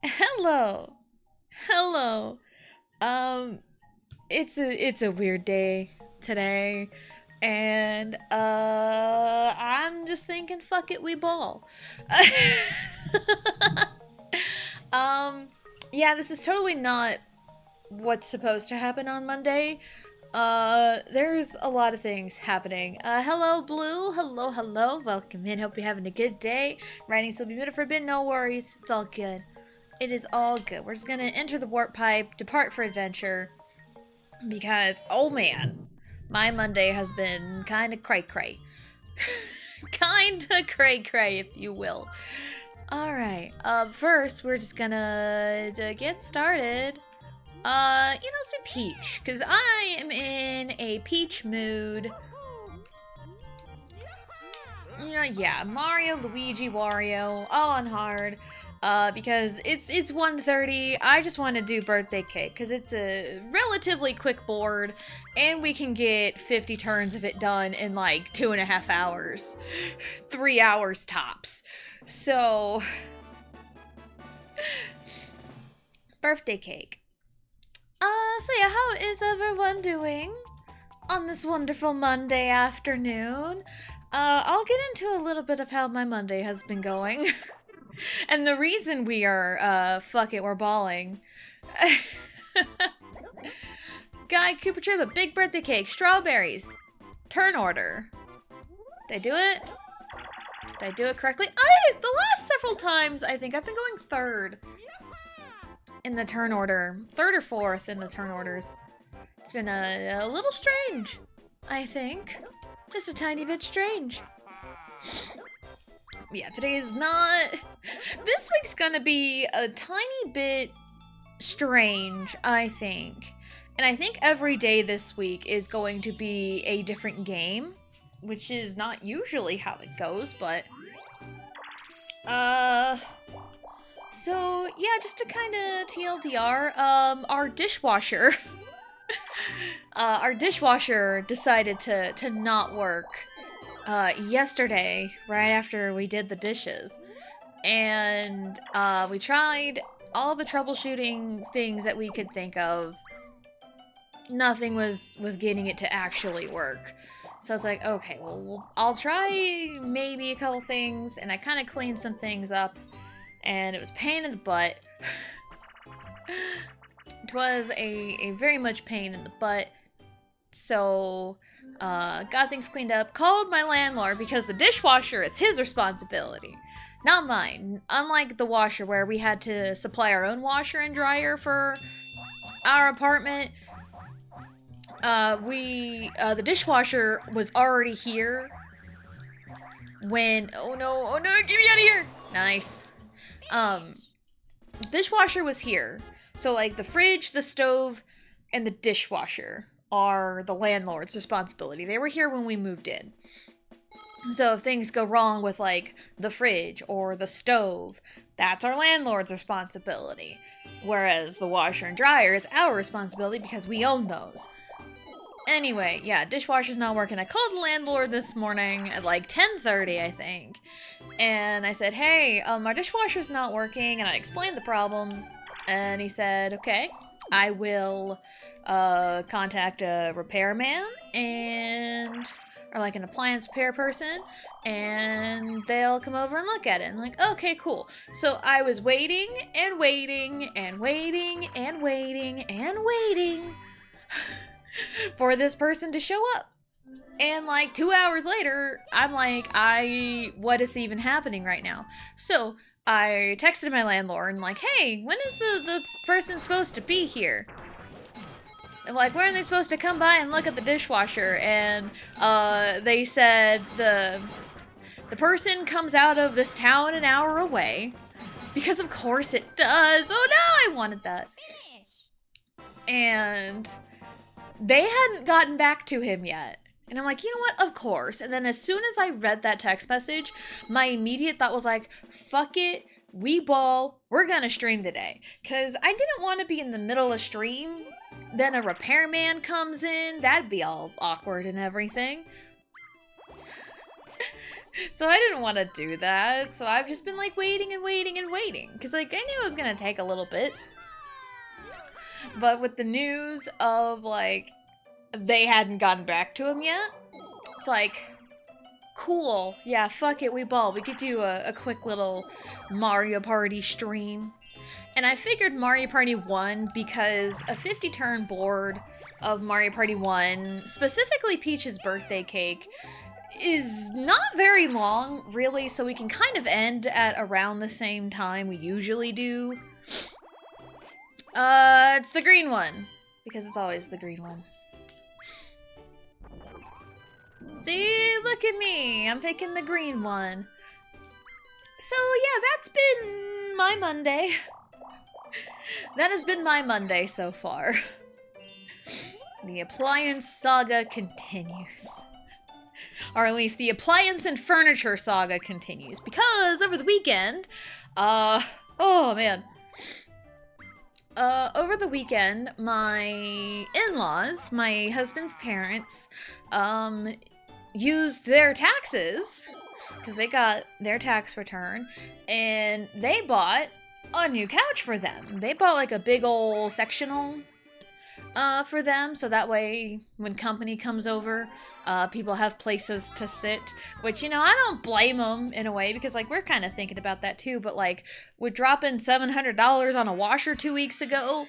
Hello. Hello. Um it's a weird day today and I'm just thinking fuck it we ball. um yeah, this is totally not what's supposed to happen on Monday. There's a lot of things happening. Hello, Blue. Hello, hello. Welcome in. Hope you're having a good day. Writing's will be minute forbidden. No worries. It's all good. It is all good. We're just gonna enter the warp pipe, depart for adventure, because, oh man, my Monday has been kinda cray cray. Kinda cray cray, if you will. Alright, first, we're just gonna to get started. Let's do Peach, because I am in a Peach mood. Yeah, Mario, Luigi, Wario, all on hard. Because it's 1:30. I just want to do birthday cake because it's a relatively quick board, and we can get 50 turns of it done in like 2.5 hours, 3 hours tops. So, birthday cake. So yeah, how is everyone doing on this wonderful Monday afternoon? I'll get into a little bit of how my Monday has been going. And the reason we are, fuck it, we're balling. Guy Cooper Trip, a big birthday cake, strawberries, turn order. Did I do it? Did I do it correctly? The last several times, I think I've been going third in the turn order. Third or fourth in the turn orders. It's been a little strange, I think. Just a tiny bit strange. Yeah, today is not... This week's gonna be a tiny bit strange, I think. And I think every day this week is going to be a different game, which is not usually how it goes, but... So, yeah, just to kind of TLDR, our dishwasher... our dishwasher decided to not work yesterday, right after we did the dishes. And we tried all the troubleshooting things that we could think of. Nothing was getting it to actually work. So I was like, okay, well, I'll try maybe a couple things, and I kind of cleaned some things up, and it was a pain in the butt. It was a very much pain in the butt. So, got things cleaned up, called my landlord because the dishwasher is his responsibility, not mine. Unlike the washer where we had to supply our own washer and dryer for our apartment, the dishwasher was already here when, oh no, get me out of here! Nice. Dishwasher was here. So like the fridge, the stove, and the dishwasher are the landlord's responsibility. They were here when we moved in. So if things go wrong with like the fridge or the stove, that's our landlord's responsibility. Whereas the washer and dryer is our responsibility because we own those. Anyway, yeah, dishwasher's not working. I called the landlord this morning at like 10:30, I think. And I said, hey, our dishwasher's not working, and I explained the problem. And he said, okay, I will contact a repairman or like an appliance repair person, and they'll come over and look at it. And I'm like, okay, cool. So I was waiting and waiting and waiting and waiting and waiting for this person to show up. And like 2 hours later, I'm like, what is even happening right now? So I texted my landlord and like, hey, when is the person supposed to be here? And like, when are they supposed to come by and look at the dishwasher? And they said the person comes out of this town an hour away. Because of course it does. Oh no, I wanted that. And they hadn't gotten back to him yet. And I'm like, you know what? Of course. And then as soon as I read that text message, my immediate thought was like, fuck it, we ball, we're gonna stream today. Because I didn't want to be in the middle of stream, then a repairman comes in, that'd be all awkward and everything. So I didn't want to do that. So I've just been like waiting and waiting and waiting. Because like I knew it was going to take a little bit. But with the news of like they hadn't gotten back to him yet, it's like, cool. Yeah, fuck it, we ball. We could do a quick little Mario Party stream. And I figured Mario Party 1 because a 50-turn board of Mario Party 1, specifically Peach's birthday cake, is not very long, really, so we can kind of end at around the same time we usually do. It's the green one, because it's always the green one. See, look at me, I'm picking the green one. So yeah, that's been my Monday. That has been my Monday so far. The appliance saga continues. Or at least the appliance and furniture saga continues. Because over the weekend, oh man. Over the weekend, my in-laws, my husband's parents, used their taxes, because they got their tax return, and they bought a new couch for them. They bought like a big old sectional for them, so that way when company comes over, people have places to sit, which, you know, I don't blame them in a way, because like we're kind of thinking about that too, but like with dropping $700 on a washer 2 weeks ago,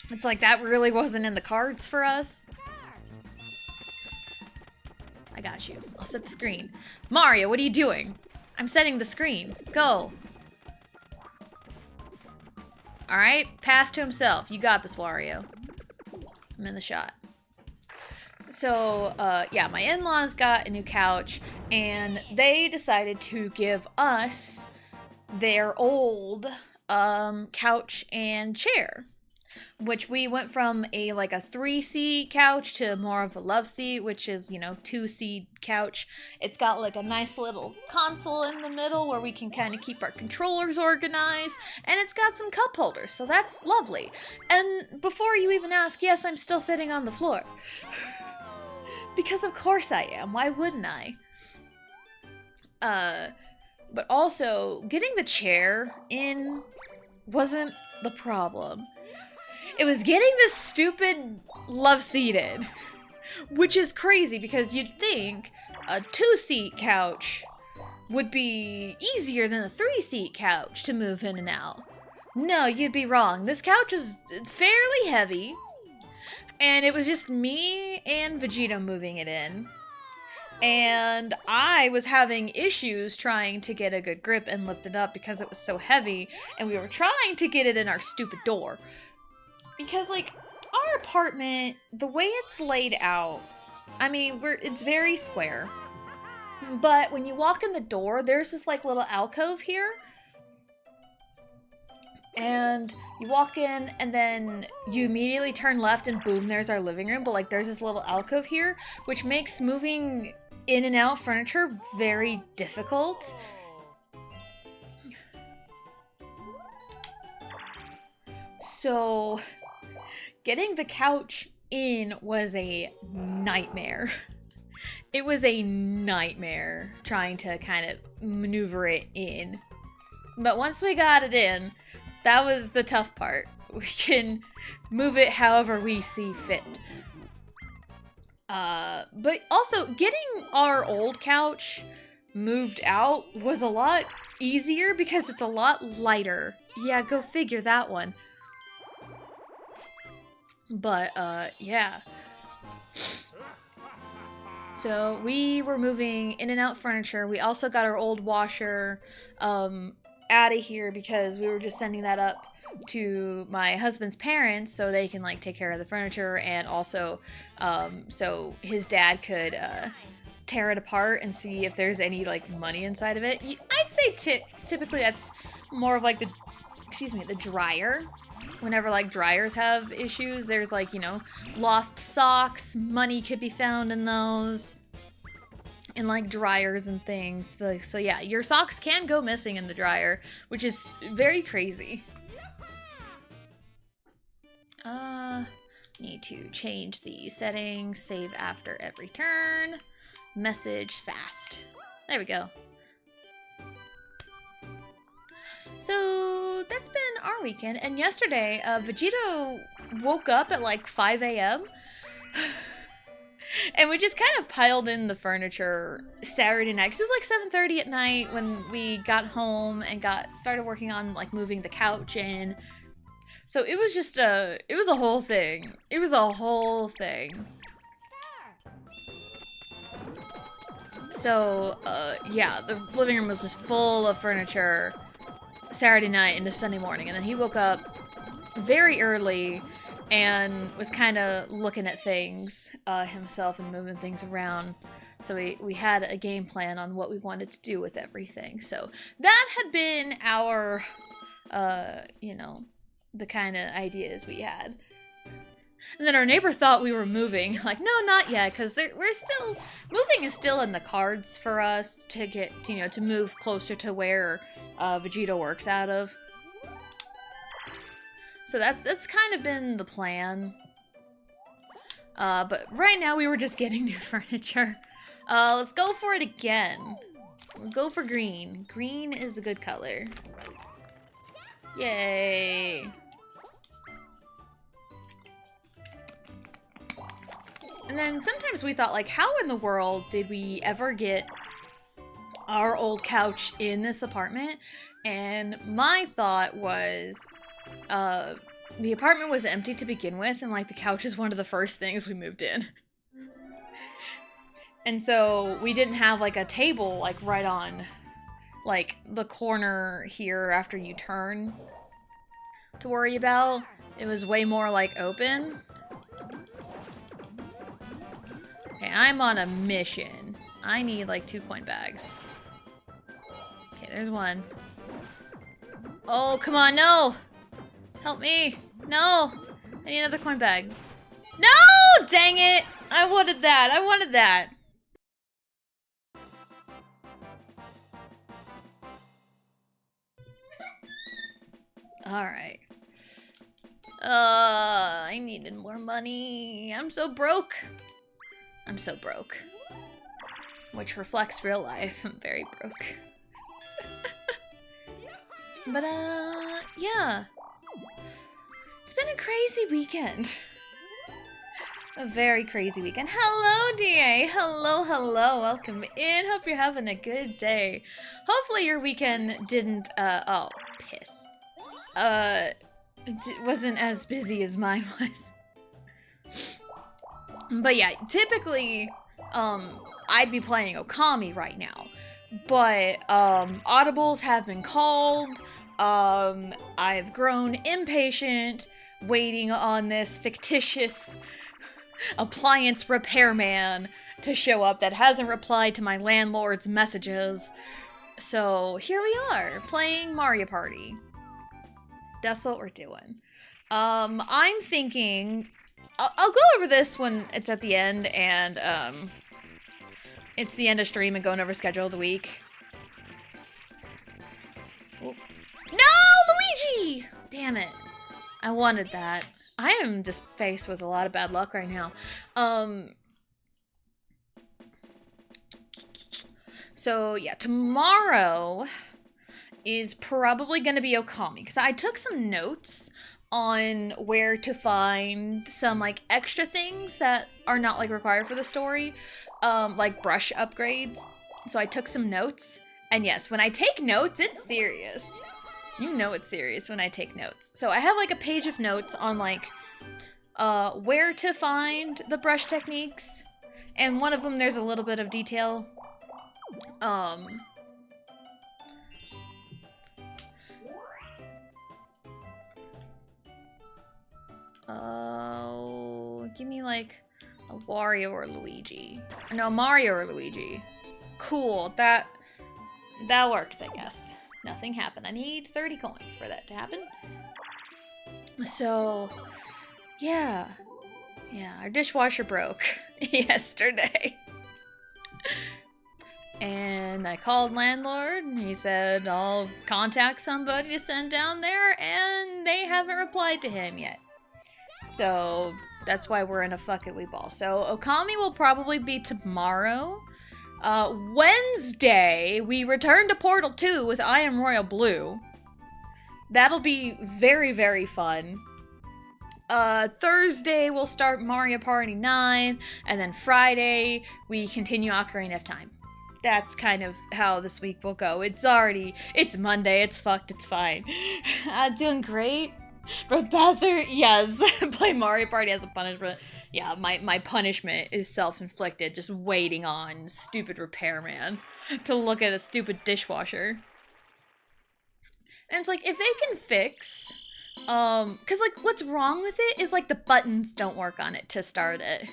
it's like that really wasn't in the cards for us. I got you. I'll set the screen. Mario, what are you doing? I'm setting the screen. Go. Alright, pass to himself. You got this, Wario. I'm in the shot. So, yeah, my in-laws got a new couch, and they decided to give us their old, couch and chair. Which we went from a 3-seat couch to more of a love seat, which is, you know, 2-seat couch. It's got like a nice little console in the middle where we can kind of keep our controllers organized, and it's got some cup holders, so that's lovely. And before you even ask, yes, I'm still sitting on the floor. Because of course I am, why wouldn't I? But also, getting the chair in wasn't the problem. It was getting this stupid love seated, which is crazy because you'd think a 2-seat couch would be easier than a 3-seat couch to move in and out. No, you'd be wrong. This couch was fairly heavy, and it was just me and Vegeta moving it in. And I was having issues trying to get a good grip and lift it up because it was so heavy, and we were trying to get it in our stupid door. Because, like, our apartment, the way it's laid out, I mean, it's very square. But when you walk in the door, there's this, like, little alcove here. And you walk in, and then you immediately turn left, and boom, there's our living room. But, like, there's this little alcove here, which makes moving in and out furniture very difficult. So getting the couch in was a nightmare. It was a nightmare trying to kind of maneuver it in. But once we got it in, that was the tough part. We can move it however we see fit. But also, getting our old couch moved out was a lot easier because it's a lot lighter. Yeah, go figure that one. But, yeah. So, we were moving in and out furniture. We also got our old washer, out of here because we were just sending that up to my husband's parents so they can, like, take care of the furniture, and also, so his dad could, tear it apart and see if there's any, like, money inside of it. I'd say typically that's more of, like, the dryer. Whenever, like, dryers have issues, there's, like, you know, lost socks, money could be found in those, and, like, dryers and things. So, yeah, your socks can go missing in the dryer, which is very crazy. Need to change the settings, save after every turn, message fast. There we go. So that's been our weekend, and yesterday, Vegito woke up at like 5 a.m. and we just kind of piled in the furniture Saturday night, because it was like 7:30 at night when we got home and started working on like moving the couch in. So it was just it was a whole thing. It was a whole thing. So, yeah, the living room was just full of furniture Saturday night into Sunday morning, and then he woke up very early and was kind of looking at things himself and moving things around. So we had a game plan on what we wanted to do with everything. So that had been our, you know, the kind of ideas we had. And then our neighbor thought we were moving. Like, no, not yet, because moving is still in the cards for us to get, you know, to move closer to where Vegito works out of. So that's kind of been the plan. But right now we were just getting new furniture. Let's go for it again. We'll go for green. Green is a good color. Yay. And then sometimes we thought, like, how in the world did we ever get our old couch in this apartment? And my thought was, the apartment was empty to begin with, and, like, the couch is one of the first things we moved in. And so we didn't have, like, a table, like, right on, like, the corner here after you turn to worry about. It was way more, like, open. Okay, I'm on a mission. I need like 2 coin bags. Okay, there's one. Oh, come on, no! Help me! No! I need another coin bag. No! Dang it! I wanted that! I wanted that! Alright. I needed more money. I'm so broke. I'm so broke. Which reflects real life. I'm very broke. But, yeah. It's been a crazy weekend. A very crazy weekend. Hello, DA! Hello, hello. Welcome in. Hope you're having a good day. Hopefully your weekend didn't, oh, piss. Wasn't as busy as mine was. But yeah, typically, I'd be playing Okami right now. But, audibles have been called. I've grown impatient waiting on this fictitious appliance repairman to show up that hasn't replied to my landlord's messages. So here we are, playing Mario Party. That's what we're doing. I'm thinking... I'll go over this when it's at the end, and, it's the end of stream and going over schedule of the week. Oh. No, Luigi! Damn it. I wanted that. I am just faced with a lot of bad luck right now. So, yeah, tomorrow is probably gonna be Okami, because I took some notes on where to find some, like, extra things that are not, like, required for the story, like brush upgrades. So I took some notes, and yes, when I take notes, it's serious. You know it's serious when I take notes. So I have, like, a page of notes on, like, where to find the brush techniques, and one of them there's a little bit of detail. Give me, like, a Wario or Luigi. No, Mario or Luigi. Cool, that works, I guess. Nothing happened. I need 30 coins for that to happen. So, yeah. Yeah, our dishwasher broke yesterday. And I called landlord, and he said, I'll contact somebody to send down there, and they haven't replied to him yet. So that's why we're in a fuck it we ball. So Okami will probably be tomorrow. Wednesday, we return to Portal 2 with I Am Royal Blue. That'll be very, very fun. Thursday, we'll start Mario Party 9, and then Friday, we continue Ocarina of Time. That's kind of how this week will go. It's Monday, it's fucked, it's fine. Doing great. Birth Bastard, yes. Play Mario Party as a punishment. Yeah, my punishment is self-inflicted, just waiting on stupid repairman to look at a stupid dishwasher. And it's like, if they can fix, cause like, what's wrong with it is like the buttons don't work on it to start it.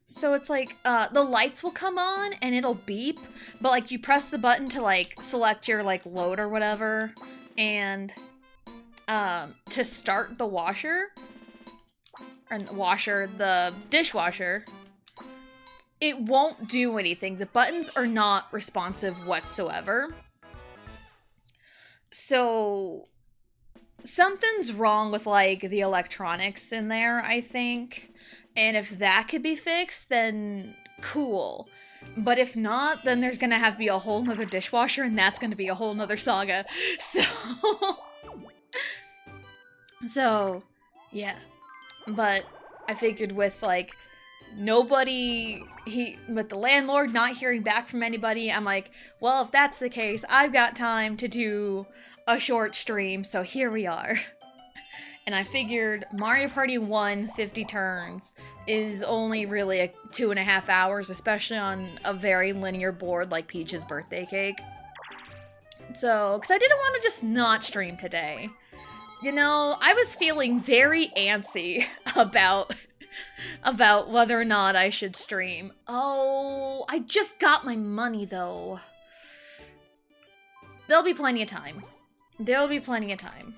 So it's like, the lights will come on and it'll beep, but like you press the button to like select your like load or whatever, and to start the washer, the dishwasher, it won't do anything. The buttons are not responsive whatsoever. So something's wrong with like the electronics in there, I think. And if that could be fixed, then cool. But if not, then there's gonna have to be a whole nother dishwasher, and that's gonna be a whole nother saga. So, yeah. But I figured with like with the landlord not hearing back from anybody, I'm like, well, if that's the case, I've got time to do a short stream, so here we are. And I figured Mario Party 1 50 turns is only really 2.5 hours, especially on a very linear board like Peach's birthday cake. So, because I didn't want to just not stream today. You know, I was feeling very antsy about whether or not I should stream. Oh, I just got my money though. There'll be plenty of time. There'll be plenty of time.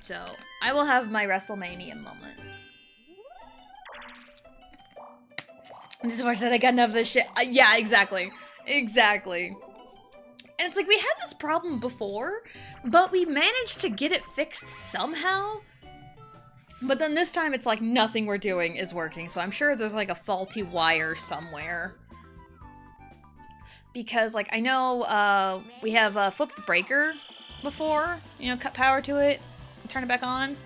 So, I will have my WrestleMania moment. This is where I said I got enough of this shit. Yeah, exactly. Exactly. And it's like, we had this problem before, but we managed to get it fixed somehow. But then this time, it's like nothing we're doing is working, so I'm sure there's like a faulty wire somewhere. Because, like, I know we have flipped the breaker before, you know, cut power to it, turn it back on.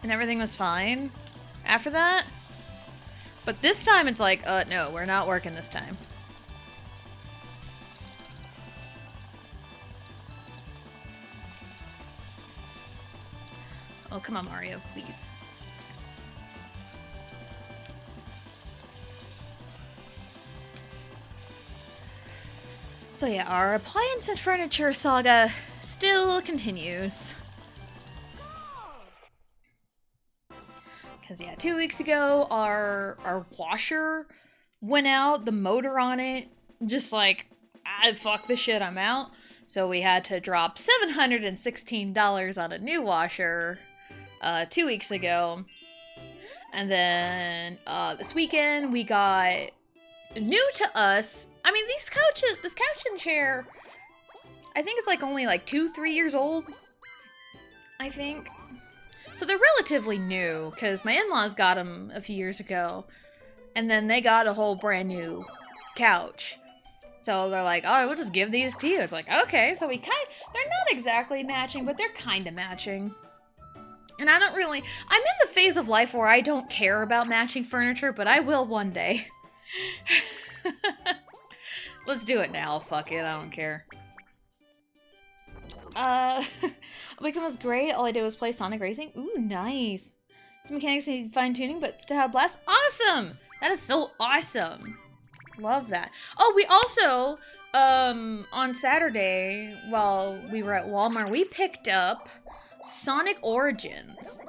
And everything was fine after that. But this time, it's like, no, we're not working this time. Oh, come on, Mario, please. So yeah, our appliance and furniture saga still continues. Because yeah, 2 weeks ago, our washer went out, the motor on it, just like, fuck this shit, I'm out. So we had to drop $716 on a new washer 2 weeks ago. And then this weekend we got new to us. I mean, this couch and chair, I think it's like only like 2-3 years old, I think. So they're relatively new, because my in-laws got them a few years ago, and then they got a whole brand new couch. So they're like, oh, we'll just give these to you. It's like, okay, so they're not exactly matching, but they're kind of matching. And I'm in the phase of life where I don't care about matching furniture, but I will one day. Let's do it now, fuck it, I don't care. Weekend was great, all I did was play Sonic Racing. Ooh, nice. Some mechanics need fine-tuning, but still have a blast. Awesome! That is so awesome. Love that. Oh, we also, on Saturday, while we were at Walmart, we picked up Sonic Origins.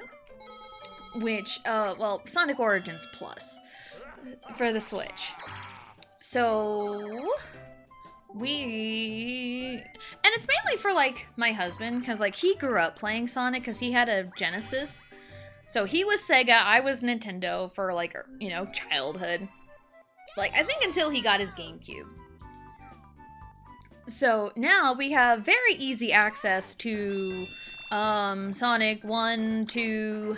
Which, Sonic Origins Plus for the Switch. So, and it's mainly for, like, my husband, because, like, he grew up playing Sonic, because he had a Genesis. So he was Sega, I was Nintendo for, like, you know, childhood. Like, I think until he got his GameCube. So now we have very easy access to Sonic 1, 2,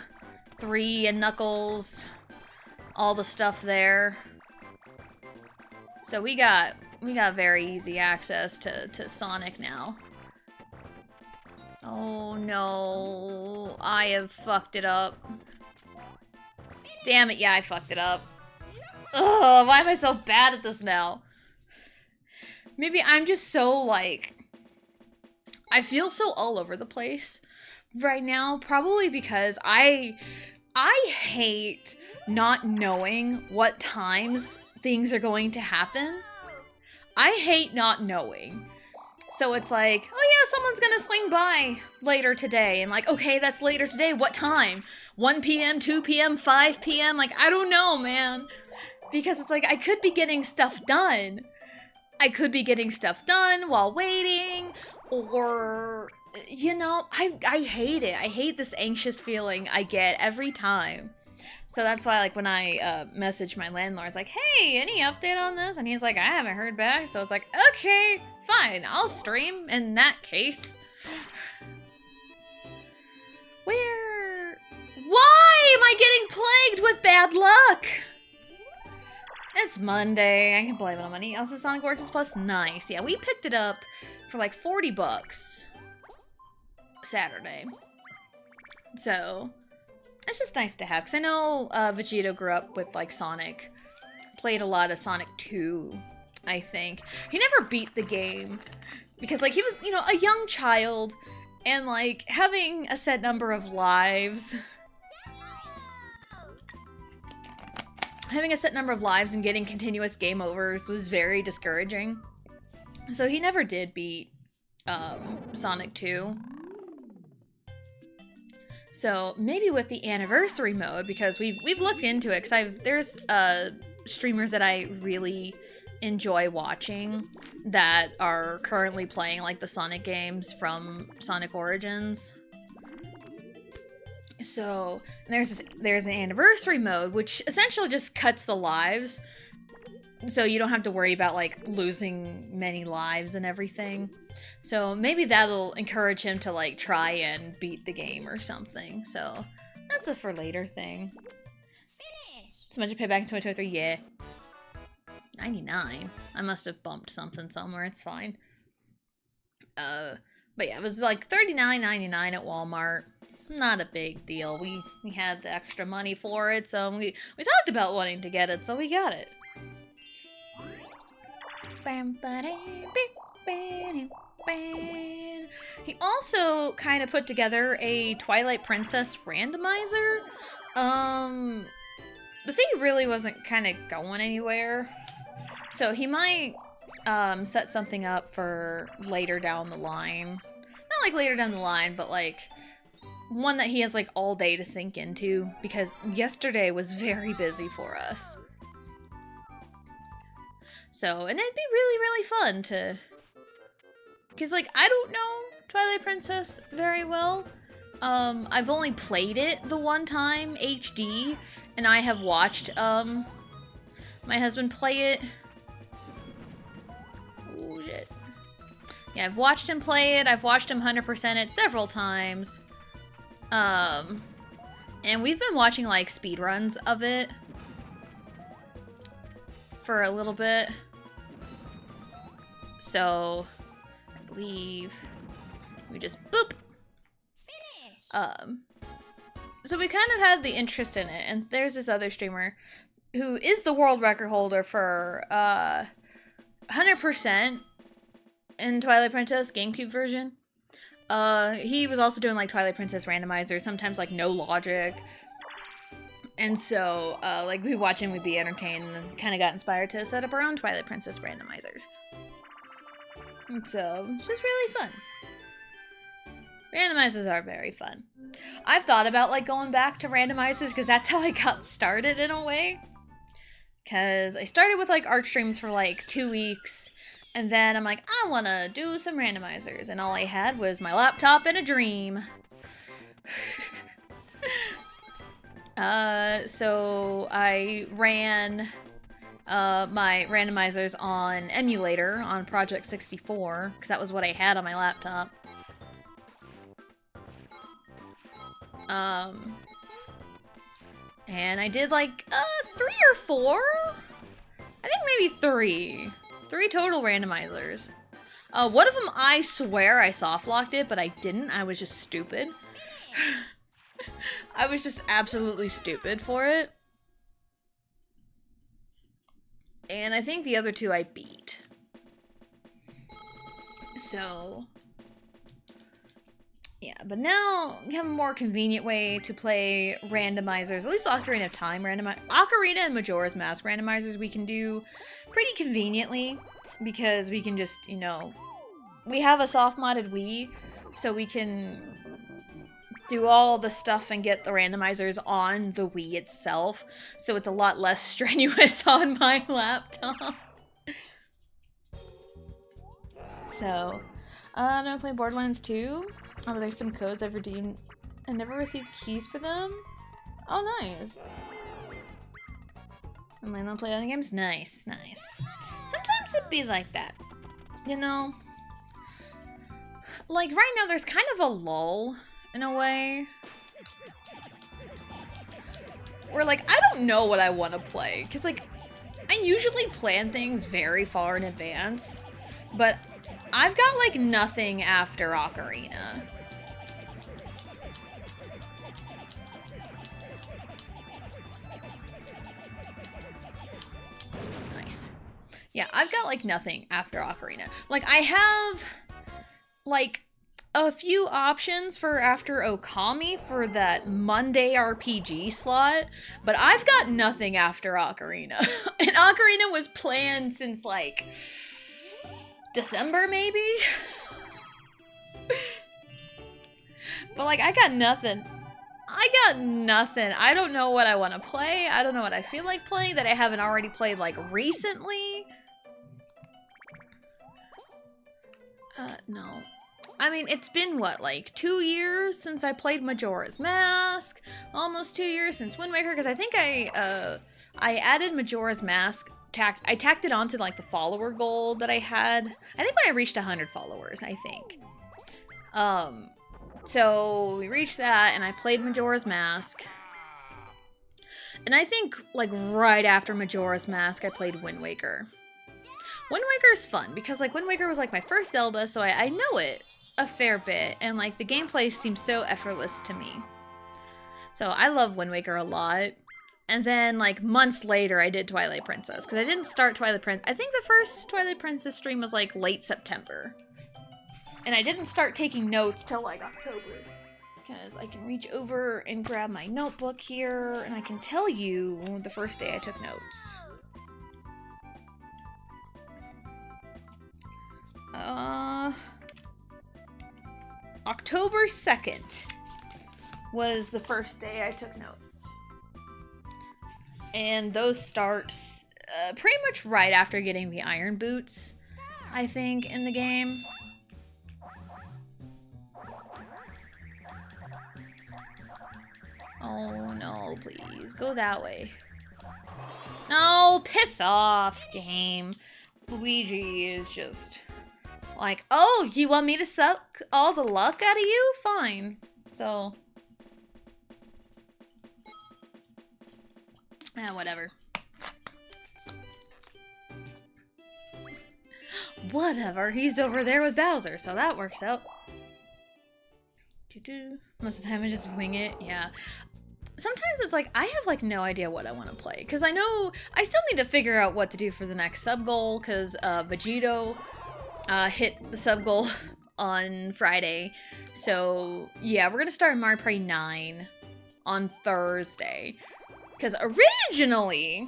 3 and Knuckles, all the stuff there. So we got very easy access to Sonic now. Oh no, I have fucked it up. Damn it, yeah, I fucked it up. Ugh, why am I so bad at this now? Maybe I'm just so, like... I feel so all over the place right now, probably because I hate not knowing what times things are going to happen. I hate not knowing. So it's like, oh yeah, someone's gonna swing by later today. And like, okay, that's later today. What time? 1 p.m., 2 p.m., 5 p.m.? Like, I don't know, man. Because it's like, I could be getting stuff done. I could be getting stuff done while waiting. Or, you know, I hate it. I hate this anxious feeling I get every time. So that's why, like, when I message my landlord, it's like, hey, any update on this? And he's like, I haven't heard back. So it's like, okay, fine, I'll stream in that case. Why am I getting plagued with bad luck? It's Monday. I can blame it on money. Also, Sonic Origins Plus, nice. Yeah, we picked it up for like 40 bucks Saturday. So... it's just nice to have, because I know Vegito grew up with, like, Sonic. Played a lot of Sonic 2, I think. He never beat the game, because, like, he was, you know, a young child, and, like, having a set number of lives... having a set number of lives and getting continuous game overs was very discouraging. So he never did beat Sonic 2. So maybe with the anniversary mode, because we've looked into it, because there's streamers that I really enjoy watching that are currently playing like the Sonic games from Sonic Origins. So there's an anniversary mode, which essentially just cuts the lives, so you don't have to worry about like losing many lives and everything. So maybe that'll encourage him to like try and beat the game or something. So that's a for later thing. So much to pay back in 2023, yeah. 99. I must have bumped something somewhere. It's fine. But yeah, it was like $39.99 at Walmart. Not a big deal. We had the extra money for it, so we talked about wanting to get it, so we got it. He also kind of put together a Twilight Princess randomizer. The city really wasn't kind of going anywhere, so he might set something up for later down the line. Not like later down the line, but like one that he has like all day to sink into, because yesterday was very busy for us. So, and it'd be really, really fun to... because, like, I don't know Twilight Princess very well. I've only played it the one time, HD, and I have watched, my husband play it. Oh, shit. Yeah, I've watched him play it. I've watched him 100% it several times. And we've been watching, like, speedruns of it for a little bit. So, I believe we just boop. So we kind of had the interest in it, and there's this other streamer who is the world record holder for 100% in Twilight Princess GameCube version. He was also doing like Twilight Princess randomizer, sometimes like no logic. And so, like, we watch him, we'd be entertained, and kind of got inspired to set up our own Twilight Princess randomizers. And so, it's just really fun. Randomizers are very fun. I've thought about, like, going back to randomizers, because that's how I got started, in a way. Because I started with, like, art streams for, like, 2 weeks, and then I'm like, I want to do some randomizers, and all I had was my laptop and a dream. So I ran my randomizers on emulator on Project 64, because that was what I had on my laptop. And I did like 3 or 4? I think maybe 3. 3 total randomizers. One of them, I swear I soft locked it, but I didn't. I was just stupid. I was just absolutely stupid for it. And I think the other 2 I beat. So, yeah, but now we have a more convenient way to play randomizers, at least Ocarina of Time Ocarina and Majora's Mask randomizers we can do pretty conveniently, because we can just, you know, we have a soft-modded Wii, so we can do all the stuff and get the randomizers on the Wii itself, so it's a lot less strenuous on my laptop. So, I'm gonna play Borderlands 2. Oh, there's some codes I've redeemed and never received keys for them. Oh, nice. I'm gonna play other games. Nice, nice. Sometimes it'd be like that, you know? Like, right now there's kind of a lull, in a way. Where, like, I don't know what I want to play. Because, like, I usually plan things very far in advance. But I've got, like, nothing after Ocarina. Nice. Yeah, I've got, like, nothing after Ocarina. Like, I have, like, a few options for after Okami for that Monday RPG slot, but I've got nothing after Ocarina. And Ocarina was planned since, like, December, maybe? But, like, I got nothing. I got nothing. I don't know what I want to play. I don't know what I feel like playing that I haven't already played, like, recently. No. I mean, it's been, what, like, 2 years since I played Majora's Mask? Almost 2 years since Wind Waker, because I think I added Majora's Mask, I tacked it onto, like, the follower goal that I had. I think when I reached 100 followers, I think. So we reached that, and I played Majora's Mask. And I think, like, right after Majora's Mask, I played Wind Waker. Wind Waker is fun, because, like, Wind Waker was, like, my first Zelda, so I know it a fair bit, and, like, the gameplay seems so effortless to me. So I love Wind Waker a lot. And then, like, months later, I did Twilight Princess, because I didn't start Twilight Princess. I think the first Twilight Princess stream was, like, late September. And I didn't start taking notes till, like, October. Because I can reach over and grab my notebook here, and I can tell you the first day I took notes. October 2nd was the first day I took notes. And those start pretty much right after getting the iron boots, I think, in the game. Oh no, please, go that way. No, piss off, game. Luigi is just like, oh, you want me to suck all the luck out of you? Fine. So, whatever. Whatever, he's over there with Bowser, so that works out. Most of the time I just wing it, yeah. Sometimes it's like, I have, like, no idea what I want to play. Because I know I still need to figure out what to do for the next sub-goal. Because Vegito hit the sub-goal on Friday. So, yeah, we're going to start Mario Party 9 on Thursday. Because originally,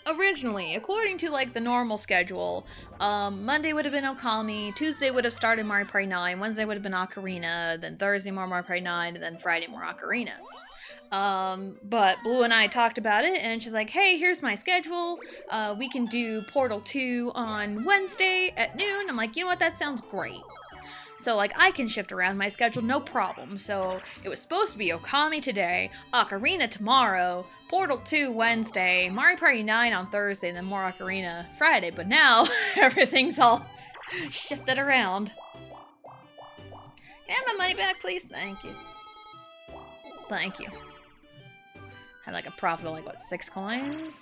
according to, like, the normal schedule, Monday would have been Okami, Tuesday would have started Mario Party 9, Wednesday would have been Ocarina, then Thursday more Mario Party 9, and then Friday more Ocarina. But Blue and I talked about it, and she's like, hey, here's my schedule. We can do Portal 2 on Wednesday at noon. I'm like, you know what, that sounds great. So, like, I can shift around my schedule, no problem. So, it was supposed to be Okami today, Ocarina tomorrow, Portal 2 Wednesday, Mario Party 9 on Thursday, and then more Ocarina Friday. But now, everything's all shifted around. Can I have my money back, please? Thank you. Thank you. Had like a profit of like, what, 6 coins?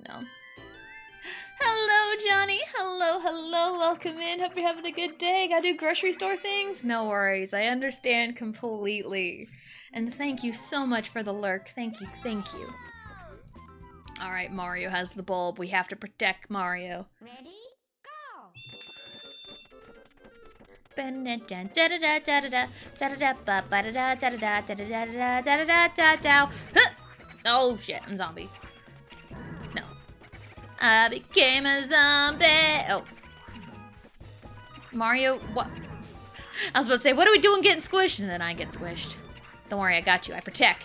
No. Hello, Johnny. Hello, hello. Welcome in. Hope you're having a good day. Gotta do grocery store things? No worries. I understand completely. And thank you so much for the lurk. Thank you. Thank you. Alright, Mario has the bulb. We have to protect Mario. Ready? Oh shit, I'm zombie. No. I became a zombie. Oh. Mario, what? I was about to say, what are we doing getting squished? And then I get squished. Don't worry, I got you. I protect.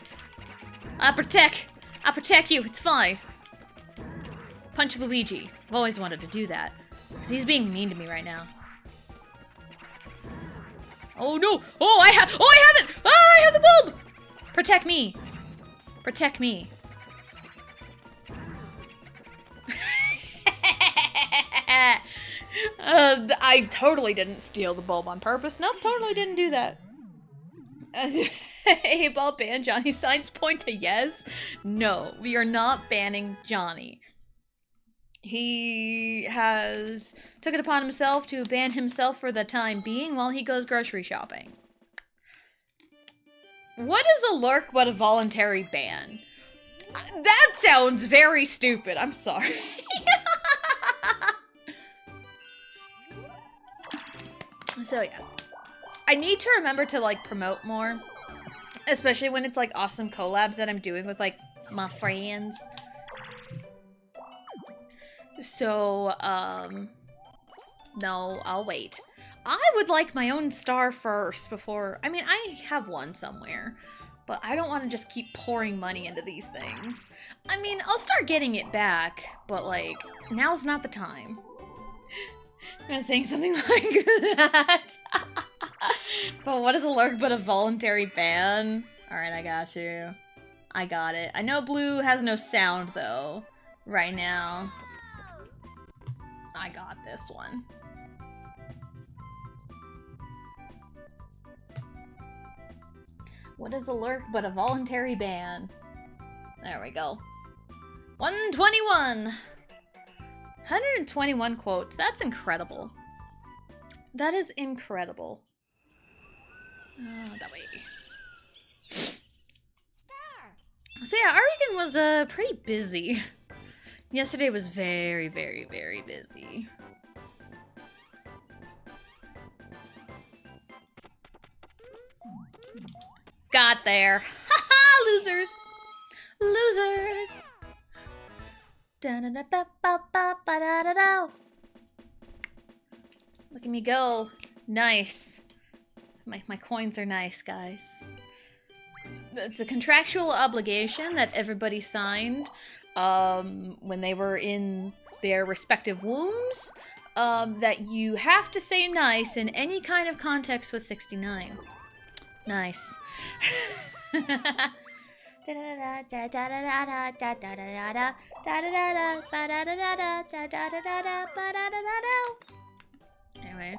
I protect you. It's fine. Punch Luigi. I've always wanted to do that. Because he's being mean to me right now. Oh no! Oh, I have it! Oh, I have the bulb! Protect me. Protect me. I totally didn't steal the bulb on purpose. Nope, totally didn't do that. Hey, ball ban Johnny signs point to yes. No, we are not banning Johnny. He has took it upon himself to ban himself for the time being while he goes grocery shopping. What is a lurk but a voluntary ban? That sounds very stupid. I'm sorry. So yeah. I need to remember to like promote more. Especially when it's like awesome collabs that I'm doing with like my friends. So, no, I'll wait. I would like my own star first before, I mean, I have one somewhere, but I don't want to just keep pouring money into these things. I mean, I'll start getting it back, but like, now's not the time. I'm not saying something like that. But what is a lurk but a voluntary ban? Alright, I got you. I got it. I know blue has no sound though, right now. I got this one. What is a lurk but a voluntary ban? There we go. 121! 121 quotes. That's incredible. That is incredible. That way. So yeah, our weekend was pretty busy. Yesterday was very, very, very busy. Got there. Haha, losers! Losers! Da-da-da-ba-ba-ba-ba-da-da-da. Look at me go. Nice. My coins are nice, guys. It's a contractual obligation that everybody signed when they were in their respective wombs, that you have to say nice in any kind of context with 69. Nice. Anyway.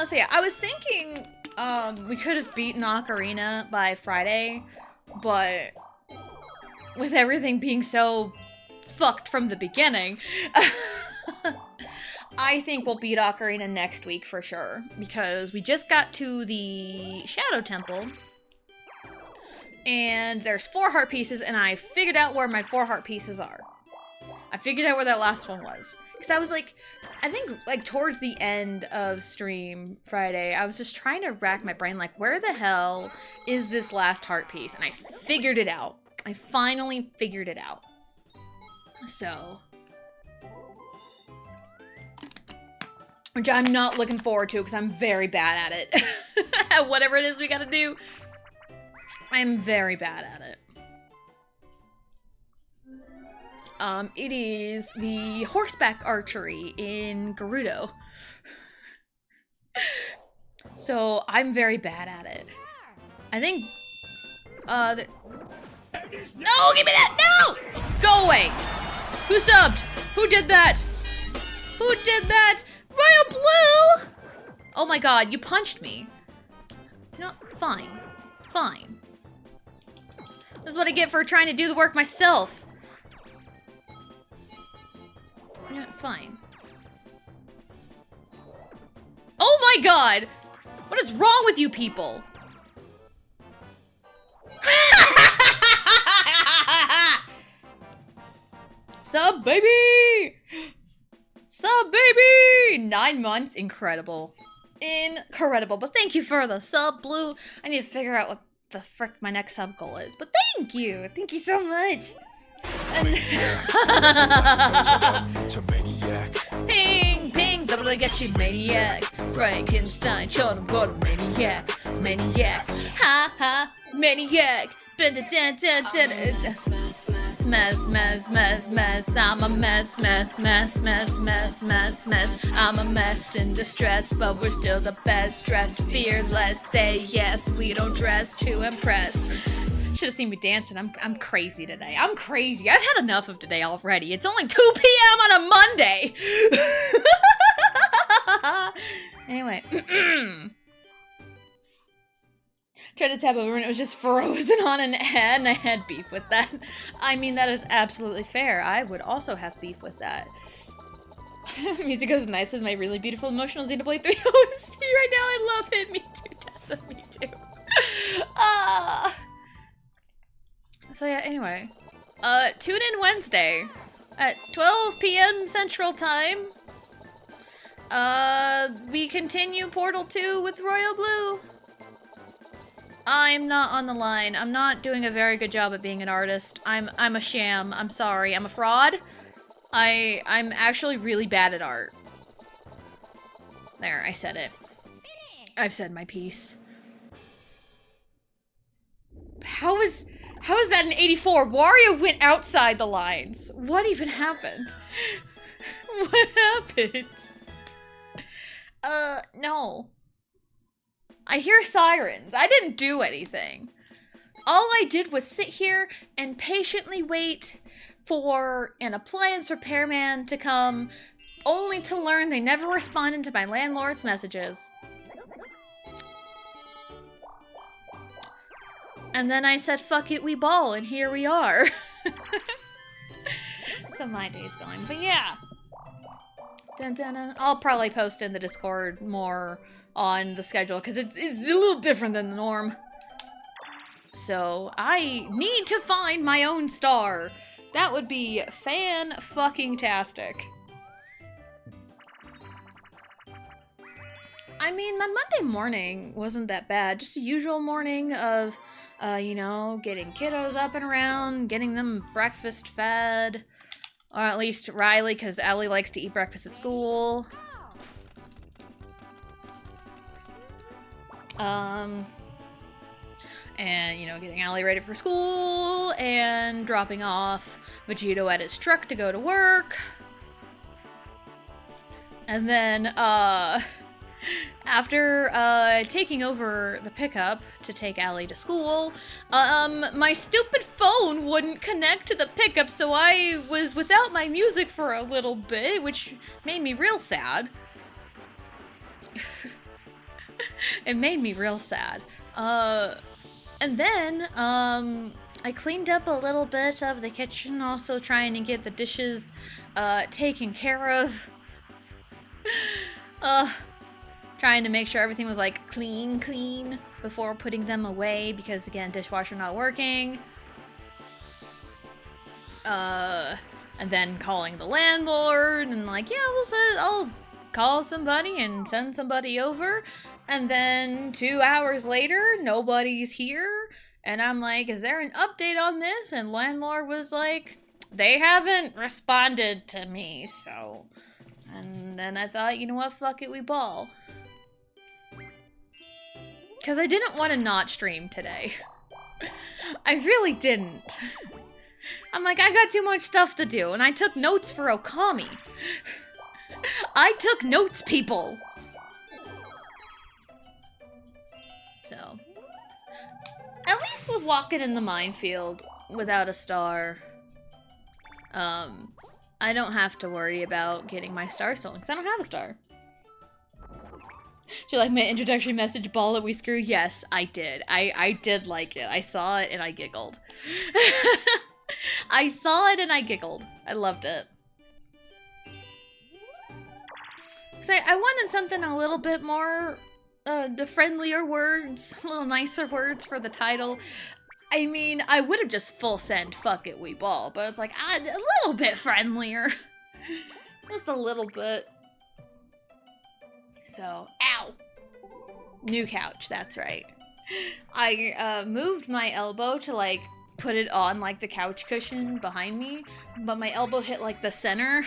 So yeah, I was thinking we could have beaten Ocarina by Friday, but with everything being so fucked from the beginning, I think we'll beat Ocarina next week for sure, because we just got to the Shadow Temple, and there's 4 heart pieces, and I figured out where my 4 heart pieces are. I figured out where that last one was. Because I was like, I think like towards the end of stream Friday, I was just trying to rack my brain like, where the hell is this last heart piece? And I figured it out. I finally figured it out. So, which I'm not looking forward to because I'm very bad at it. At whatever it is we gotta do, I'm very bad at it. It is the horseback archery in Gerudo. So, I'm very bad at it. I think, no, give me that! No! Go away! Who subbed? Who did that? Who did that? Royal Blue! Oh my god, you punched me. You know, fine. Fine. This is what I get for trying to do the work myself. Yeah, fine. Oh my god! What is wrong with you people? Sub baby! Sub baby! 9 months, incredible. Incredible. But thank you for the sub, Blue. I need to figure out what the frick my next sub goal is. But thank you! Thank you so much! And ping, ping, double to get you, maniac. Frankenstein, showed him what a maniac. Maniac. Ha ha, maniac. Mess, mess, mess, mess. I'm a mess, mess, mess, mess, mess, mess, mess. I'm a mess in distress, but we're still the best. Dressed fearless, say yes. We don't dress to impress. Should have seen me dancing. I'm crazy today. I'm crazy. I've had enough of today already. It's only 2 p.m. on a Monday. Anyway. Tried to tab over and it was just frozen on an ad and I had beef with that. I mean, that is absolutely fair. I would also have beef with that. Music goes nice with my really beautiful emotional Xenoblade 3 OST right now. I love it. Me too, Tessa. Me too. So yeah, anyway. Tune in Wednesday at 12 p.m. Central Time. We continue Portal 2 with Royal Blue. I'm not on the line. I'm not doing a very good job at being an artist. I'm a sham. I'm sorry. I'm a fraud. I'm actually really bad at art. There, I said it. I've said my piece. How is that an 84? Wario went outside the lines. What even happened? What happened? No. I hear sirens. I didn't do anything. All I did was sit here and patiently wait for an appliance repairman to come, only to learn they never responded to my landlord's messages. And then I said, fuck it, we ball, and here we are. So my day's going, but yeah. Dun, dun, dun. I'll probably post in the Discord more on the schedule, because it's a little different than the norm. So, I need to find my own star. That would be fan-fucking-tastic. I mean, my Monday morning wasn't that bad. Just a usual morning of, you know, getting kiddos up and around, getting them breakfast fed. Or at least Riley, because Ellie likes to eat breakfast at school. And, you know, getting Allie ready for school, and dropping off Vegito at his truck to go to work. And then, after, taking over the pickup to take Allie to school, my stupid phone wouldn't connect to the pickup, so I was without my music for a little bit, which made me real sad. It made me real sad. And then, I cleaned up a little bit of the kitchen, also trying to get the dishes, taken care of. Trying to make sure everything was, like, clean before putting them away, because, again, dishwasher not working. And then calling the landlord, and like, yeah, I'll call somebody and send somebody over. And then 2 hours later, nobody's here. And I'm like, is there an update on this? And landlord was like, they haven't responded to me, so. And then I thought, you know what, fuck it, we ball. Because I didn't want to not stream today. I really didn't. I'm like, I got too much stuff to do, and I took notes for Okami. I took notes, people! So, at least with walking in the minefield without a star, I don't have to worry about getting my star stolen, because I don't have a star. Do you like my introductory message, ball that we screw? Yes, I did. I did like it. I saw it and I giggled. I saw it and I giggled. I loved it. So I wanted something a little bit more, the friendlier words, a little nicer words for the title. I mean, I would have just full send fuck it, we ball, but it's like, a little bit friendlier. Just a little bit. So, ow. New couch, that's right. I moved my elbow to like put it on like the couch cushion behind me, but my elbow hit like the center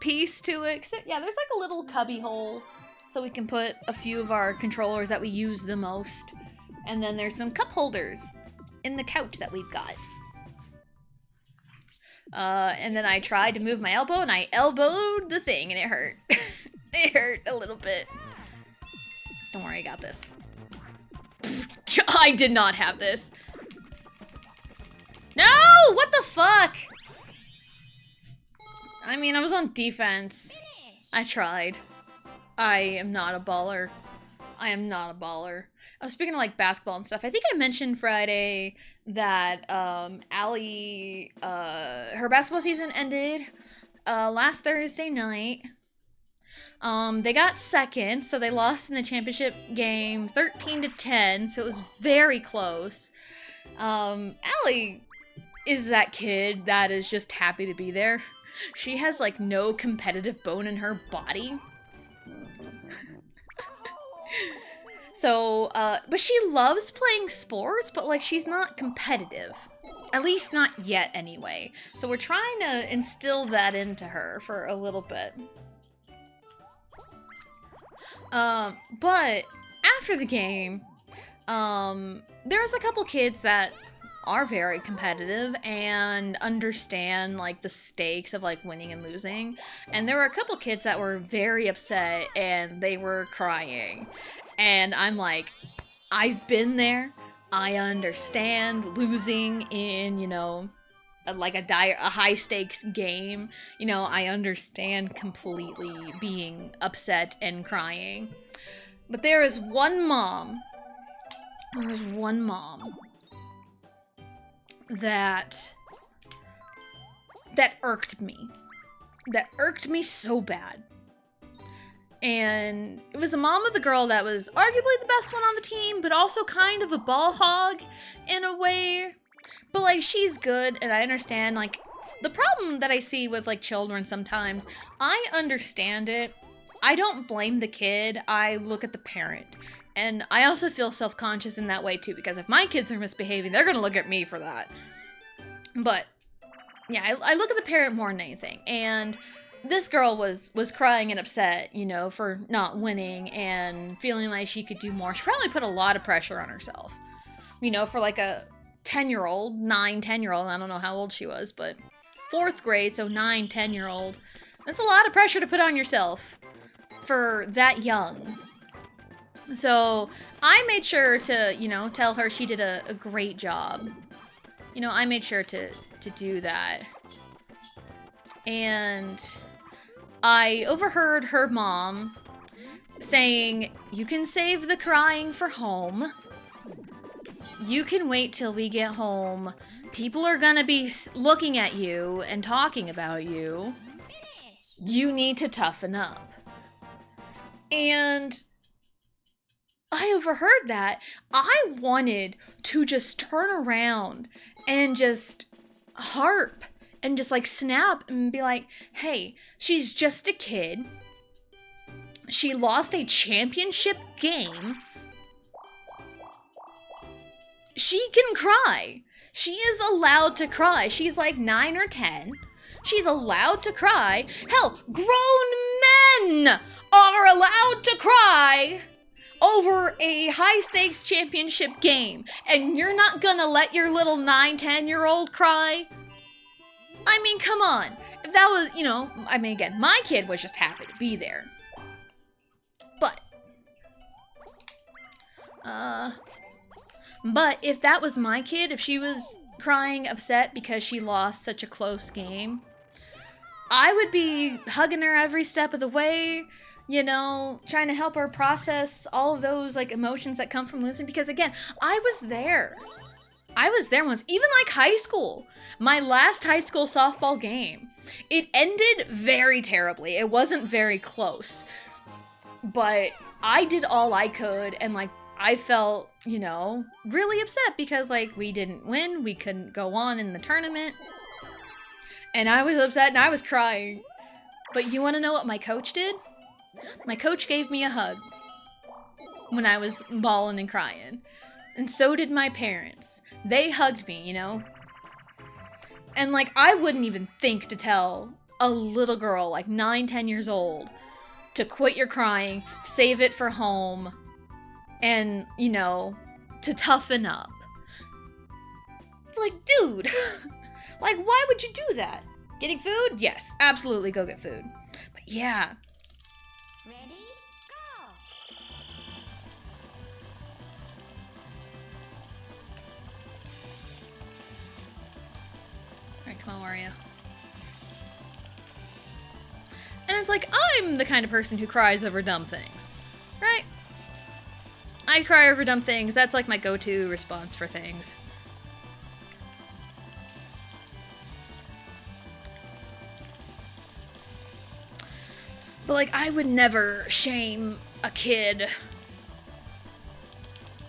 piece to it. Yeah, there's like a little cubby hole so we can put a few of our controllers that we use the most. And then there's some cup holders in the couch that we've got. And then I tried to move my elbow and I elbowed the thing and it hurt. It hurt a little bit. Don't worry, I got this. I did not have this. No! What the fuck? I mean, I was on defense. I tried. I am not a baller. I am not a baller. I was speaking of like basketball and stuff. I think I mentioned Friday that Allie, her basketball season ended last Thursday night. They got second, so they lost in the championship game 13-10, so it was very close. Allie is that kid that is just happy to be there. She has like no competitive bone in her body. So, but she loves playing sports, but like she's not competitive. At least not yet anyway. So we're trying to instill that into her for a little bit. But after the game, there's a couple kids that are very competitive and understand like the stakes of like winning and losing. And there were a couple kids that were very upset and they were crying. And I'm like, I've been there. I understand losing in, you know, like a high stakes game. You know, I understand completely being upset and crying. But there is one mom. There was one mom that irked me. That irked me so bad. And it was the mom of the girl that was arguably the best one on the team, but also kind of a ball hog in a way. But like, she's good, and I understand, like, the problem that I see with like children sometimes, I understand it. I don't blame the kid, I look at the parent. And I also feel self-conscious in that way too, because if my kids are misbehaving, they're gonna look at me for that. But yeah, I look at the parent more than anything. And this girl was crying and upset, you know, for not winning and feeling like she could do more. She probably put a lot of pressure on herself. You know, for like a 10-year-old, 10-year-old, I don't know how old she was, but 4th grade, so 10-year-old. That's a lot of pressure to put on yourself for that young. So I made sure to, you know, tell her she did a great job. You know, I made sure to do that. And I overheard her mom saying, "You can save the crying for home. You can wait till we get home. People are gonna be looking at you and talking about you. You need to toughen up." And I overheard that. I wanted to just turn around and just harp and just like snap and be like, hey, she's just a kid. She lost a championship game. She can cry. She is allowed to cry. She's like 9 or 10. She's allowed to cry. Hell, grown men are allowed to cry over a high-stakes championship game. And you're not gonna let your little 10-year-old cry? I mean, come on. If that was, you know, I mean, again, my kid was just happy to be there. But if that was my kid, if she was crying upset because she lost such a close game, I would be hugging her every step of the way, you know, trying to help her process all of those like emotions that come from losing. Because again, I was there once, even like high school. My last high school softball game, it ended very terribly. It wasn't very close, but I did all I could, and like I felt, you know, really upset because like we didn't win, we couldn't go on in the tournament, and I was upset and I was crying. But you want to know what my coach did? My coach gave me a hug when I was bawling and crying. And so did my parents. They hugged me, you know? And like, I wouldn't even think to tell a little girl, like 9, 10 years old, to quit your crying, save it for home, and, you know, to toughen up. It's like, dude, like, why would you do that? Getting food? Yes, absolutely go get food. But yeah. Ready? Go! Alright, come on, Wario. And it's like, I'm the kind of person who cries over dumb things. Right? I cry over dumb things. That's like my go-to response for things. But like, I would never shame a kid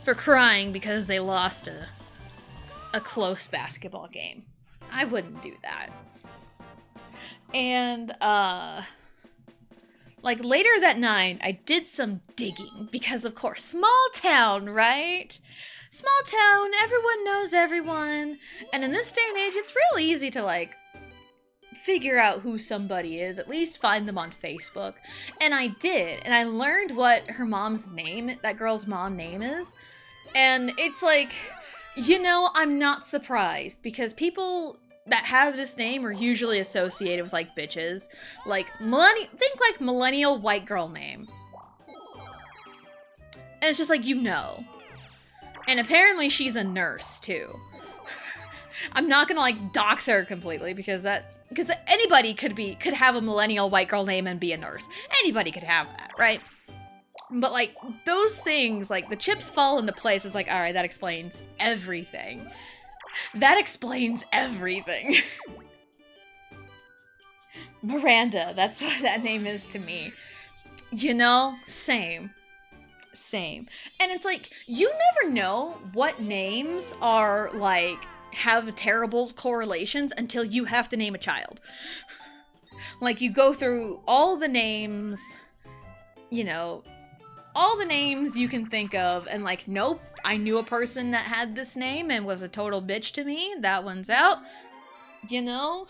for crying because they lost a close basketball game. I wouldn't do that. And, like, later that night, I did some digging because, of course, small town, right? Small town, everyone knows everyone. And in this day and age, it's real easy to, like, figure out who somebody is, at least find them on Facebook. And I did, and I learned what her mom's name, that girl's mom name is. And it's like, you know, I'm not surprised because people that have this name are usually associated with like bitches. Like think like millennial white girl name. And it's just like, you know. And apparently she's a nurse too. I'm not gonna like dox her completely because anybody could have a millennial white girl name and be a nurse. Anybody could have that, right? But like those things, like the chips fall into place. It's like, all right, that explains everything. That explains everything. Miranda, that's what that name is to me. You know, same. And it's like, you never know what names are like, have terrible correlations until you have to name a child. Like, you go through all the names, you know, all the names you can think of, and like, nope, I knew a person that had this name and was a total bitch to me. That one's out. You know?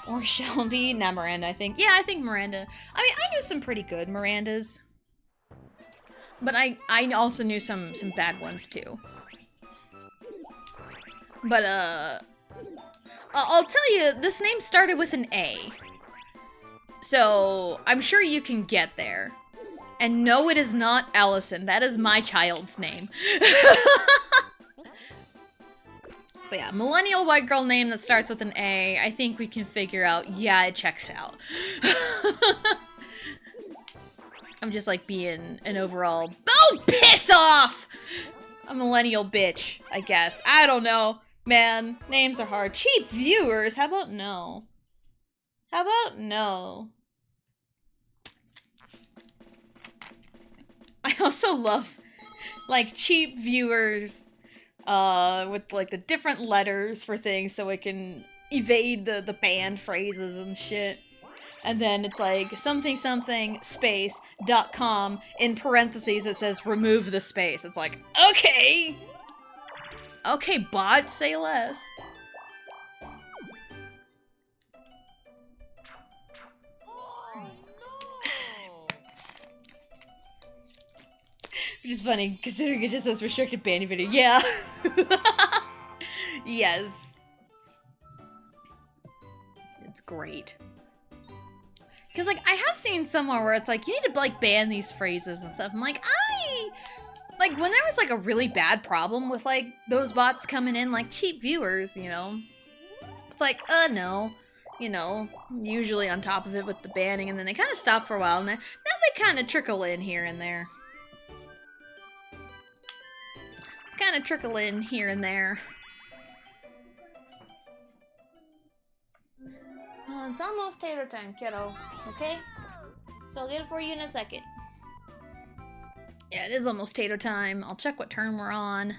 Or Shelby. Not Miranda, I think. Yeah, I think Miranda. I mean, I knew some pretty good Mirandas. But I also knew some bad ones too. But, I'll tell you, this name started with an A. So, I'm sure you can get there. And no, it is not Allison. That is my child's name. But yeah, millennial white girl name that starts with an A. I think we can figure out, yeah, it checks out. I'm just like being an overall, oh, piss off! A millennial bitch, I guess. I don't know. Man, names are hard. Cheap viewers, how about no? How about no? I also love, like, cheap viewers, with, like, the different letters for things so it can evade the banned phrases and shit. And then it's like, something something space .com, in parentheses it says, remove the space. It's like, okay! Okay, bot, say less. Which is funny, considering it just says restricted banning video. Yeah. Yes. It's great. Because, like, I have seen somewhere where it's like, you need to, like, ban these phrases and stuff. I'm like, like, when there was, like, a really bad problem with, like, those bots coming in, like, cheap viewers, you know? It's like, no. you know, usually on top of it with the banning, and then they kind of stop for a while, and now they kind of trickle in here and there. Kind of trickle in here and there. Well, it's almost tater time, kiddo. Okay? So I'll get it for you in a second. Yeah, it is almost tater time. I'll check what turn we're on.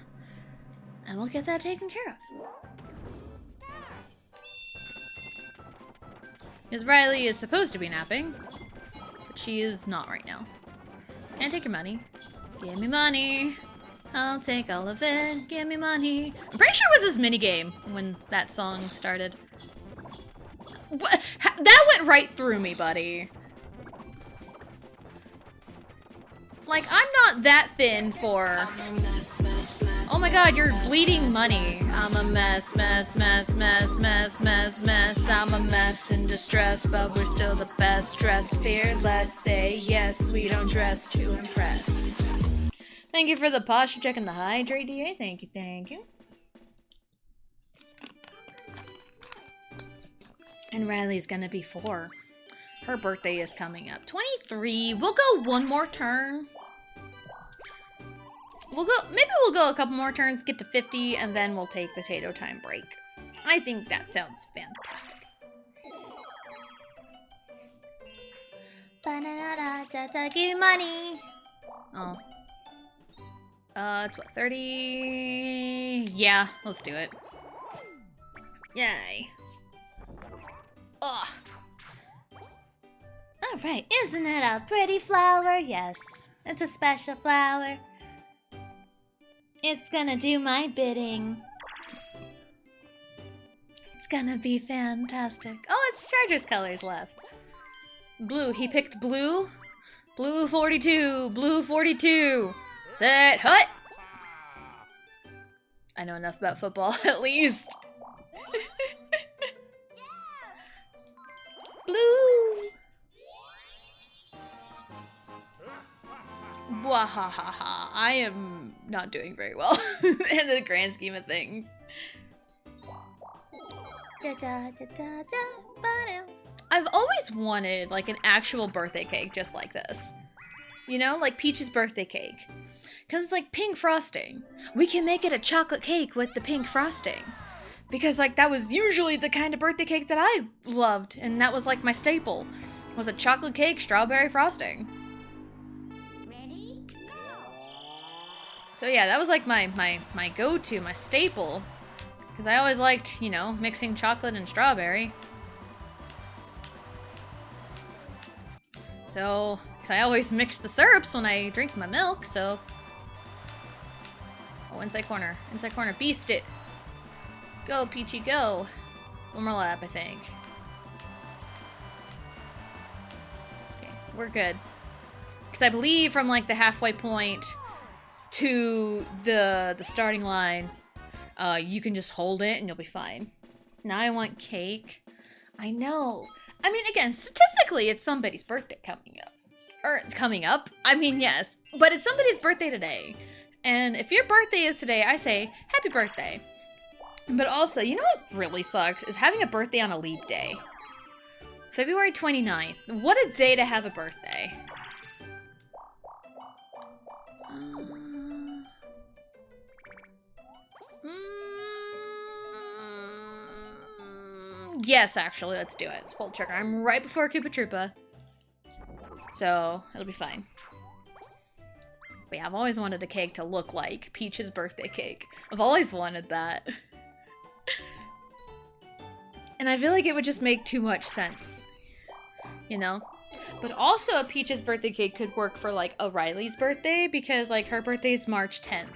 And we'll get that taken care of. Because Riley is supposed to be napping. But she is not right now. Can't take your money. Give me money. I'll take all of it. Give me money. I'm pretty sure it was his minigame when that song started. What? That went right through me, buddy. Like, I'm not that thin for... Oh my god, you're bleeding money. I'm a mess, mess, mess, mess, mess, mess, mess. I'm a mess in distress, but we're still the best. Dress fearless, say yes, we don't dress to impress. Thank you for the posture check and the hydrate, DA. Thank you, thank you. And Riley's gonna be 4. Her birthday is coming up. 23. We'll go one more turn. Maybe we'll go a couple more turns, get to 50, and then we'll take the tato time break. I think that sounds fantastic. Ba-da-da-da-da-da, give me money. Oh. It's what, 30? Yeah, let's do it. Yay. Ugh. Alright, isn't it a pretty flower? Yes, it's a special flower. It's gonna do my bidding. It's gonna be fantastic. Oh, it's Charger's colors left. Blue, he picked blue. Blue 42, blue 42. Set, hut! I know enough about football, at least. Blue! Wahahaha. I am not doing very well in the grand scheme of things. I've always wanted like an actual birthday cake just like this. You know, like Peach's birthday cake. Because it's like pink frosting. We can make it a chocolate cake with the pink frosting. Because like that was usually the kind of birthday cake that I loved. And that was like my staple. Was a chocolate cake, strawberry frosting. Ready? Go! So yeah, that was like my go-to, my staple. Because I always liked, you know, mixing chocolate and strawberry. So, because I always mix the syrups when I drink my milk, so... Oh, inside corner, beast it! Go, Peachy, go! One more lap, I think. Okay, we're good. Because I believe from, like, the halfway point to the starting line, you can just hold it and you'll be fine. Now I want cake. I know. I mean, again, statistically, it's somebody's birthday coming up. Or it's coming up. I mean, yes. But it's somebody's birthday today. And if your birthday is today, I say, happy birthday. But also, you know what really sucks? Is having a birthday on a leap day. February 29th. What a day to have a birthday. Yes, actually, let's do it. Let's pull the trigger. I'm right before Koopa Troopa. So, it'll be fine. But yeah, I've always wanted a cake to look like Peach's birthday cake. I've always wanted that. And I feel like it would just make too much sense. You know? But also a Peach's birthday cake could work for like a Riley's birthday because like her birthday is March 10th.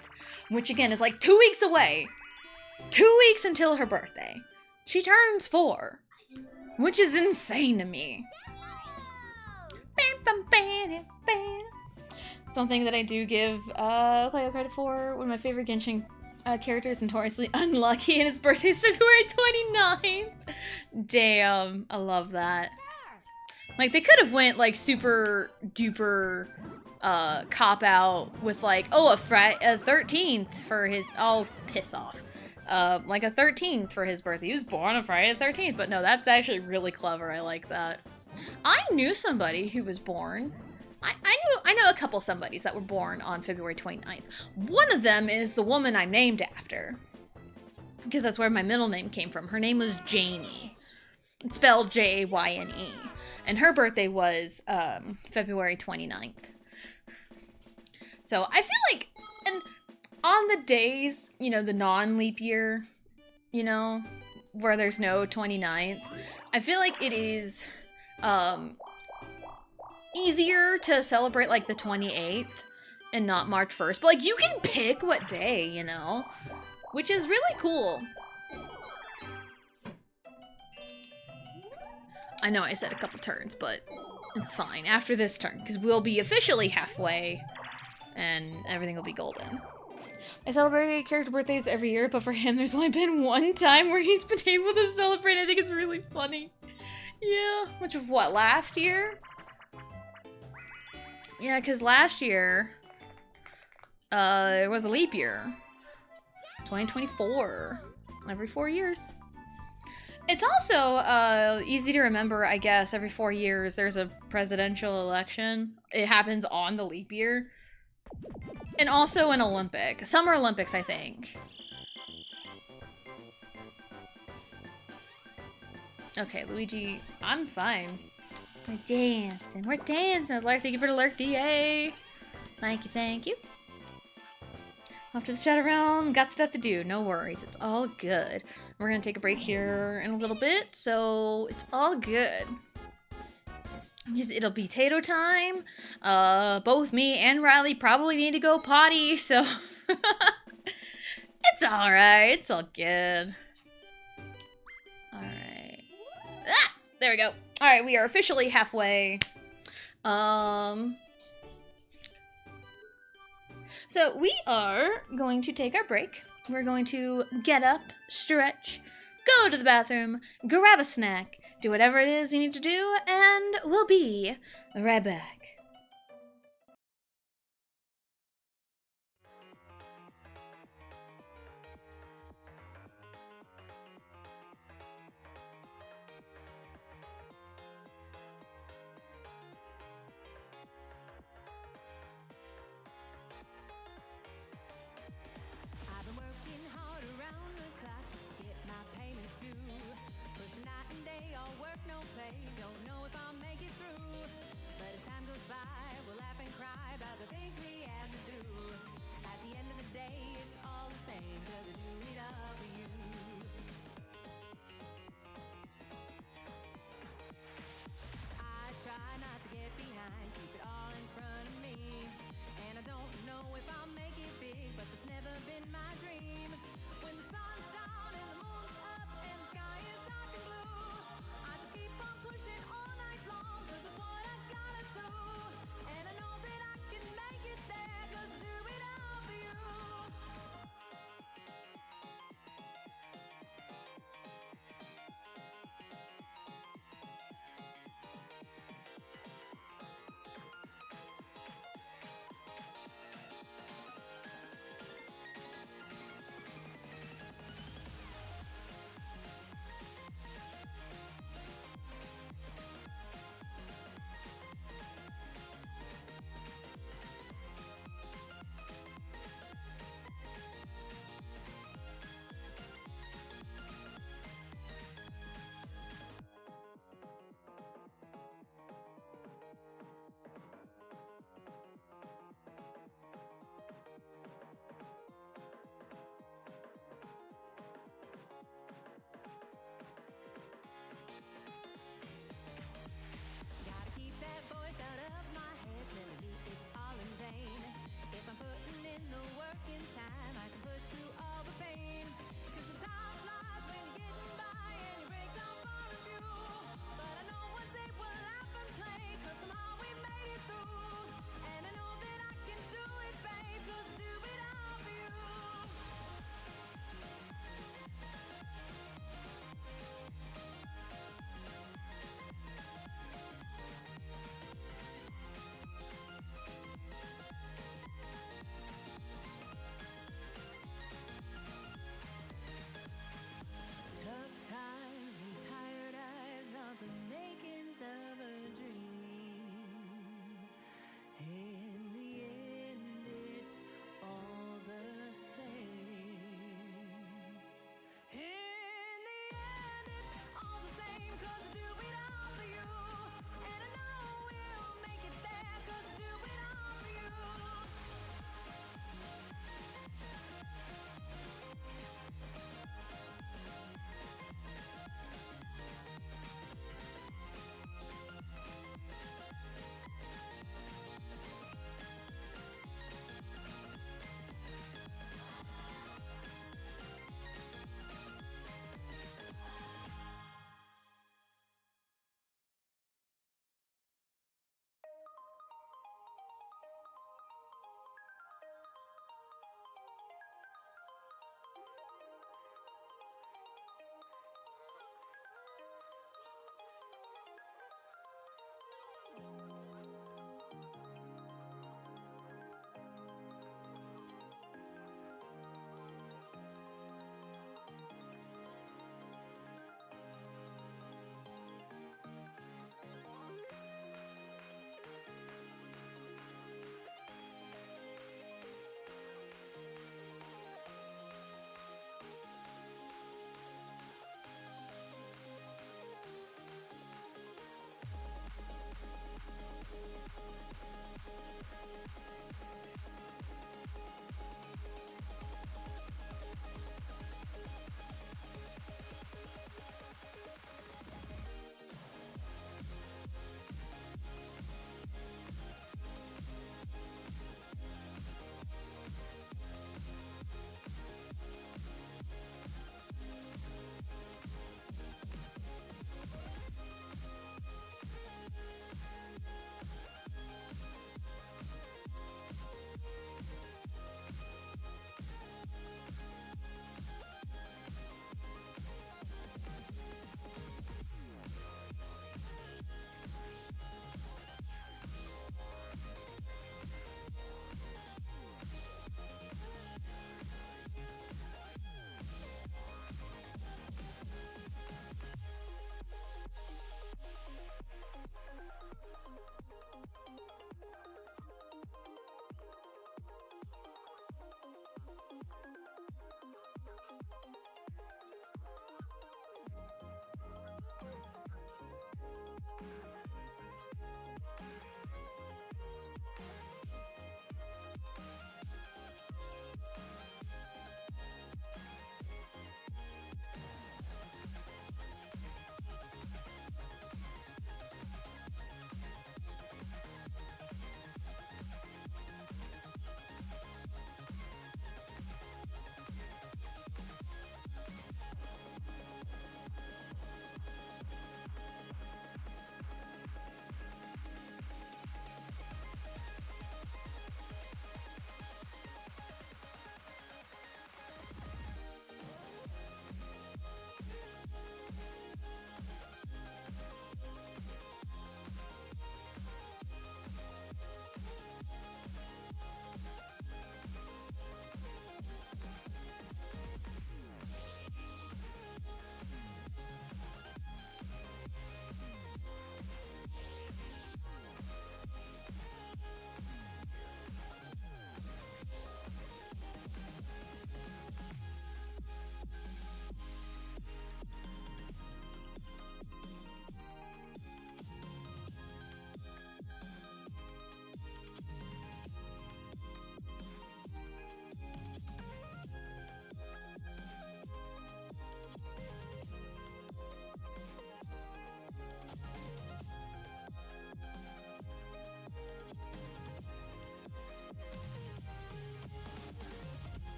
Which again is like 2 weeks away. 2 weeks until her birthday. She turns 4, which is insane to me. Something that I do give Cleo credit for. One of my favorite Genshin characters, notoriously unlucky, and his birthday is February 29th. Damn, I love that. Like, they could have went, like, super duper cop out with, like, oh, a 13th for his... Oh, piss off. like a 13th for his birthday. He was born on Friday the 13th, but no, that's actually really clever. I like that. I knew somebody who was born. I know a couple somebodies that were born on February 29th. One of them is the woman I'm named after, because that's where my middle name came from. Her name was Janie. It's spelled Jayne. And her birthday was February 29th. So I feel like, and on the days, you know, the non-leap year, you know, where there's no 29th, I feel like it is easier to celebrate like the 28th and not March 1st. But like you can pick what day, you know, which is really cool. I know I said a couple turns, but it's fine after this turn, because we'll be officially halfway and everything will be golden. I celebrate character birthdays every year, but for him, there's only been one time where he's been able to celebrate. I think it's really funny. Yeah, which of what, last year? Yeah, because last year, it was a leap year. 2024. Every 4 years. It's also easy to remember, I guess, every 4 years there's a presidential election. It happens on the leap year. And also an Olympic. Summer Olympics, I think. Okay, Luigi, I'm fine. We're dancing. We're dancing. Thank you for the lurk, DA. Thank you, thank you. Off to the Shadow Realm. Got stuff to do. No worries. It's all good. We're gonna take a break here in a little bit, so it's all good. Because it'll be Tato time. Both me and Riley probably need to go potty, so it's alright. It's all good. Alright. Ah! There we go. Alright, we are officially halfway. So we are going to take our break. We're going to get up, stretch, go to the bathroom, grab a snack, do whatever it is you need to do, and we'll be right back. Don't know if I'll make it through, but as time goes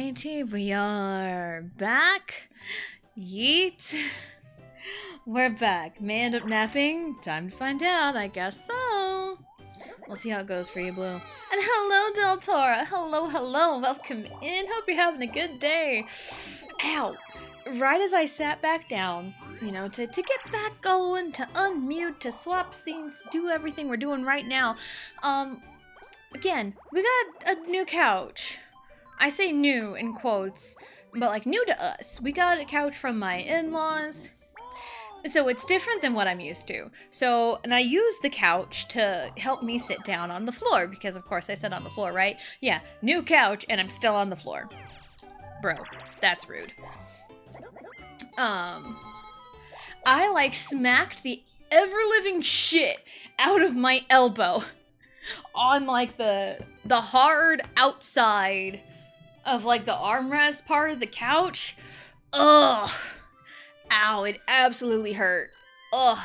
Alrighty, we are back. Yeet. We're back. May end up napping? Time to find out, I guess so. We'll see how it goes for you, Blue. And hello, Deltora. Hello. Welcome in. Hope you're having a good day. Ow. Right as I sat back down, you know, to get back going, to unmute, to swap scenes, do everything we're doing right now. Again, we got a new couch. I say new in quotes, but like new to us. We got a couch from my in-laws. So it's different than what I'm used to. So, and I use the couch to help me sit down on the floor because of course I sit on the floor, right? Yeah, new couch and I'm still on the floor. Bro, that's rude. I like smacked the ever-living shit out of my elbow on like the hard outside of like the armrest part of the couch. Ugh. Ow, it absolutely hurt. Ugh.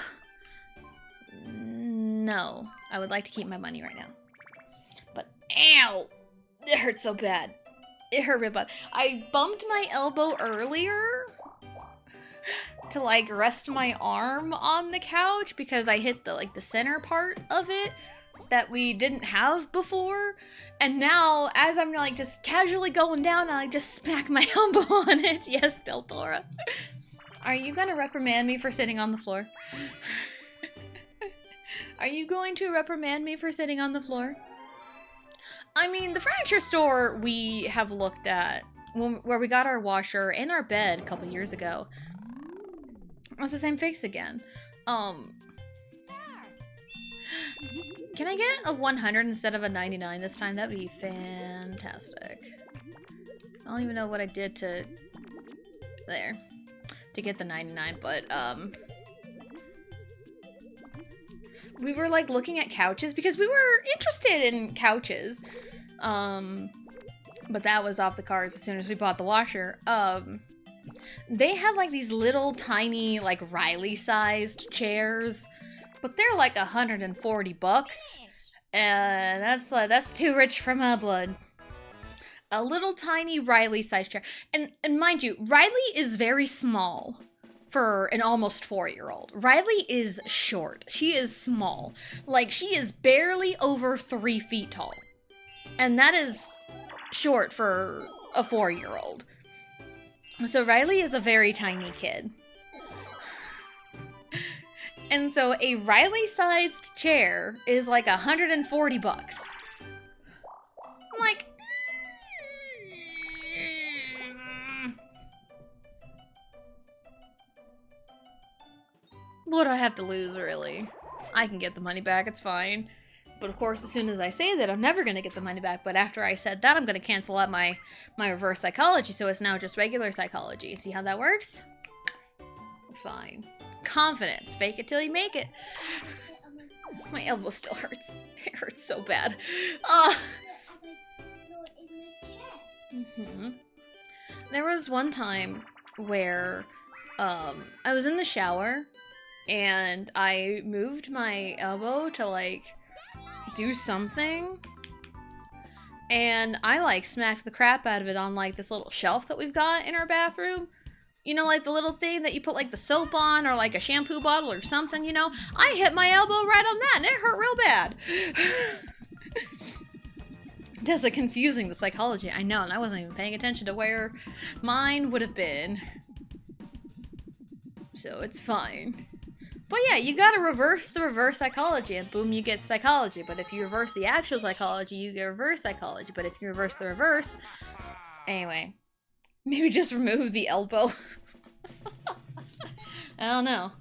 No, I would like to keep my money right now. But ow, it hurt so bad. It hurt real bad. I bumped my elbow earlier to like rest my arm on the couch because I hit the center part of it that we didn't have before, and now as I'm like just casually going down, I just smack my elbow on it. Yes, Deltora. Are you gonna reprimand me for sitting on the floor? Are you going to reprimand me for sitting on the floor? I mean, the furniture store we have looked at, where we got our washer and our bed a couple years ago, it's the same face again. Can I get a 100 instead of a 99 this time? That'd be fantastic. I don't even know what I did to get the 99, but we were like looking at couches because we were interested in couches. But that was off the cards as soon as we bought the washer. They have like these little tiny like Riley sized chairs, but they're like $140, and that's too rich for my blood. A little tiny Riley sized chair, and mind you, Riley is very small for an almost 4-year-old. Riley is short. She is small. Like, she is barely over 3 feet tall, and that is short for a 4-year-old. So Riley is a very tiny kid. And so a Riley-sized chair is like $140. I'm like, what do I have to lose, really? I can get the money back, it's fine. But of course, as soon as I say that, I'm never going to get the money back. But after I said that, I'm going to cancel out my reverse psychology, so it's now just regular psychology. See how that works? Fine. Confidence. Fake it till you make it. My elbow still hurts. It hurts so bad. There was one time where I was in the shower and I moved my elbow to like do something, and I like smacked the crap out of it on like this little shelf that we've got in our bathroom. You know, like the little thing that you put like the soap on, or like a shampoo bottle or something, you know? I hit my elbow right on that and it hurt real bad. Does it confusing, the psychology? I know, and I wasn't even paying attention to where mine would have been. So it's fine. But yeah, you gotta reverse the reverse psychology, and boom, you get psychology. But if you reverse the actual psychology, you get reverse psychology. But if you reverse the reverse... Anyway. Maybe just remove the elbow. I don't know.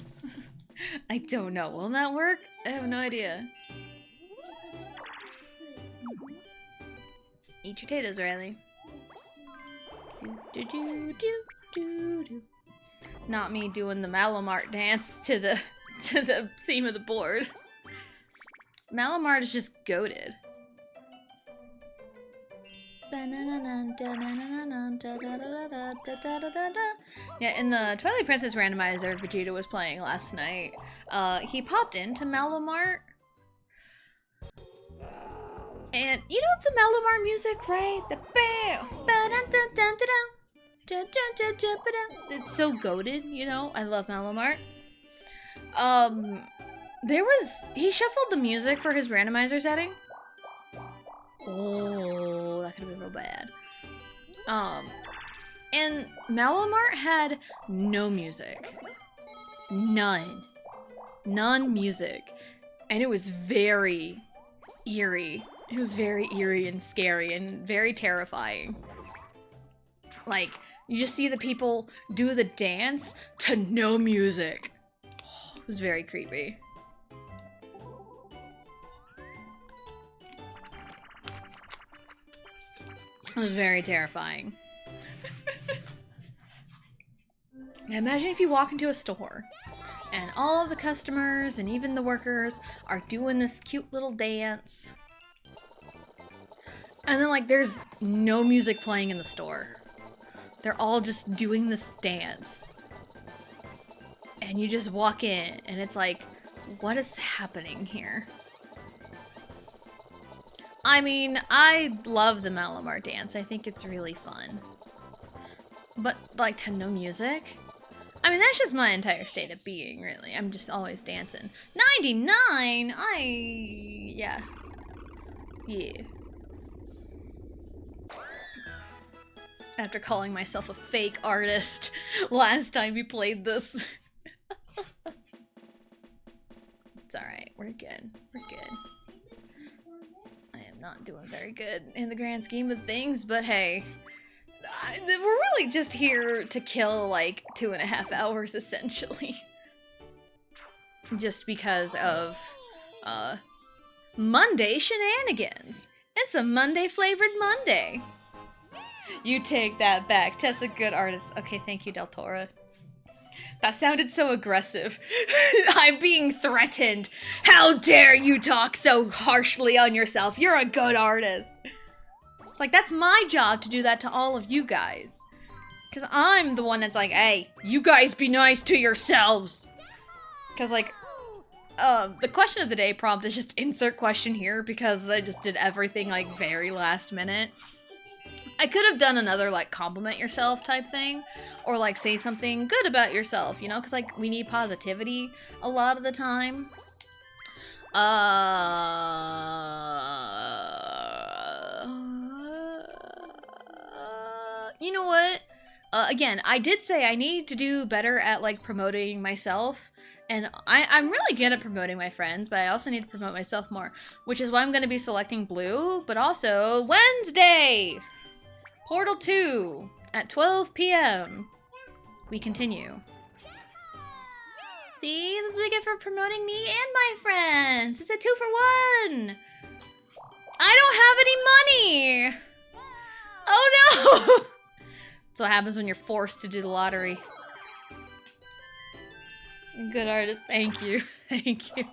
I don't know. Will that work? I have no idea. Eat your potatoes, Riley. Do, do, do, do, do, do. Not me doing the Malamart dance to the theme of the board. Malamart is just goated. Yeah, in the Twilight Princess randomizer Vegeta was playing last night, he popped into Malamart. And you know the Malamar music, right? The bam, Dun, dun, dun, dun, ba-dum. It's so goated, you know? I love Malamart. He shuffled the music for his randomizer setting. Oh, that could have been real bad. And Malamart had no music. None music. And it was very eerie. It was very eerie and scary and very terrifying. Like, you just see the people do the dance to no music. Oh, it was very creepy. It was very terrifying. Imagine if you walk into a store and all of the customers and even the workers are doing this cute little dance. And then, like, there's no music playing in the store. They're all just doing this dance. And you just walk in and it's like, what is happening here? I mean, I love the Malamar dance. I think it's really fun. But, like, to no music? I mean, that's just my entire state of being, really. I'm just always dancing. 99? Yeah. Yeah. After calling myself a fake artist last time we played this. It's alright. We're good. We're good. I am not doing very good in the grand scheme of things, but hey. We're really just here to kill, like, 2.5 hours, essentially. Just because of, Monday shenanigans. It's a Monday-flavored Monday. You take that back. Tessa's a good artist. Okay, thank you, Del Toro. That sounded so aggressive. I'm being threatened. How dare you talk so harshly on yourself? You're a good artist. It's like, that's my job to do that to all of you guys. Because I'm the one that's like, hey, you guys be nice to yourselves. Because, like, the question of the day prompt is just insert question here because I just did everything, like, very last minute. I could have done another, like, compliment yourself type thing. Or, like, say something good about yourself, you know? Because, like, we need positivity a lot of the time. You know what? Again, I did say I need to do better at, like, promoting myself. And I'm really good at promoting my friends, but I also need to promote myself more. Which is why I'm going to be selecting blue, but also Wednesday! Portal 2 at 12 p.m. We continue. See, this is what we get for promoting me and my friends. It's a 2-for-1. I don't have any money. Oh no. That's what happens when you're forced to do the lottery. Good artist, thank you. Thank you.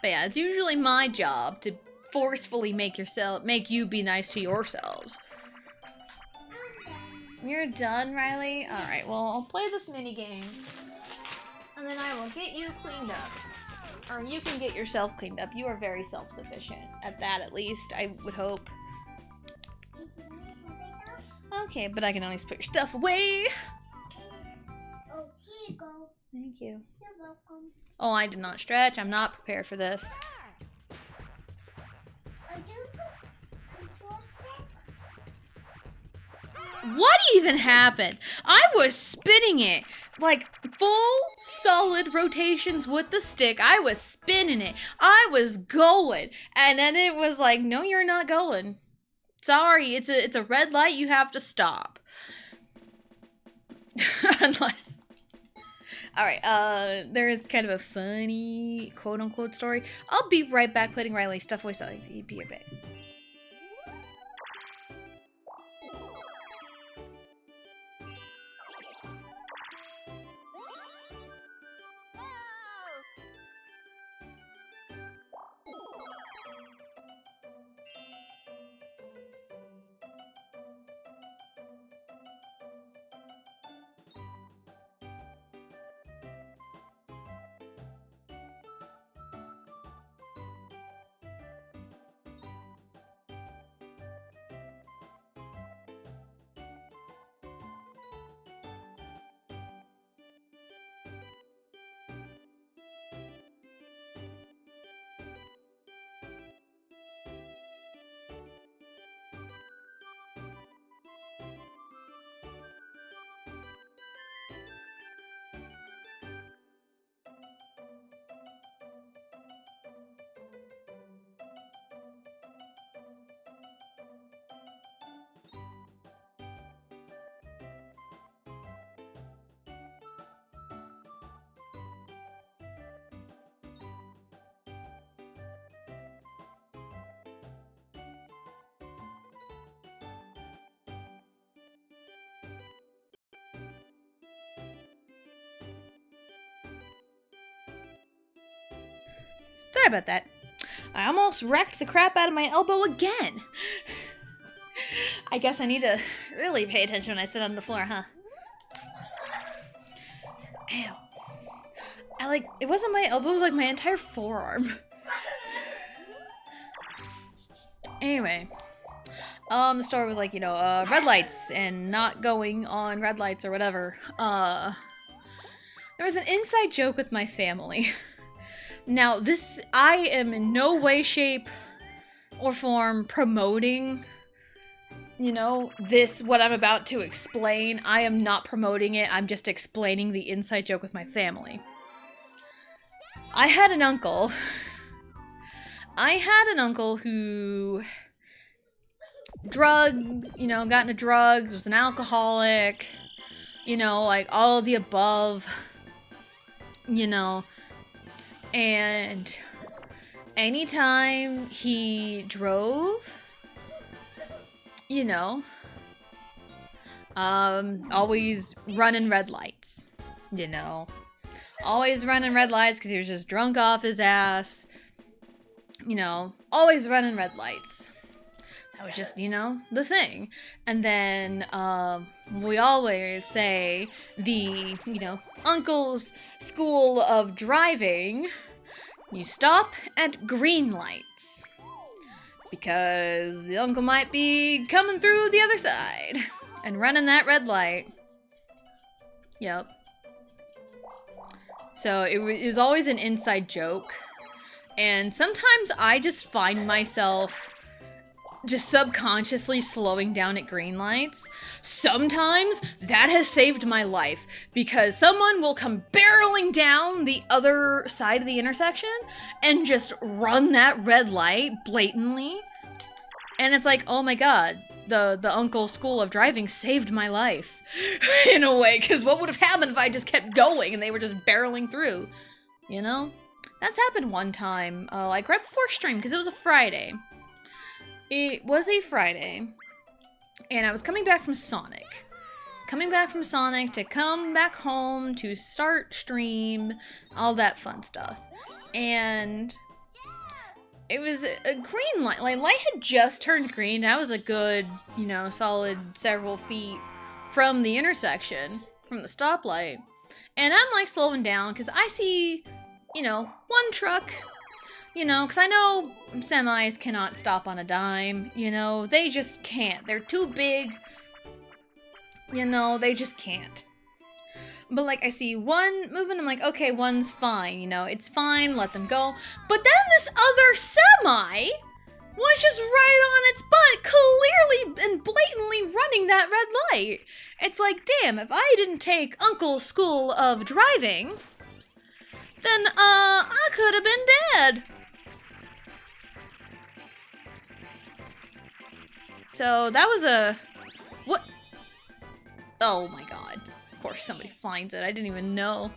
But yeah, it's usually my job to forcefully make you be nice to yourselves. You're done, Riley? Alright, well, I'll play this minigame. And then I will get you cleaned up. Or you can get yourself cleaned up. You are very self-sufficient. At that, at least, I would hope. Okay, but I can at least put your stuff away. Oh, here you go. Thank you. You're welcome. Oh, I did not stretch. I'm not prepared for this. Are you control stick? What even happened? I was spinning it. Like, full solid rotations with the stick. I was spinning it. I was going. And then it was like, no, you're not going. Sorry, it's a red light. You have to stop. Unless... Alright, there is kind of a funny quote-unquote story. I'll be right back putting Riley's stuff away, so I'll be right back. Sorry about that. I almost wrecked the crap out of my elbow again. I guess I need to really pay attention when I sit on the floor, huh? Ew. It wasn't my elbow, it was like my entire forearm. Anyway. The store was like, red lights and not going on red lights or whatever. There was an inside joke with my family. Now, I am in no way, shape, or form promoting, what I'm about to explain. I am not promoting it, I'm just explaining the inside joke with my family. I had an uncle who got into drugs, was an alcoholic, all of the above, and anytime he drove, always running red lights, always running red lights because he was just drunk off his ass, always running red lights. That was just, the thing. And then, we always say the, uncle's school of driving, you stop at green lights. Because the uncle might be coming through the other side and running that red light. Yep. So it was always an inside joke. And sometimes I just find myself just subconsciously slowing down at green lights. Sometimes that has saved my life because someone will come barreling down the other side of the intersection and just run that red light blatantly. And it's like, oh my god, the uncle's school of driving saved my life in a way, because what would have happened if I just kept going and they were just barreling through, That's happened one time, right before stream, because it was a Friday. It was a Friday, and I was coming back from Sonic. To come back home to start stream, all that fun stuff. And it was a green light. Light had just turned green. I was a good, solid several feet from the intersection, from the stoplight. And I'm slowing down because I see, one truck. Because I know semis cannot stop on a dime, they just can't. They're too big, they just can't. But, I see one moving, I'm like, okay, one's fine, it's fine, let them go. But then this other semi was just right on its butt, clearly and blatantly running that red light. It's like, damn, if I didn't take Uncle's school of driving, then, I could have been dead. So that was what? Oh my god. Of course somebody finds it. I didn't even know.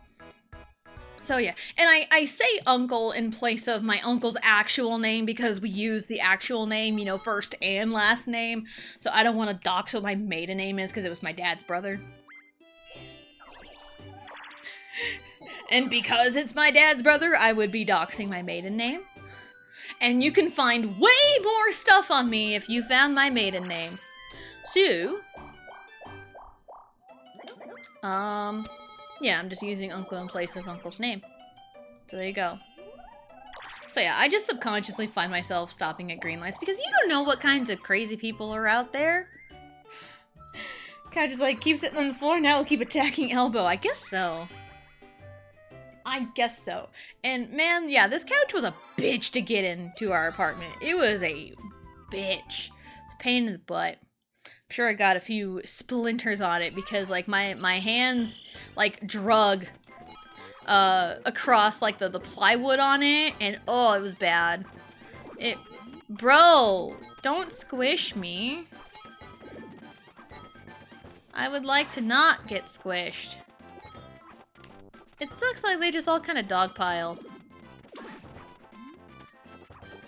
So yeah, and I say uncle in place of my uncle's actual name because we use the actual name, first and last name. So I don't want to dox what my maiden name is because it was my dad's brother. And because it's my dad's brother, I would be doxing my maiden name. And you can find way more stuff on me if you found my maiden name. So, yeah, I'm just using uncle in place of uncle's name. So there you go. So yeah, I just subconsciously find myself stopping at green lights because you don't know what kinds of crazy people are out there. Kind of just keep sitting on the floor, now we'll keep attacking elbow. I guess so. And man, yeah, this couch was a bitch to get into our apartment. It was a bitch. It's a pain in the butt. I'm sure I got a few splinters on it because my hands drug across the plywood on it, and oh, it was bad. Bro, don't squish me. I would like to not get squished. It sucks they just all kind of dogpile.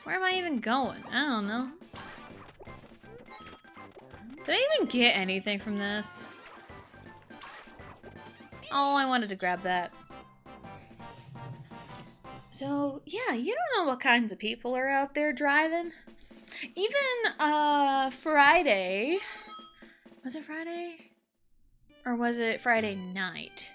Where am I even going? I don't know. Did I even get anything from this? Oh, I wanted to grab that. So, yeah, you don't know what kinds of people are out there driving. Even, Friday. Was it Friday? Or was it Friday night?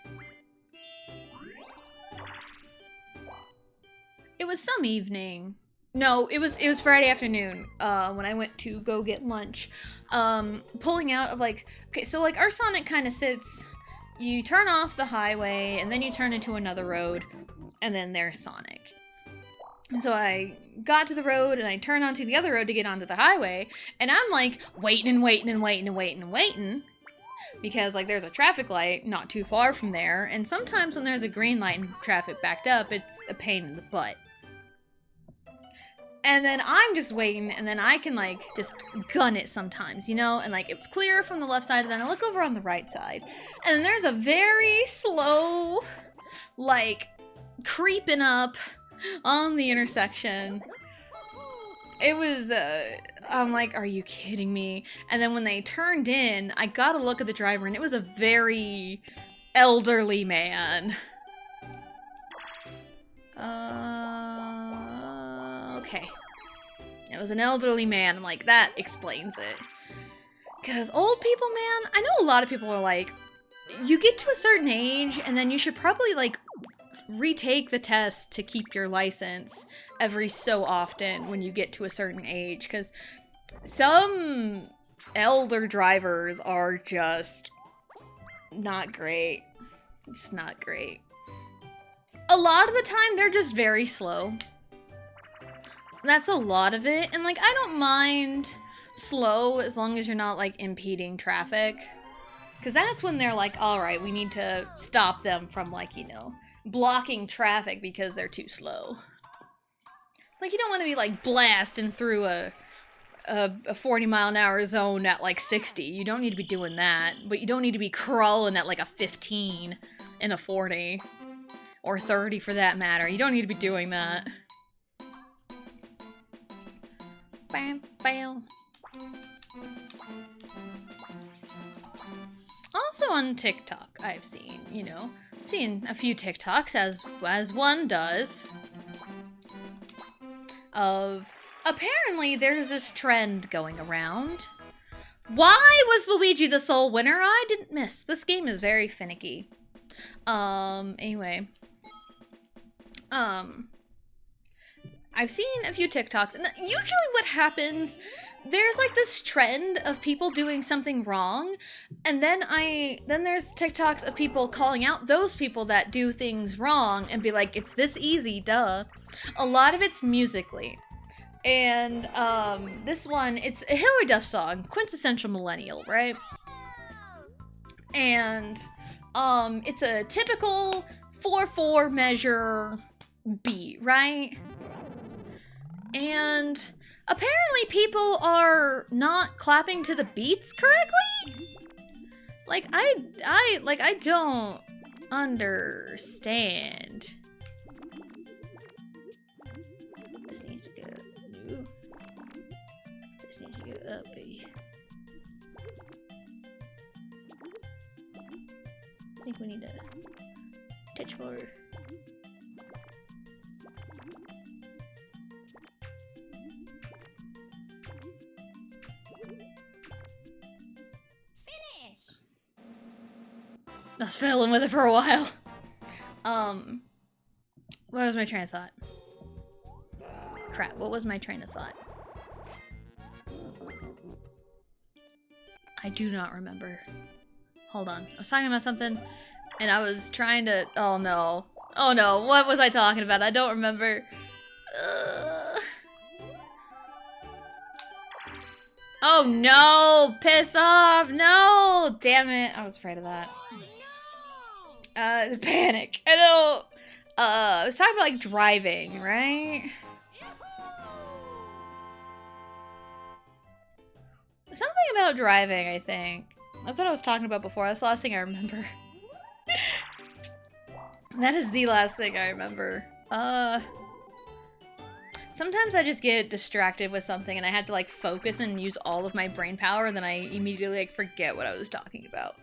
It was some evening. No, it was Friday afternoon, when I went to go get lunch. Pulling out of like, okay, so like our Sonic kind of sits, you turn off the highway and then you turn into another road and then there's Sonic. And so I got to the road and I turned onto the other road to get onto the highway and I'm like waiting and waiting and waiting and waiting and waiting because like there's a traffic light not too far from there and sometimes when there's a green light and traffic backed up, it's a pain in the butt. And then I'm just waiting, and then I can, like, just gun it sometimes, you know? And, like, it was clear from the left side, and then I look over on the right side. And then there's a very slow, like, creeping up on the intersection. It was, I'm like, are you kidding me? And then when they turned in, I got a look at the driver, and it was a very elderly man. Okay. It was an elderly man. I'm like, that explains it. Because old people, man, I know a lot of people are like, you get to a certain age and then you should probably like retake the test to keep your license every so often when you get to a certain age. Because some elder drivers are just not great. It's not great. A lot of the time, they're just very slow. That's a lot of it. And, like, I don't mind slow as long as you're not, like, impeding traffic. Because that's when they're like, all right, we need to stop them from, like, you know, blocking traffic because they're too slow. Like, you don't want to be, like, blasting through a 40-mile-an-hour zone at, like, 60. You don't need to be doing that. But you don't need to be crawling at, like, a 15 in a 40. Or 30 for that matter. You don't need to be doing that. Bam, bam. Also on TikTok, I've seen, you know, seen a few TikToks as one does. Of apparently there's this trend going around. Why was Luigi the sole winner? I didn't miss. This game is very finicky. Anyway. I've seen a few TikToks, and usually what happens, there's like this trend of people doing something wrong, and then there's TikToks of people calling out those people that do things wrong and be like, it's this easy, duh. A lot of it's musically. And this one, it's a Hilary Duff song, quintessential millennial, right? And it's a typical 4/4 measure beat, right? And apparently people are not clapping to the beats correctly? Like, I don't understand. This needs to go. No. This needs to go up, baby. I think we need to touch more. I was fiddling with it for a while. What was my train of thought? Crap, what was my train of thought? I do not remember. Hold on. I was talking about something, and I was trying to... Oh, no. Oh, no. What was I talking about? I don't remember. Oh, no! Piss off! No! Damn it. I was afraid of that. Panic. I know. I was talking about, like, driving, right? Something about driving, I think. That's what I was talking about before. That's the last thing I remember. That is the last thing I remember. Sometimes I just get distracted with something and I have to, like, focus and use all of my brain power, and then I immediately, like, forget what I was talking about.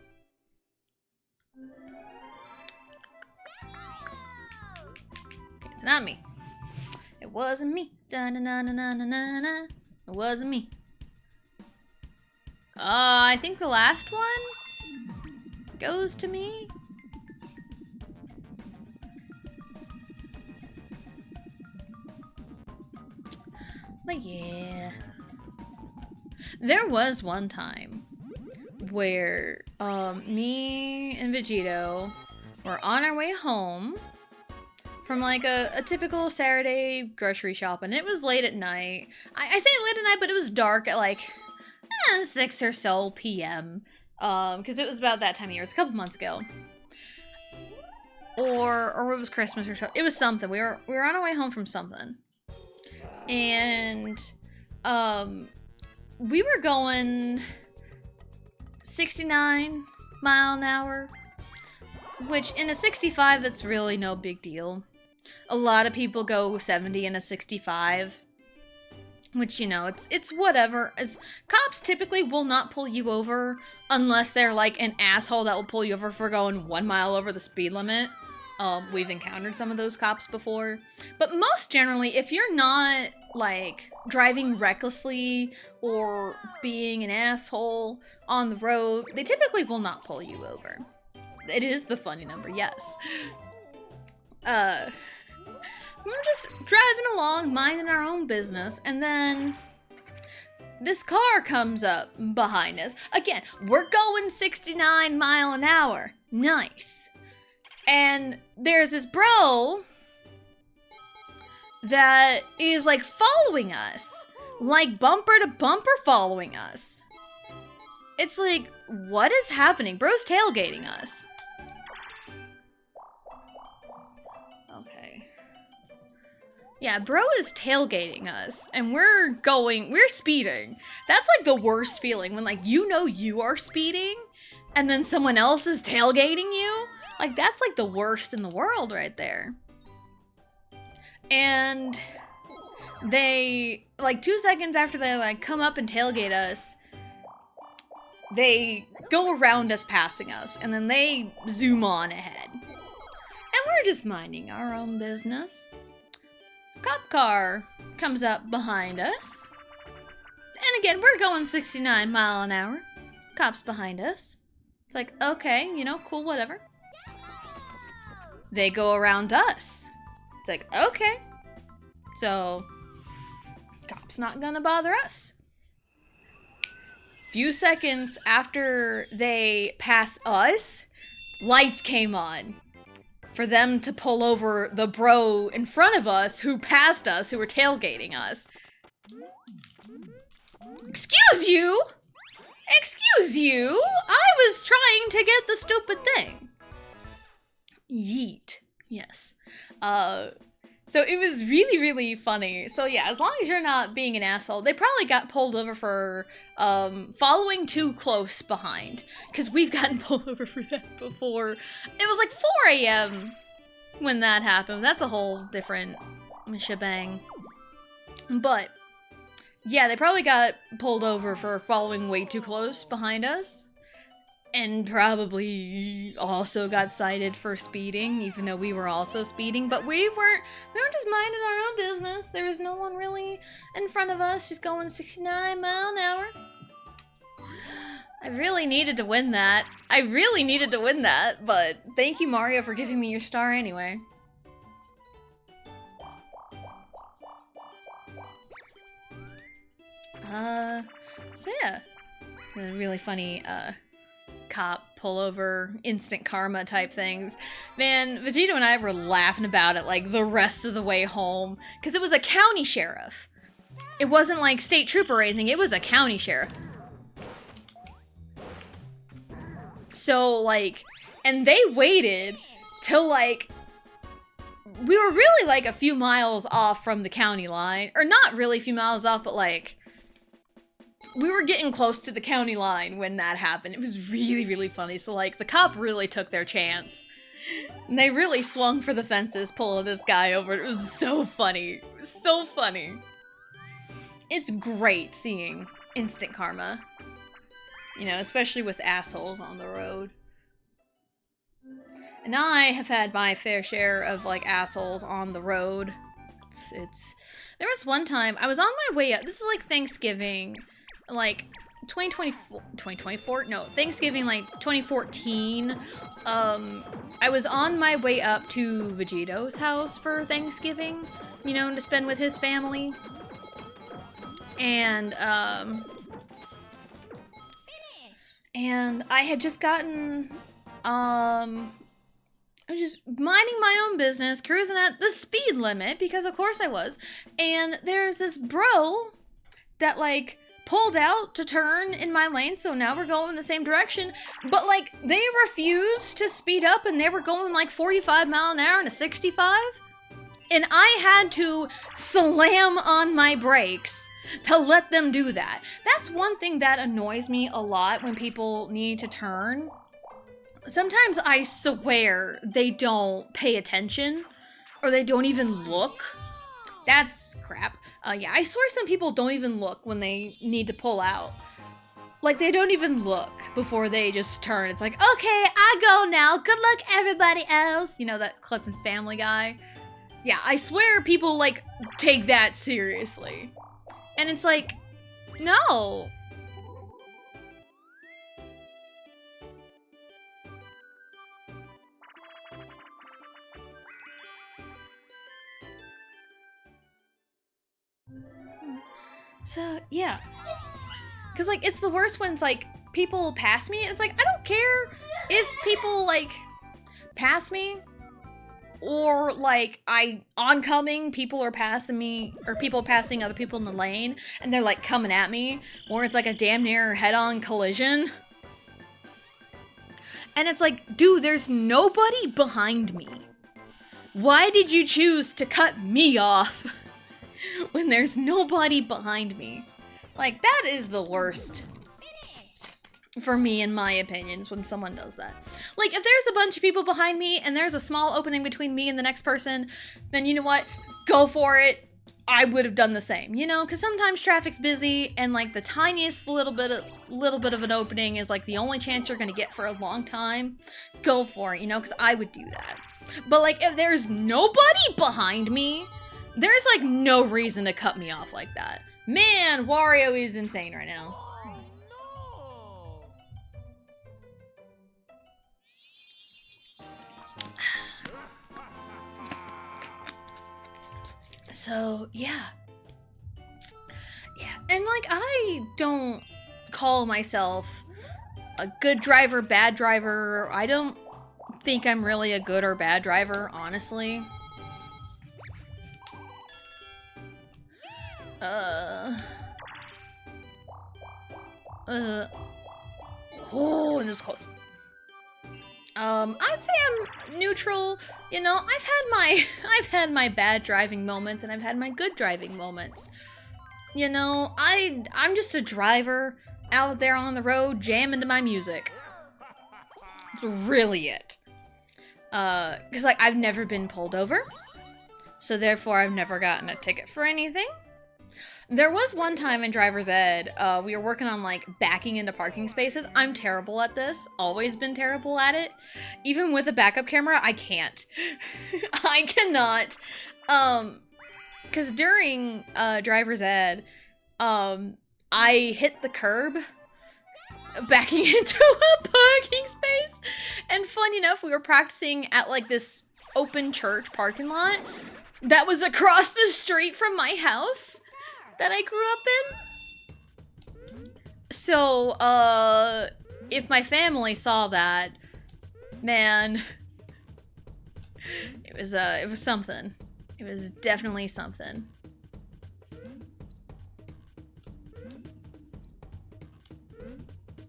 Okay, it's not me. It wasn't me. Da-na-na-na-na-na-na. It wasn't me. I think the last one goes to me. But yeah. There was one time where me and Vegito were on our way home from like a typical Saturday grocery shop, and it was late at night. I say late at night, but it was dark at like 6 or so p.m. Because it was about that time of year. It was a couple months ago. Or it was Christmas or so. It was something. We were on our way home from something. And we were going 69 mile an hour, which in a 65, that's really no big deal. A lot of people go 70 in a 65, which, you know, it's whatever. As cops typically will not pull you over unless they're like an asshole that will pull you over for going 1 mile over the speed limit. We've encountered some of those cops before. But most generally, if you're not, like, driving recklessly or being an asshole on the road, they typically will not pull you over. It is the funny number, yes. We were just driving along, minding our own business, and then this car comes up behind us. Again, we're going 69 mile an hour. Nice. And there's this bro that is like following us, like bumper to bumper following us. It's like, what is happening? Bro's tailgating us. Okay. Yeah, bro is tailgating us, and we're speeding. That's like the worst feeling when like you know you are speeding, and then someone else is tailgating you. Like, that's like the worst in the world right there. And they, like 2 seconds after they like come up and tailgate us, they go around us passing us, and then they zoom on ahead. And we're just minding our own business. Cop car comes up behind us. And again, we're going 69 mile an hour. Cops behind us. It's like, okay, you know, cool, whatever. They go around us. It's like, okay. So, cop's not gonna bother us. Few seconds after they pass us, lights came on for them to pull over the bro in front of us who passed us, who were tailgating us. Excuse you? Excuse you? I was trying to get the stupid thing. Yeet. Yes. So it was really, really funny. So yeah, as long as you're not being an asshole, they probably got pulled over for following too close behind. Because we've gotten pulled over for that before. It was like 4 a.m. when that happened. That's a whole different shebang. But yeah, they probably got pulled over for following way too close behind us. And probably also got cited for speeding, even though we were also speeding. But we were just minding our own business. There was no one really in front of us, just going 69 mile an hour. I really needed to win that. But thank you, Mario, for giving me your star anyway. So yeah. A really funny, cop pullover, instant karma type things. Man, Vegito and I were laughing about it like the rest of the way home, because it was a county sheriff. It wasn't like state trooper or anything, it was a county sheriff. So like, and they waited till like, we were really like a few miles off from the county line, or not really a few miles off, but like, we were getting close to the county line when that happened. It was really, really funny. So, like, the cop really took their chance. And they really swung for the fences, pulling this guy over. It was so funny. It was so funny. It's great seeing instant karma. You know, especially with assholes on the road. And I have had my fair share of, like, assholes on the road. It's there was one time I was on my way up. This is like Thanksgiving, like 2024, no, Thanksgiving like 2014. I was on my way up to Vegeto's house for Thanksgiving, you know, to spend with his family. And I had just gotten I was just minding my own business, cruising at the speed limit, because of course I was. And there's this bro that, like, pulled out to turn in my lane, so now we're going in the same direction. But, like, they refused to speed up, and they were going, like, 45 mile an hour into 65. And I had to slam on my brakes to let them do that. That's one thing that annoys me a lot when people need to turn. Sometimes I swear they don't pay attention, or they don't even look. That's crap. Yeah, I swear some people don't even look when they need to pull out. Like, they don't even look before they just turn. It's like, okay, I go now. Good luck, everybody else. You know, that clip in Family Guy? Yeah, I swear people, like, take that seriously. And it's like, no. So, yeah. Because, like, it's the worst when it's, like, people pass me, and it's like, I don't care if people, like, pass me, or, like, oncoming, people are passing me, or people passing other people in the lane, and they're, like, coming at me, or it's, like, a damn near head-on collision. And it's like, dude, there's nobody behind me. Why did you choose to cut me off when there's nobody behind me? Like, that is the worst. For me, in my opinion, is when someone does that. Like, if there's a bunch of people behind me and there's a small opening between me and the next person, then you know what? Go for it. I would have done the same, you know? Because sometimes traffic's busy, and, like, the tiniest little bit of an opening is, like, the only chance you're gonna get for a long time. Go for it, you know? Because I would do that. But, like, if there's nobody behind me, there's, like, no reason to cut me off like that. Man, Wario is insane right now. So, yeah. Yeah, and, like, I don't call myself a good driver, bad driver. I don't think I'm really a good or bad driver, honestly. Oh, this was close. I'd say I'm neutral. You know, I've had my bad driving moments, and I've had my good driving moments. You know, I'm just a driver out there on the road jamming to my music. That's really it. 'Cause, like, I've never been pulled over, so therefore I've never gotten a ticket for anything. There was one time in driver's ed, we were working on, like, backing into parking spaces. I'm terrible at this. Always been terrible at it. Even with a backup camera, I can't. I cannot. 'Cause during, driver's ed, I hit the curb backing into a parking space. And fun enough, we were practicing at, like, this open church parking lot that was across the street from my house that I grew up in. So, if my family saw that, man, it was something. It was definitely something.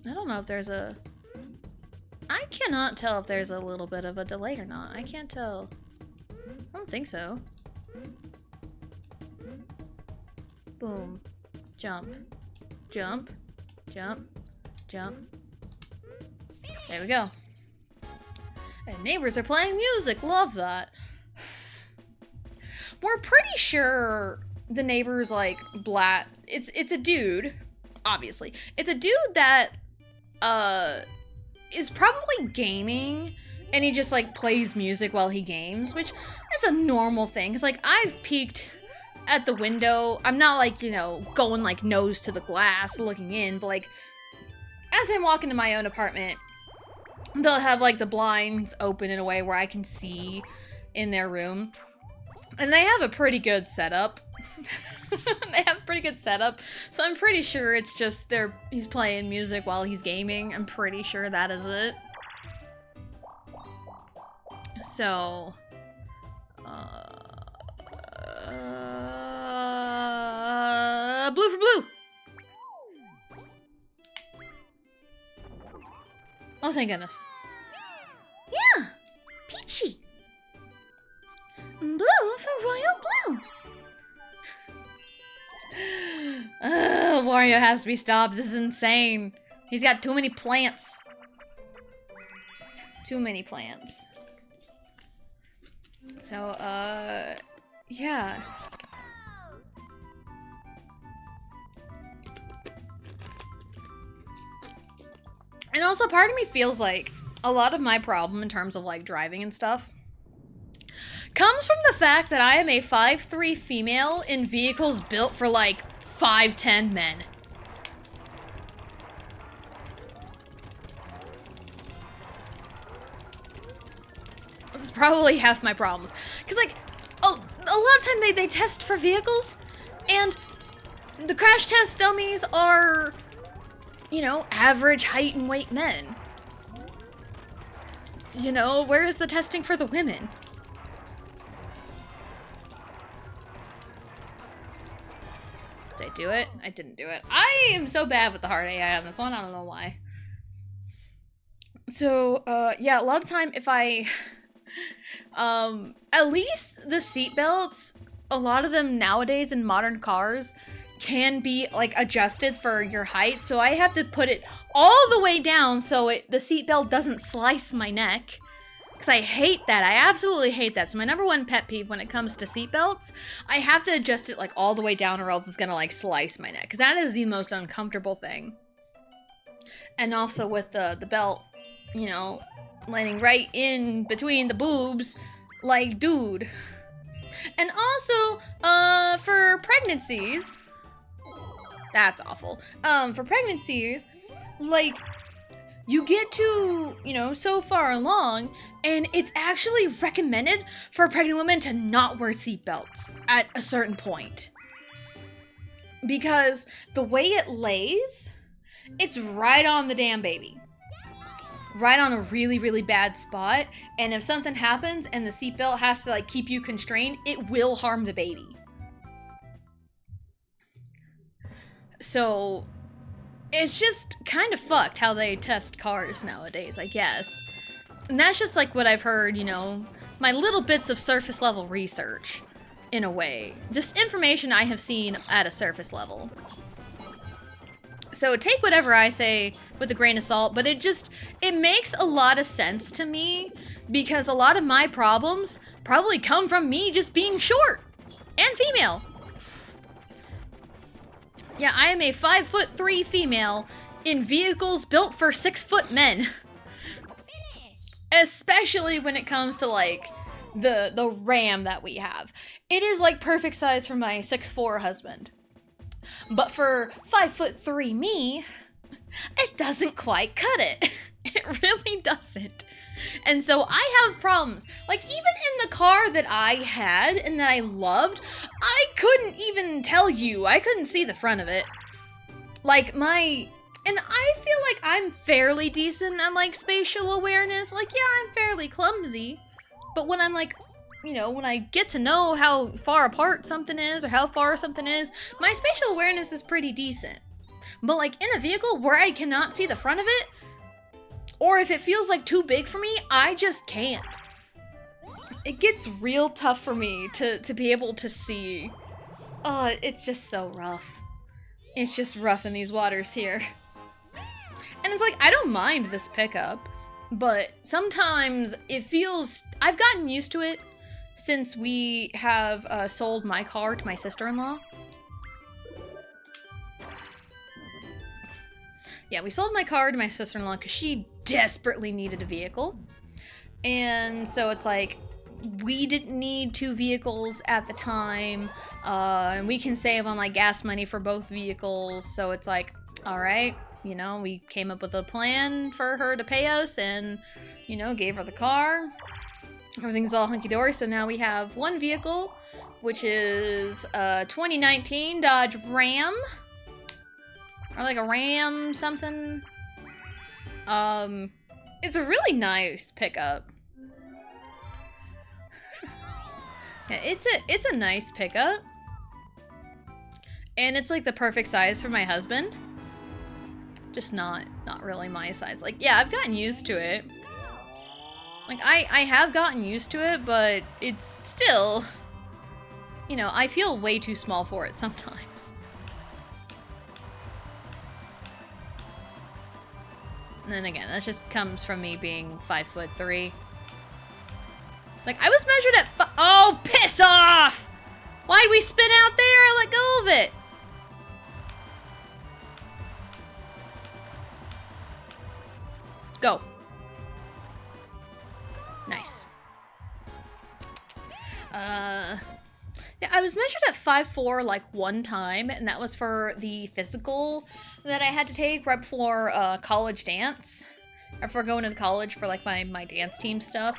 I don't know if there's I cannot tell if there's a little bit of a delay or not. I can't tell. I don't think so. Boom. Jump. Jump. Jump. Jump. There we go. And neighbors are playing music. Love that. We're pretty sure the neighbor's, like, black. It's a dude, obviously. It's a dude that, is probably gaming and he just like plays music while he games, which that's a normal thing. Cause like I've peeked at the window. I'm not like, you know, going like nose to the glass looking in, but like as I'm walking to my own apartment, they'll have like the blinds open in a way where I can see in their room. And they have a pretty good setup. They have a pretty good setup. So I'm pretty sure it's just he's playing music while he's gaming. I'm pretty sure that is it. So blue for blue. Oh, thank goodness. Yeah, peachy. Blue for royal blue. Wario has to be stopped. This is insane. He's got too many plants. Too many plants. So, yeah. And also part of me feels like a lot of my problem in terms of like driving and stuff comes from the fact that I am a 5'3" female in vehicles built for like 5'10" men. That's probably half my problems. Because like, a lot of time they test for vehicles, and the crash test dummies are, you know, average height and weight men. You know, where is the testing for the women? Did I do it? I didn't do it. I am so bad with the hard AI on this one. I don't know why. So, yeah, a lot of time if I, at least the seatbelts, a lot of them nowadays in modern cars can be like adjusted for your height. So I have to put it all the way down so the seatbelt doesn't slice my neck. Because I hate that. I absolutely hate that. So my number one pet peeve when it comes to seatbelts, I have to adjust it like all the way down or else it's gonna like slice my neck. Because that is the most uncomfortable thing. And also with the belt, you know, landing right in between the boobs, like dude. And also, for pregnancies, that's awful. For pregnancies, like, you get to, you know, so far along, and it's actually recommended for a pregnant woman to not wear seatbelts at a certain point. Because the way it lays, it's right on the damn baby. Right on a really, really bad spot, and if something happens and the seatbelt has to, like, keep you constrained, it will harm the baby. So it's just kind of fucked how they test cars nowadays, I guess. And that's just like what I've heard, you know, my little bits of surface level research, in a way. Just information I have seen at a surface level. So take whatever I say with a grain of salt, but it makes a lot of sense to me, because a lot of my problems probably come from me just being short and female. Yeah, I am a 5'3" female in vehicles built for 6' men. Especially when it comes to like the Ram that we have. It is like perfect size for my 6'4" husband. But for 5'3" me, it doesn't quite cut it. It really doesn't. And so I have problems. Like, even in the car that I had and that I loved, I couldn't even tell you. I couldn't see the front of it. Like, and I feel like I'm fairly decent on, like, spatial awareness. Like, yeah, I'm fairly clumsy. But when I'm, like, you know, when I get to know how far apart something is or how far something is, my spatial awareness is pretty decent. But, like, in a vehicle where I cannot see the front of it, or if it feels like too big for me, I just can't. It gets real tough for me to be able to see. Oh, it's just so rough. It's just rough in these waters here. And it's like, I don't mind this pickup, but sometimes it feels, I've gotten used to it since we have sold my car to my sister-in-law. Yeah, we sold my car to my sister-in-law because she desperately needed a vehicle. And so it's like, we didn't need 2 vehicles at the time, and we can save on like gas money for both vehicles. So it's like, all right, you know, we came up with a plan for her to pay us, and you know, gave her the car. Everything's all hunky-dory. So now we have 1 vehicle, which is a 2019 Dodge Ram, or like a Ram something. It's a really nice pickup. Yeah, it's a nice pickup. And it's like the perfect size for my husband. Just not really my size. Like, yeah, I've gotten used to it. Like, I have gotten used to it, but it's still, you know, I feel way too small for it sometimes. And then again, that just comes from me being 5'3". Like, I was measured at oh, piss off! Why'd we spin out there? I let go of it. Go. Nice. Yeah, I was measured at 5'4" like 1 time, and that was for the physical that I had to take right before college dance. Or before going into college for like my dance team stuff.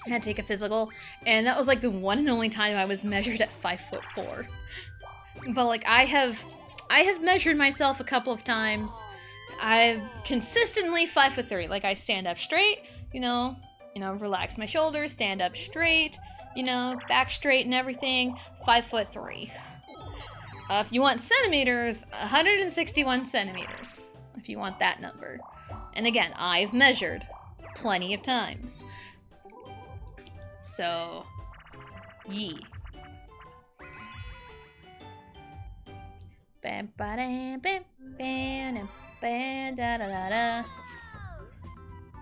I had to take a physical, and that was like the one and only time I was measured at 5'4". But like I have measured myself a couple of times. I'm consistently 5'3". Like, I stand up straight, you know, relax my shoulders, stand up straight, you know, back straight and everything. 5'3". If you want centimeters, 161 centimeters. If you want that number. And again, I've measured plenty of times. So, yee. Bam, ba-dam, bam, bam, bam, da, da, da, da. I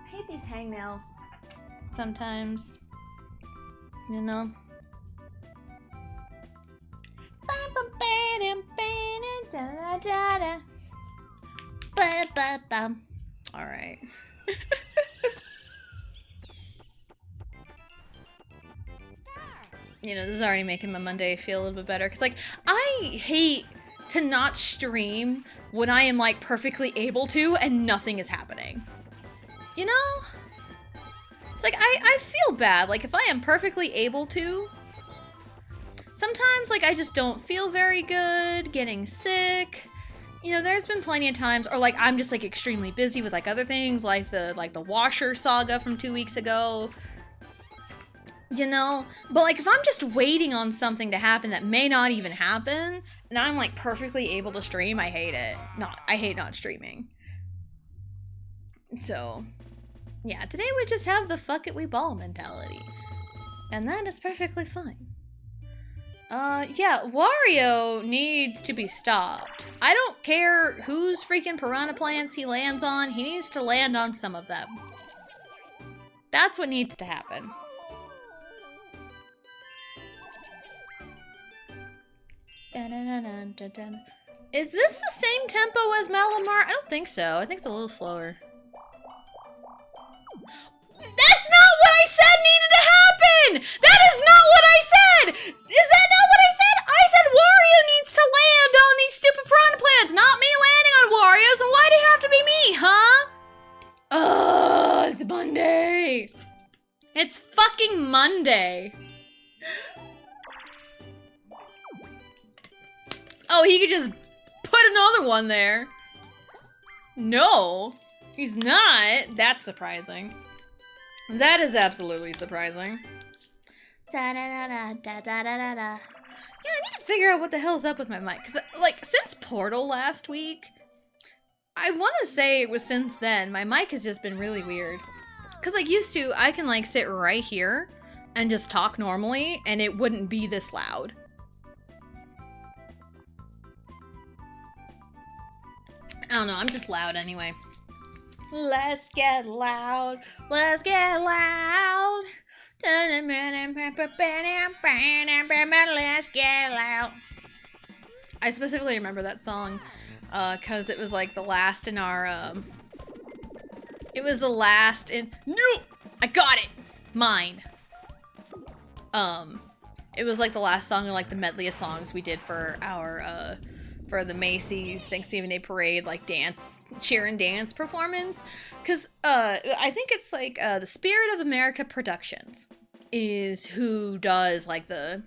hate these hangnails sometimes, you know. Bam, bam, bam, bam, da, da, da, da. Ba, ba, bam. All right. You know, this is already making my Monday feel a little bit better. Because, like, I hate to not stream when I am, like, perfectly able to and nothing is happening. You know? It's like, I feel bad. Like, if I am perfectly able to, sometimes, like, I just don't feel very good, getting sick. You know, there's been plenty of times, or, like, I'm just, like, extremely busy with, like, other things, like the washer saga from 2 weeks ago. You know? But, like, if I'm just waiting on something to happen that may not even happen, and I'm, like, perfectly able to stream, I hate it. I hate not streaming. So, yeah, today we just have the fuck it we ball mentality. And that is perfectly fine. Yeah, Wario needs to be stopped. I don't care whose freaking piranha plants he lands on, he needs to land on some of them. That's what needs to happen. Is this the same tempo as Malamar? I don't think so. I think it's a little slower. That's not what I said needed to happen! That is not what I said! Is that not what I said? I said Wario needs to land on these stupid piranha plants, not me landing on Wario's, and why'd it have to be me, huh? Ugh, it's Monday. It's fucking Monday. Oh, he could just put another one there. No, he's not. That's surprising. That is absolutely surprising. Da da da da da da da da. Yeah, I need to figure out what the hell's up with my mic. Cause like since Portal last week, I want to say it was since then, my mic has just been really weird. Cause like used to, I can like sit right here and just talk normally, and it wouldn't be this loud. I don't know, I'm just loud anyway. Let's get loud. Let's get loud. Let's get loud. I specifically remember that song because it was like the last in our it was the last in I got it! Mine. It was like the last song in like the medley of songs we did for our, for the Macy's Thanksgiving Day Parade, like dance, cheer and dance performance. Cause, I think it's like, the Spirit of America Productions is who does like the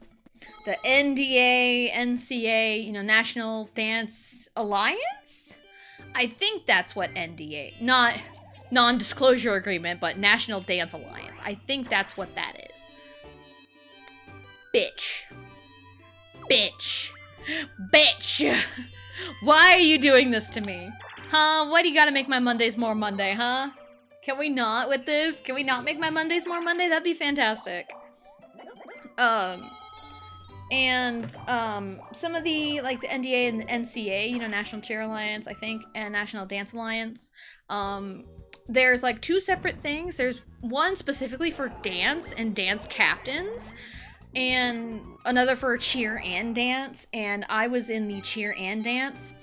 NDA, NCA, you know, National Dance Alliance? I think that's what NDA, not non-disclosure agreement, but National Dance Alliance. I think that's what that is. Bitch. Bitch. Bitch. Why are you doing this to me? Huh? Why do you gotta make my Mondays more Monday, huh? Can we not with this? Can we not make my Mondays more Monday? That'd be fantastic. Some of the, like, the NDA and the NCA, you know, National Cheer Alliance, I think, and National Dance Alliance, there's, like, two separate things. There's one specifically for dance and dance captains, and another for cheer and dance, and I was in the cheer and dance.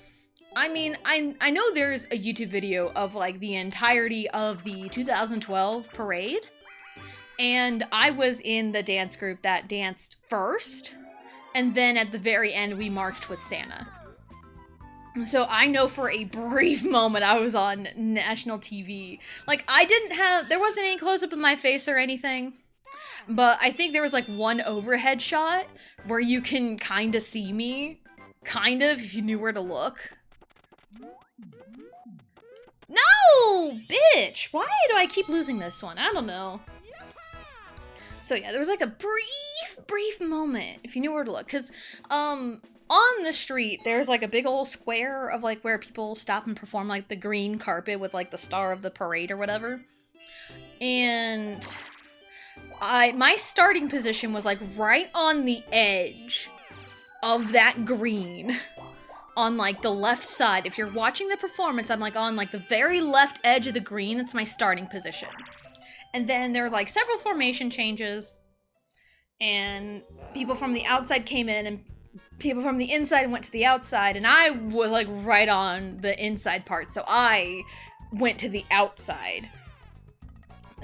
I mean, I know there's a YouTube video of, like, the entirety of the 2012 parade, and I was in the dance group that danced first, and then at the very end, we marched with Santa. So I know for a brief moment I was on national TV. Like, there wasn't any close-up of my face or anything, but I think there was, like, one overhead shot where you can kind of see me. Kind of, if you knew where to look. No! Bitch! Why do I keep losing this one? I don't know. So yeah, there was like a brief moment, if you knew where to look. Because, on the street, there's like a big old square of like where people stop and perform like the green carpet with like the star of the parade or whatever. And my starting position was like right on the edge of that green. On like the left side. If you're watching the performance, I'm like on like the very left edge of the green. It's my starting position. And then there were like several formation changes, and people from the outside came in, and people from the inside went to the outside, and I was like right on the inside part, so I went to the outside.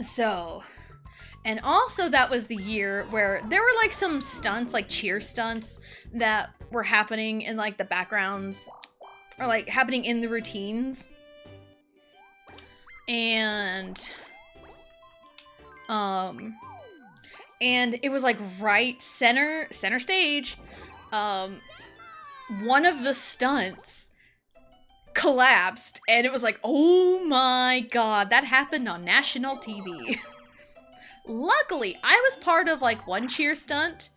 So, and also that was the year where there were like some stunts, like cheer stunts, that were happening in like the backgrounds, or like happening in the routines. And it was like right center stage. One of the stunts collapsed, and it was like, oh my god, that happened on national TV. Luckily, I was part of like one cheer stunt,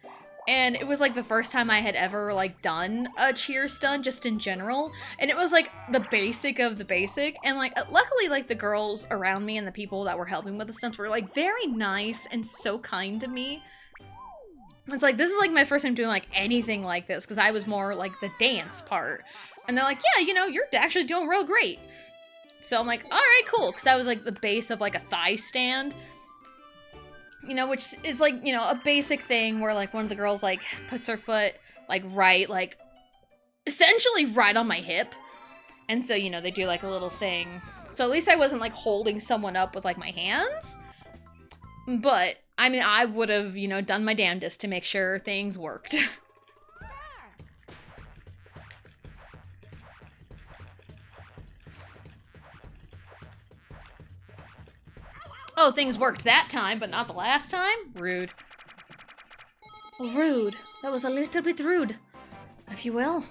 and it was like the first time I had ever like done a cheer stunt just in general, and it was like the basic of the basic, and like luckily like the girls around me and the people that were helping with the stunts were like very nice and so kind to me. It's like, this is like my first time doing like anything like this, because I was more like the dance part, and they're like, yeah, you know, you're actually doing real great. So I'm like, all right, cool, because I was like the base of like a thigh stand. You know, which is like, you know, a basic thing where like one of the girls like puts her foot like right, like essentially right on my hip. And so, you know, they do like a little thing. So at least I wasn't like holding someone up with like my hands. But I mean, I would have, you know, done my damnedest to make sure things worked. Oh, things worked that time, but not the last time? Rude. Rude. That was a little bit rude, if you will.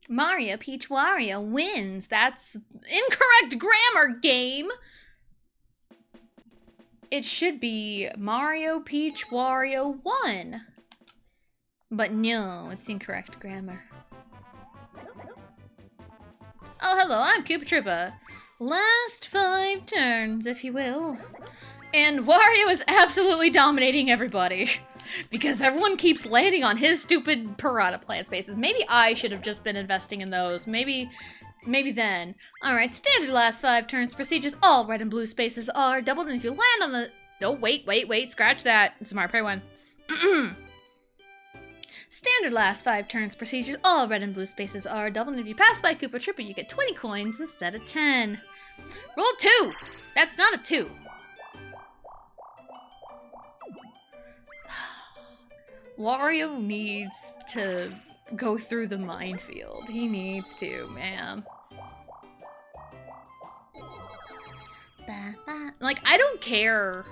Mario Peach Wario wins. That's incorrect grammar, game. It should be Mario Peach Wario won. But no, it's incorrect grammar. Oh, hello, I'm Koopa Troopa. Last 5 turns, if you will. And Wario is absolutely dominating everybody. Because everyone keeps landing on his stupid piranha plant spaces. Maybe I should have just been investing in those. Maybe then. Alright, standard last 5 turns procedures. All red and blue spaces are doubled, and if you land on the... No, wait, scratch that. It's a Mario Party 1. Standard last 5 turns procedures. All red and blue spaces are doubled, and if you pass by Koopa Troopa, you get 20 coins instead of 10. Roll 2! That's not a 2. Wario needs to go through the minefield. He needs to, man. Like, I don't care.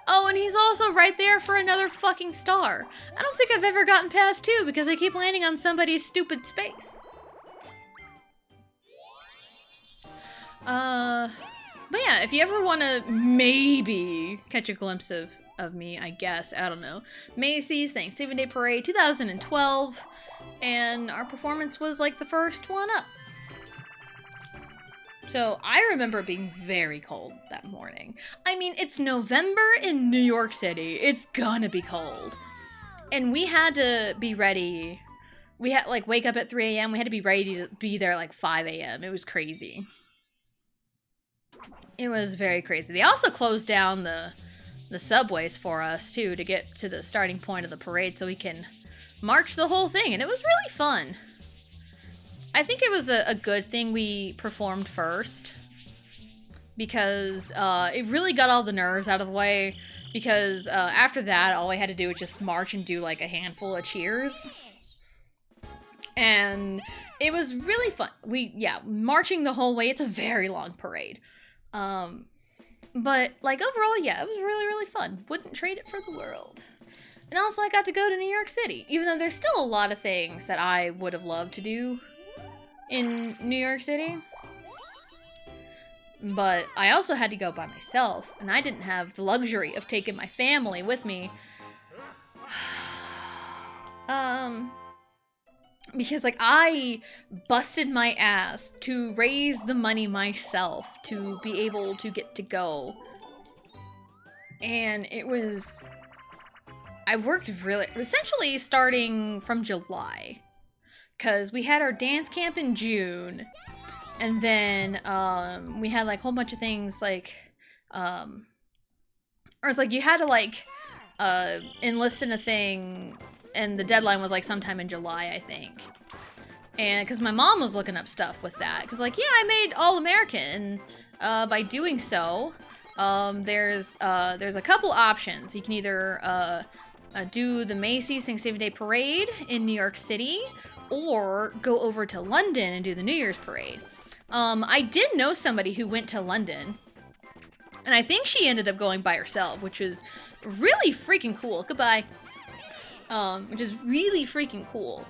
Oh, and he's also right there for another fucking star. I don't think I've ever gotten past 2 because I keep landing on somebody's stupid space. But yeah, if you ever want to maybe catch a glimpse of me, I guess, I don't know. Macy's Thanksgiving Day Parade 2012, and our performance was like the first one up. So I remember it being very cold that morning. I mean, it's November in New York City. It's gonna be cold. And we had to be ready. We had like wake up at 3 a.m. We had to be ready to be there like 5 a.m. It was crazy. It was very crazy. They also closed down the subways for us too to get to the starting point of the parade so we can march the whole thing. And it was really fun. I think it was a good thing we performed first because it really got all the nerves out of the way because after that, all I had to do was just march and do like a handful of cheers. And it was really fun. Marching the whole way, it's a very long parade. But like overall, yeah, it was really, really fun. Wouldn't trade it for the world. And also I got to go to New York City, even though there's still a lot of things that I would have loved to do in New York City. But I also had to go by myself, and I didn't have the luxury of taking my family with me. Because like I busted my ass to raise the money myself to be able to get to go. And I worked essentially starting from July. Because we had our dance camp in June, and then we had like a whole bunch of things like, or it's like you had to like enlist in a thing, and the deadline was like sometime in July, I think. And because my mom was looking up stuff with that, because like, yeah, I made All-American, and by doing so, there's a couple options. You can either do the Macy's Thanksgiving Day Parade in New York City, or go over to London and do the New Year's parade. I did know somebody who went to London, and I think she ended up going by herself, which is really freaking cool. Goodbye. Which is really freaking cool.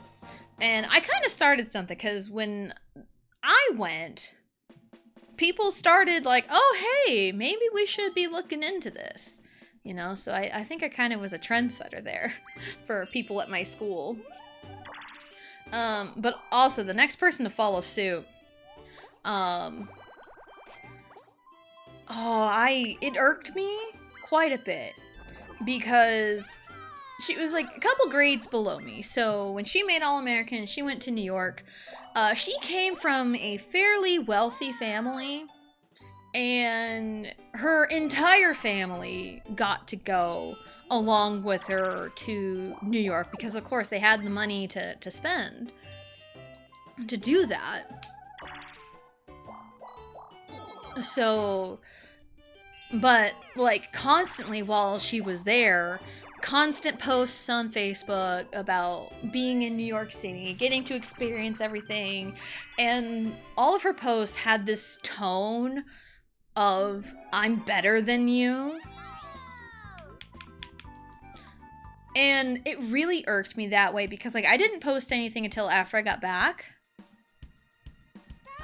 And I kind of started something, because when I went, people started like, oh, hey, maybe we should be looking into this. You know, so I think I kind of was a trendsetter there for people at my school. But also the next person to follow suit, it irked me quite a bit because she was like a couple grades below me. So when she made All-American, she went to New York. She came from a fairly wealthy family, and her entire family got to go along with her to New York because, of course, they had the money to spend to do that. So, but like constantly while she was there, constant posts on Facebook about being in New York City, getting to experience everything, and all of her posts had this tone of, I'm better than you. And it really irked me that way because, like, I didn't post anything until after I got back.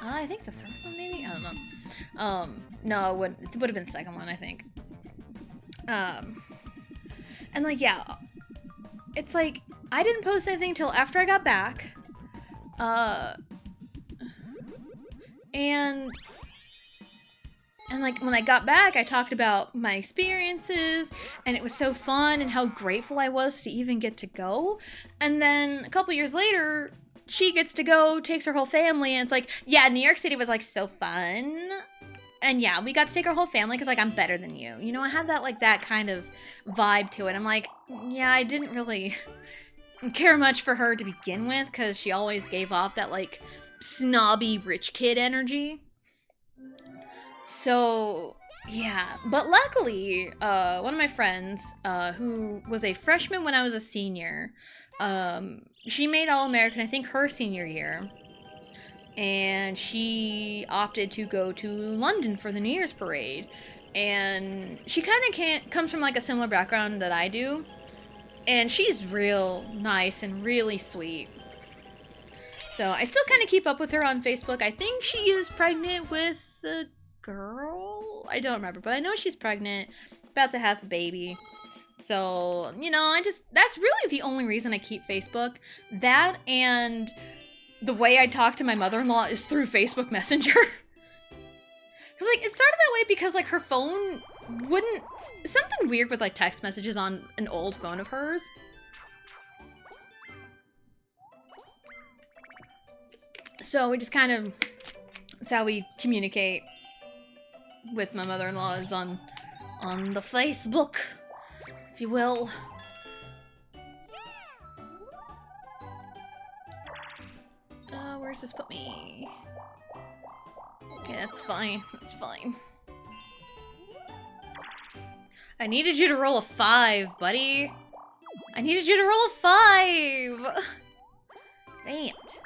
I think the third one, maybe? I don't know. No, it would have been the second one, I think. And, like, yeah. It's like, I didn't post anything until after I got back. And like, when I got back, I talked about my experiences, and it was so fun, and how grateful I was to even get to go. And then a couple years later, she gets to go, takes her whole family, and it's like, yeah, New York City was, like, so fun. And yeah, we got to take our whole family because, like, I'm better than you. You know, I had that, like, that kind of vibe to it. I'm like, yeah, I didn't really care much for her to begin with because she always gave off that, like, snobby rich kid energy. So, Yeah, but luckily, one of my friends, who was a freshman when I was a senior, she made All-American, I think, her senior year. And she opted to go to London for the New Year's parade. And she kind of comes from like a similar background that I do. And she's real nice and really sweet. So I still kind of keep up with her on Facebook. I think she is pregnant with a girl. I don't remember, but I know she's pregnant, about to have a baby. So, you know, that's really the only reason I keep Facebook. That and the way I talk to my mother-in-law is through Facebook Messenger. Because, like, it started that way because, like, her phone wouldn't... Something weird with, like, text messages on an old phone of hers. So we just kind of... That's how we communicate with my mother-in-law, is on the Facebook, if you will. Where's this put me? Okay, that's fine. That's fine. I needed you to roll a 5, buddy. I needed you to roll a 5! Dang it.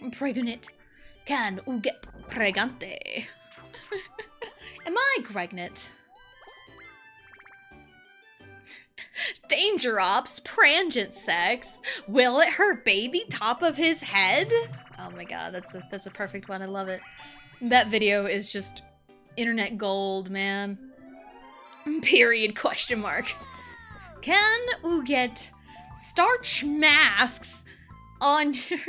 I'm pregnant. Can u get pregante? Am I pregnant? Danger Ops, Prangent Sex. Will it hurt baby top of his head? Oh my god, that's a perfect one. I love it. That video is just internet gold, man. Period, question mark. Can you get starch masks on your...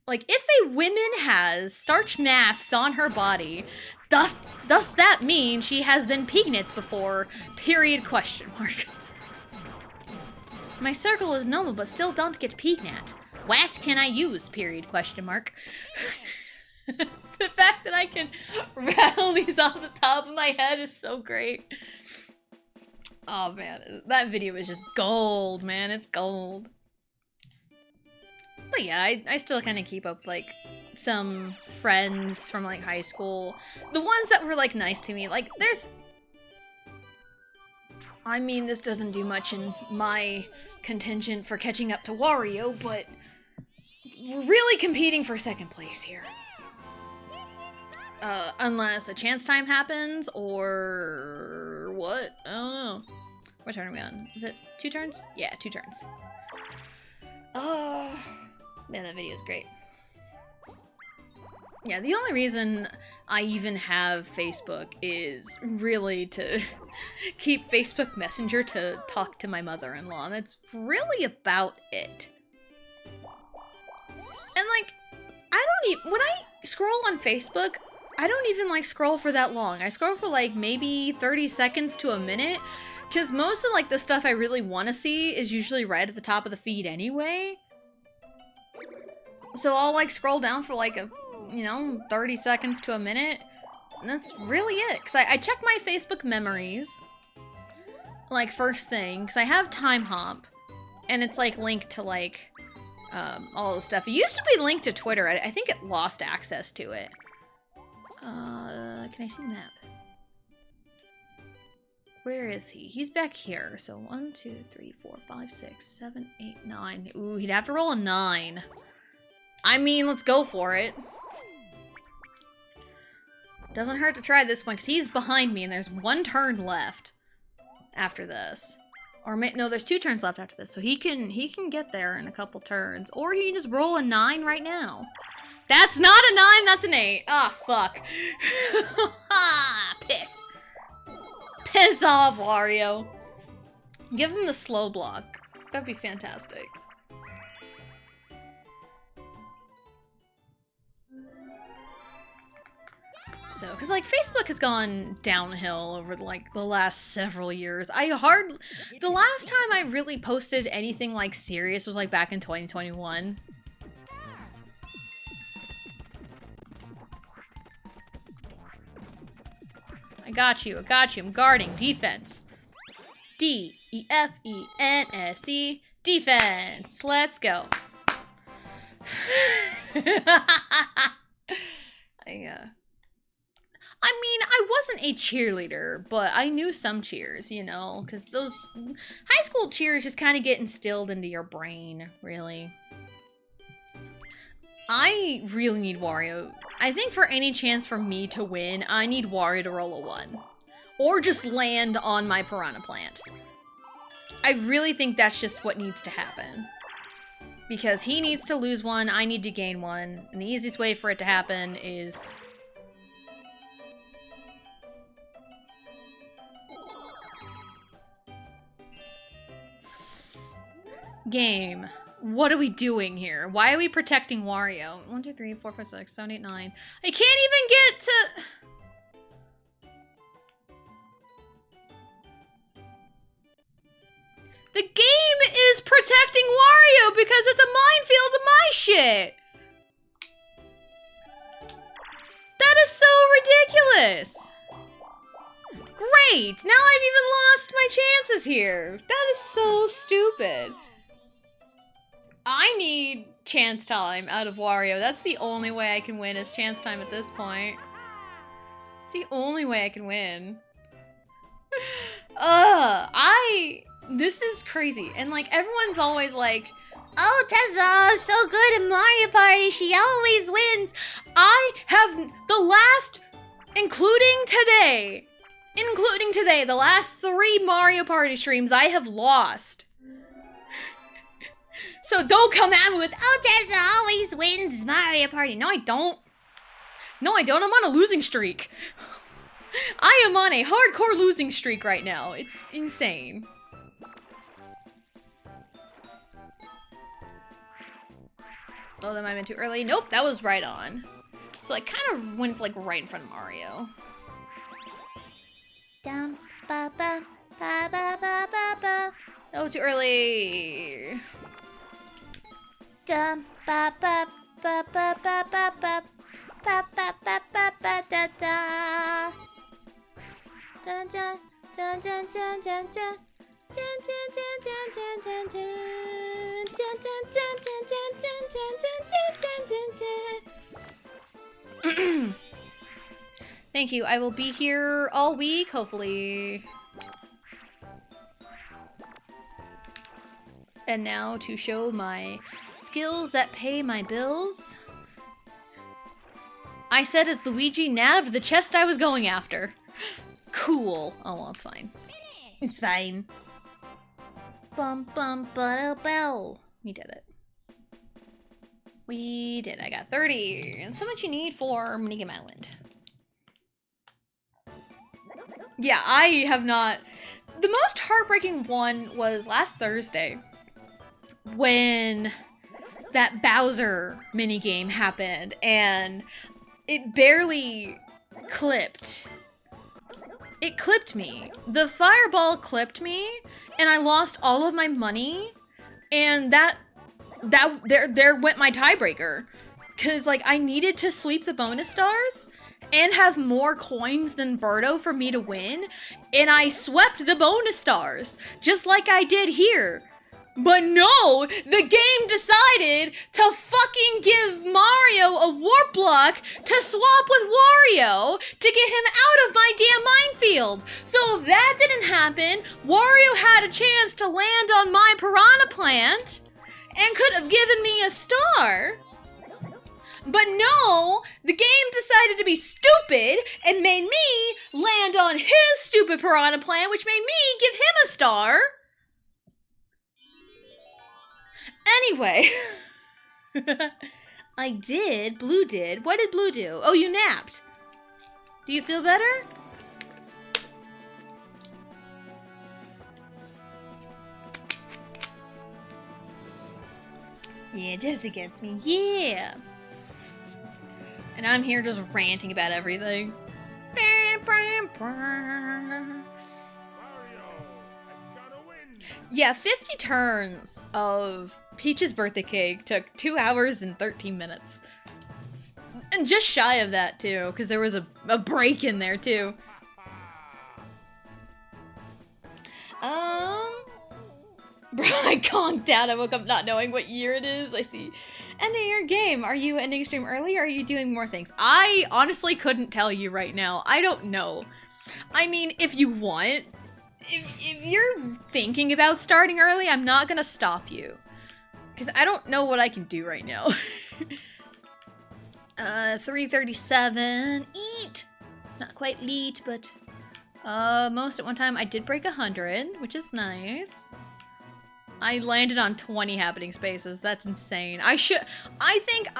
Like, if a woman has starch masks on her body, does that mean she has been pregnant before? Period, question mark. My circle is normal, but still don't get pregnant. What can I use? Period, question mark. The fact that I can rattle these off the top of my head is so great. Oh man, that video is just gold, man. It's gold. But yeah, I still kind of keep up, like, some friends from, like, high school. The ones that were, like, nice to me. Like, there's... I mean, this doesn't do much in my contingent for catching up to Wario, but we're really competing for second place here. Unless a chance time happens, or what? I don't know. What turn are we on? Is it 2 turns? Yeah, 2 turns. Man, that video is great. Yeah, the only reason I even have Facebook is really to keep Facebook Messenger to talk to my mother-in-law. That's really about it. And, like, I don't even... When I scroll on Facebook, I don't even, like, scroll for that long. I scroll for, like, maybe 30 seconds to a minute, because most of, like, the stuff I really want to see is usually right at the top of the feed anyway. So I'll, like, scroll down for, like, a, you know, 30 seconds to a minute, and that's really it. Because I check my Facebook memories, like, first thing, because I have Time Hop, and it's, like, linked to, like, all the stuff. It used to be linked to Twitter. I think it lost access to it. Can I see the map? Where is he? He's back here. So 1, 2, 3, 4, 5, 6, 7, 8, 9. Ooh, he'd have to roll a 9. I mean, let's go for it. Doesn't hurt to try this one, because he's behind me, and there's 1 turn left after this. Or no, there's 2 turns left after this, so he can get there in a couple turns. Or he can just roll a 9 right now. That's not a 9, that's an 8. Ah, fuck. Piss. Piss off, Wario. Give him the slow block. That'd be fantastic. So, because, like, Facebook has gone downhill over, like, the last several years. The last time I really posted anything, like, serious was, like, back in 2021. I got you, I'm guarding. Defense. D-E-F-E-N-S-E. Defense. Let's go. I mean, I I wasn't a cheerleader, but I knew some cheers, you know, because those high school cheers just kind of get instilled into your brain, really. I really need Wario. I think for any chance for me to win, I need Wario to roll a 1. Or just land on my Piranha Plant. I really think that's just what needs to happen. Because he needs to lose 1, I need to gain 1, and the easiest way for it to happen is... Game. What are we doing here? Why are we protecting Wario? 1, 2, 3, 4, 5, 6, 7, 8, 9. I can't even get to... The game is protecting Wario because it's a minefield of my shit! That is so ridiculous! Great! Now I've even lost my chances here! That is so stupid. I need chance time out of Wario. That's the only way I can win is chance time at this point. It's the only way I can win. This is crazy. And like, everyone's always like, oh, Tessa, so good at Mario Party. She always wins. I have the last, including today, the last 3 Mario Party streams I have lost. So don't come at me with, oh, Tessa always wins Mario Party. No, I don't. No, I don't. I'm on a losing streak. I am on a hardcore losing streak right now. It's insane. Oh, that might have been too early. Nope, that was right on. So like kind of when it's like right in front of Mario. Dum ba ba ba ba ba ba ba. Oh, too early. Dum ba ba ba ba ba ba ba ba ba ba ba ba da da. Dun dun dun dun dun dun dun. Dun dun dun dun dun dun dun. Dun dun dun dun dun dun dun dun dun dun. Thank you. I will be here all week, hopefully. And now to show my skills that pay my bills. I said as Luigi nabbed the chest I was going after. Cool. Oh, well, it's fine. It's fine. Bum bum ba bell. We did it. We did. I got 30. And so much you need for Minigame Island. Yeah, I have not... The most heartbreaking one was last Thursday. When that Bowser minigame happened. And it barely clipped. It clipped me. The fireball clipped me, and I lost all of my money, and there went my tiebreaker. Cause like I needed to sweep the bonus stars and have more coins than Birdo for me to win, and I swept the bonus stars, just like I did here. But no, the game decided to fucking give Mario a warp block to swap with Wario to get him out of my damn minefield. So if that didn't happen, Wario had a chance to land on my Piranha Plant and could have given me a star. But no, the game decided to be stupid and made me land on his stupid Piranha Plant, which made me give him a star. Anyway, I did. Blue did. What did Blue do? Oh, you napped. Do you feel better? Yeah, Jesse gets me. Yeah. And I'm here just ranting about everything. Yeah, 50 turns of Peach's birthday cake took 2 hours and 13 minutes. And just shy of that, too, because there was a break in there, too. Bro, I conked out. I woke up not knowing what year it is. I see Ending your game. Are you ending stream early or are you doing more things? I honestly couldn't tell you right now. I don't know. I mean, if you want, if you're thinking about starting early, I'm not gonna stop you. Because I don't know what I can do right now. 337. Eat! Not quite leet, but most at one time. I did break 100, which is nice. I landed on 20 happening spaces. That's insane. I think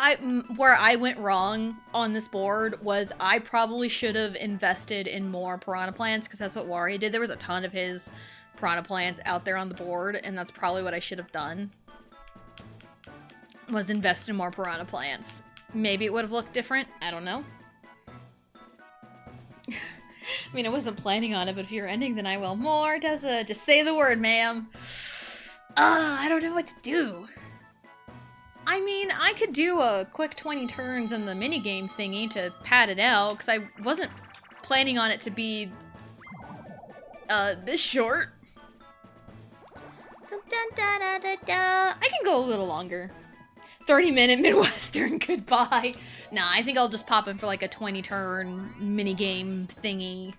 where I went wrong on this board was I probably should have invested in more piranha plants, because that's what Wario did. There was a ton of his piranha plants out there on the board, and that's probably what I should have done. Was invest in more piranha plants. Maybe it would have looked different. I don't know. I mean, I wasn't planning on it, but if you're ending, then I will. More, Tessa. Just say the word, ma'am. I don't know what to do. I mean, I could do a quick 20 turns in the minigame thingy to pad it out, because I wasn't planning on it to be, this short. Dun, dun, da, da, da, da. I can go a little longer. 30-minute Midwestern goodbye. Nah, I think I'll just pop in for like a 20-turn minigame thingy.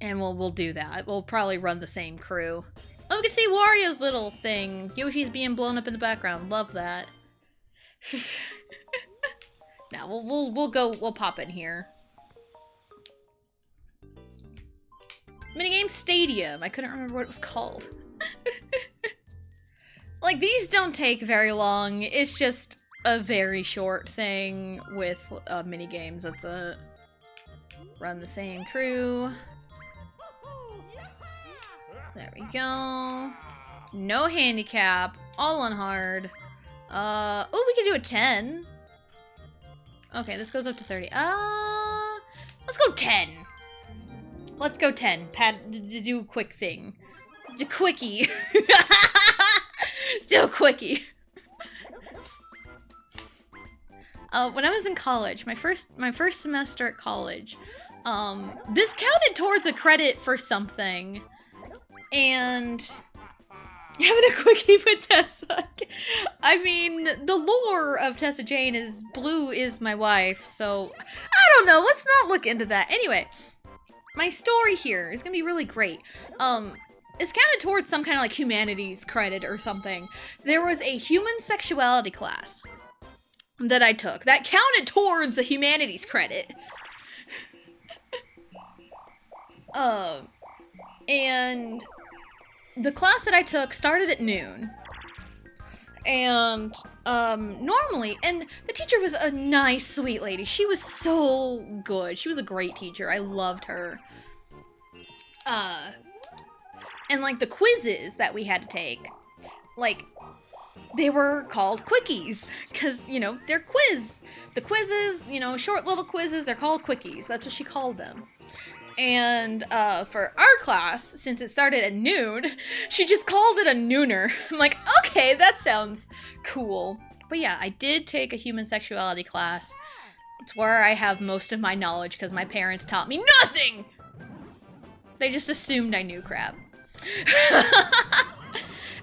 And we'll do that. We'll probably run the same crew. Oh, we can see Wario's little thing. Yoshi's being blown up in the background. Love that. Now we'll pop in here. Minigame Stadium. I couldn't remember what it was called. Like, these don't take very long. It's just a very short thing with minigames. That's it. Run the same crew. There we go. No handicap. All on hard. Oh, we could do a 10. Okay, this goes up to 30. Let's go 10. Let's go 10. Do a quick thing. Do quickie. Still quickie. When I was in college, my first semester at college, this counted towards a credit for something. And having a quickie with Tessa. I mean, the lore of Tessa Jane is Blue is my wife, so I don't know. Let's not look into that. Anyway, my story here is gonna be really great. It's counted towards some kind of like humanities credit or something. There was a human sexuality class that I took that counted towards a humanities credit. And the class that I took started at noon. And normally, and the teacher was a nice, sweet lady. She was so good. She was a great teacher. I loved her. And like the quizzes that we had to take, like they were called quickies because, you know, they're the quizzes, you know, short little quizzes, they're called quickies. That's what she called them. And for our class, since it started at noon, she just called it a nooner. I'm like, okay, that sounds cool. But yeah, I did take a human sexuality class. It's where I have most of my knowledge because my parents taught me nothing. They just assumed I knew crap.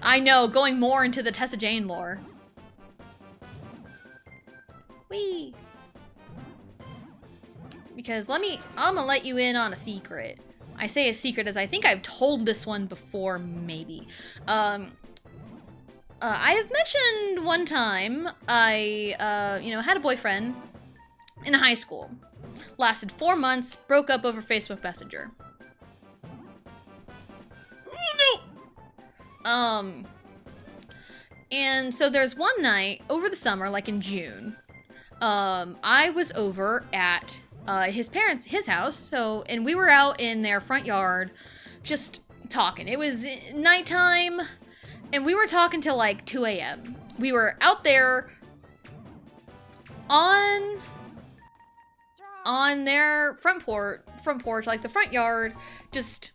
I know, going more into the Tessa Jane lore. Whee! Because I'm gonna let you in on a secret. I say a secret as I think I've told this one before, maybe. I have mentioned one time I, you know, had a boyfriend in high school. Lasted 4 months, broke up over Facebook Messenger. And so there's one night over the summer, like in June, I was over at his house, and we were out in their front yard just talking. It was nighttime, and we were talking till like 2 a.m. We were out there on their front porch, like the front yard, just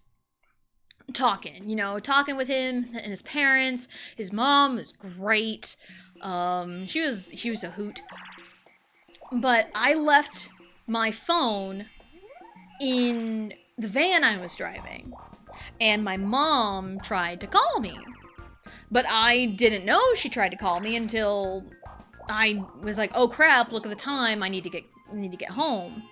talking, you know, talking with him and his parents. His mom was great. She was a hoot. But I left my phone in the van I was driving, and my mom tried to call me. But I didn't know she tried to call me until I was like, oh crap, look at the time, I need to get home.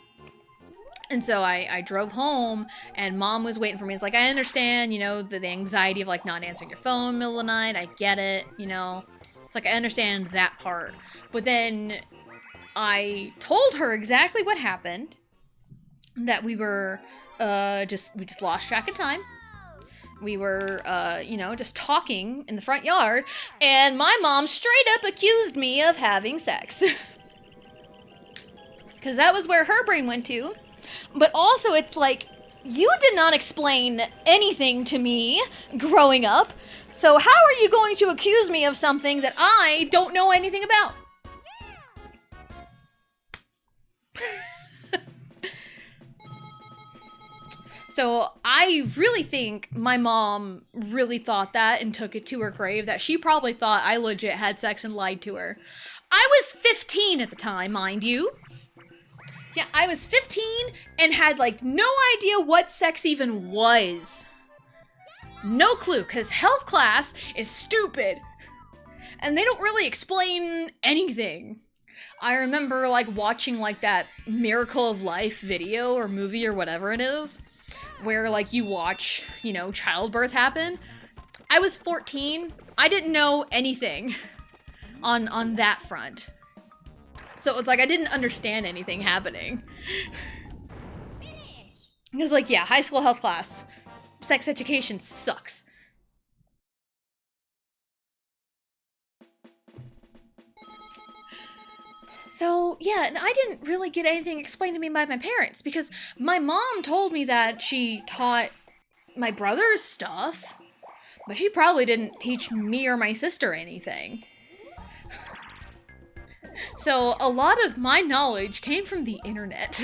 And so I drove home, and Mom was waiting for me. It's like, I understand, you know, the anxiety of, like, not answering your phone in the middle of the night. I get it, you know. It's like, I understand that part. But then I told her exactly what happened. That we were, we just lost track of time. We were, you know, just talking in the front yard. And my mom straight up accused me of having sex. Because that was where her brain went to. But also, it's like, you did not explain anything to me growing up, so how are you going to accuse me of something that I don't know anything about? So I really think my mom really thought that and took it to her grave, that she probably thought I legit had sex and lied to her. I was 15 at the time, mind you. Yeah, I was 15 and had, like, no idea what sex even was. No clue, because health class is stupid. And they don't really explain anything. I remember, like, watching, like, that Miracle of Life video or movie or whatever it is, where, like, you watch, you know, childbirth happen. I was 14. I didn't know anything on that front. So it's like I didn't understand anything happening. Because, like, yeah, high school health class. Sex education sucks. So, yeah, and I didn't really get anything explained to me by my parents, because my mom told me that she taught my brothers stuff, but she probably didn't teach me or my sister anything. So a lot of my knowledge came from the internet.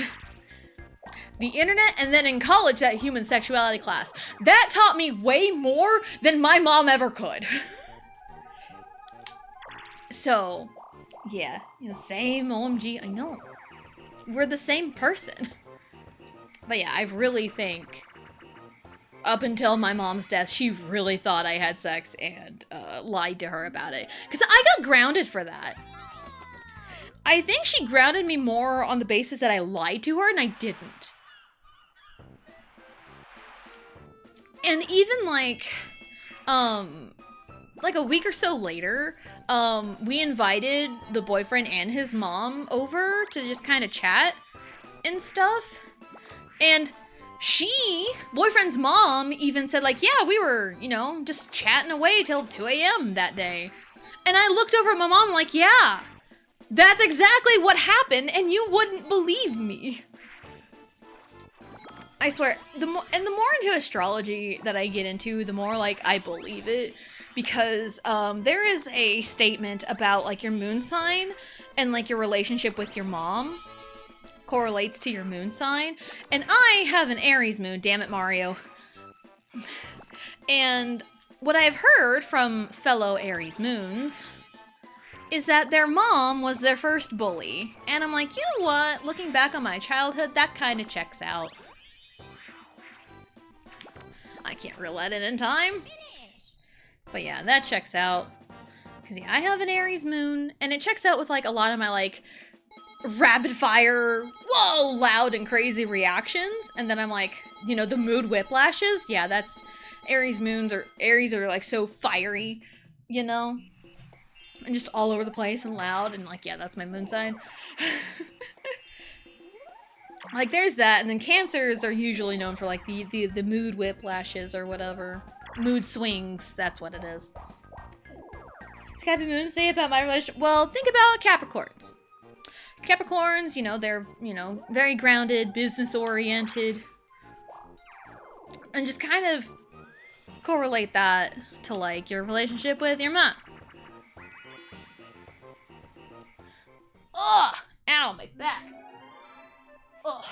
The internet, and then in college, that human sexuality class. That taught me way more than my mom ever could. So, yeah, you know, same OMG, I know. We're the same person. But yeah, I really think, up until my mom's death, she really thought I had sex and lied to her about it. Because I got grounded for that. I think she grounded me more on the basis that I lied to her, and I didn't. And even, like a week or so later, we invited the boyfriend and his mom over to just kind of chat and stuff. And boyfriend's mom, even said, like, yeah, we were, you know, just chatting away till 2 a.m. that day. And I looked over at my mom like, yeah, that's exactly what happened, and you wouldn't believe me. I swear, the more into astrology that I get into, the more, like, I believe it. Because, there is a statement about, like, your moon sign and, like, your relationship with your mom correlates to your moon sign. And I have an Aries moon, damn it, Mario. And what I've heard from fellow Aries moons is that their mom was their first bully. And I'm like, you know what? Looking back on my childhood, that kind of checks out. I can't relate it in time. But yeah, that checks out. Because yeah, I have an Aries moon, and it checks out with, like, a lot of my, like, rapid fire, whoa, loud and crazy reactions. And then I'm like, you know, the mood whiplashes. Yeah, that's Aries moons, or Aries are, like, so fiery, you know? And just all over the place and loud, and, like, yeah, that's my moon sign. Like, there's that, and then Cancers are usually known for, like, the mood whiplashes or whatever. Mood swings, that's what it is. What's Happy Moon say about my relationship? Well, think about Capricorns. Capricorns, you know, they're, you know, very grounded, business-oriented. And just kind of correlate that to, like, your relationship with your mom. Ugh! Ow, my back. Ugh.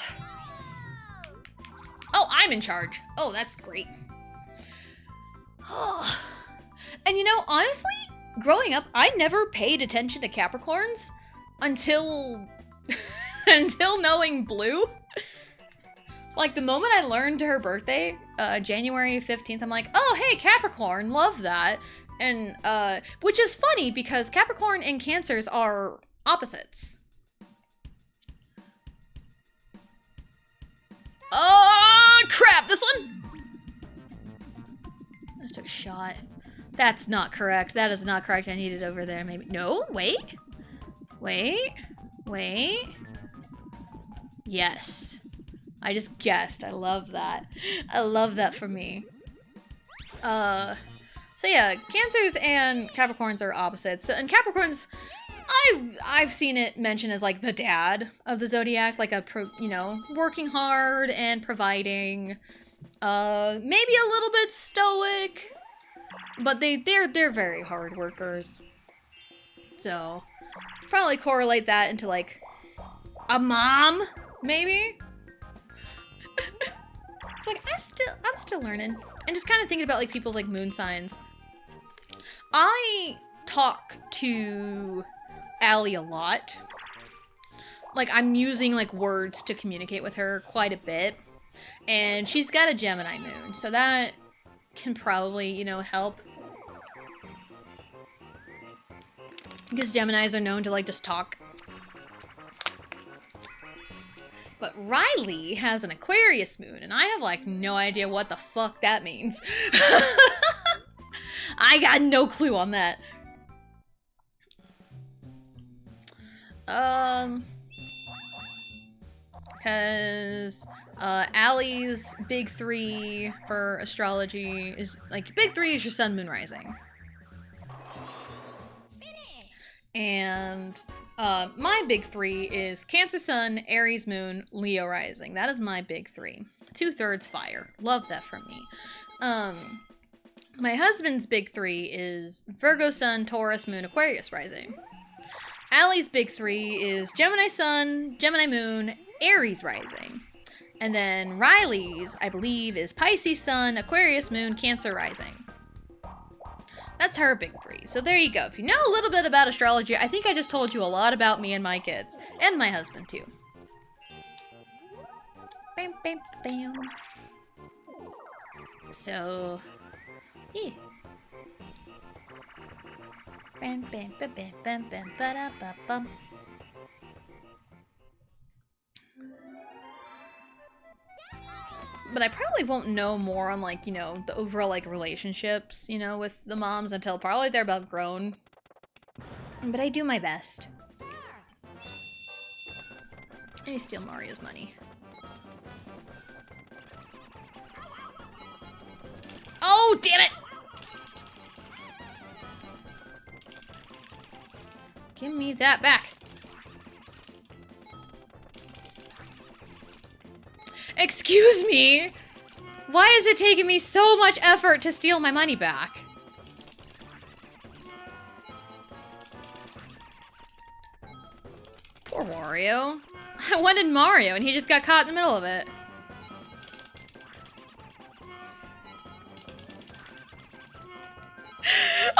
Oh, I'm in charge. Oh, that's great. And you know, honestly, growing up, I never paid attention to Capricorns until until knowing Blue. Like, the moment I learned her birthday, January 15th, I'm like, oh, hey, Capricorn, love that. And which is funny because Capricorn and Cancers are opposites. Oh crap, this one. I just took a shot. That's not correct. That is not correct. I need it over there maybe. No, wait. Wait. Yes. I just guessed. I love that. I love that for me. So yeah, Cancers and Capricorns are opposites. And Capricorns, I've seen it mentioned as like the dad of the zodiac, like working hard and providing. Maybe a little bit stoic, but they're very hard workers. So probably correlate that into like a mom, maybe. It's like I'm still learning and just kind of thinking about like people's like moon signs. I talk to Allie a lot. Like I'm using like words to communicate with her quite a bit. And she's got a Gemini moon, so that can probably, you know, help. Because Geminis are known to like just talk. But Riley has an Aquarius moon, and I have like no idea what the fuck that means. I got no clue on that. Because Allie's big 3 for astrology is like big 3 is your sun, moon, rising. And my big 3 is Cancer sun, Aries moon, Leo rising. That is my big 3. 2/3 fire. Love that from me. My husband's big 3 is Virgo sun, Taurus moon, Aquarius rising. Allie's big 3 is Gemini sun, Gemini moon, Aries rising. And then Riley's, I believe, is Pisces sun, Aquarius moon, Cancer rising. That's her big 3. So there you go. If you know a little bit about astrology, I think I just told you a lot about me and my kids. And my husband, too. Bam, bam, bam. So, yeah. Bam, bam, bam, bam, bam, bam, ba-da-ba-bum. But I probably won't know more on, like, you know, the overall, like, relationships, you know, with the moms until probably they're about grown. But I do my best. Let me steal Mario's money. Oh, damn it! Give me that back. Excuse me? Why is it taking me so much effort to steal my money back? Poor Wario. I wanted Mario and he just got caught in the middle of it.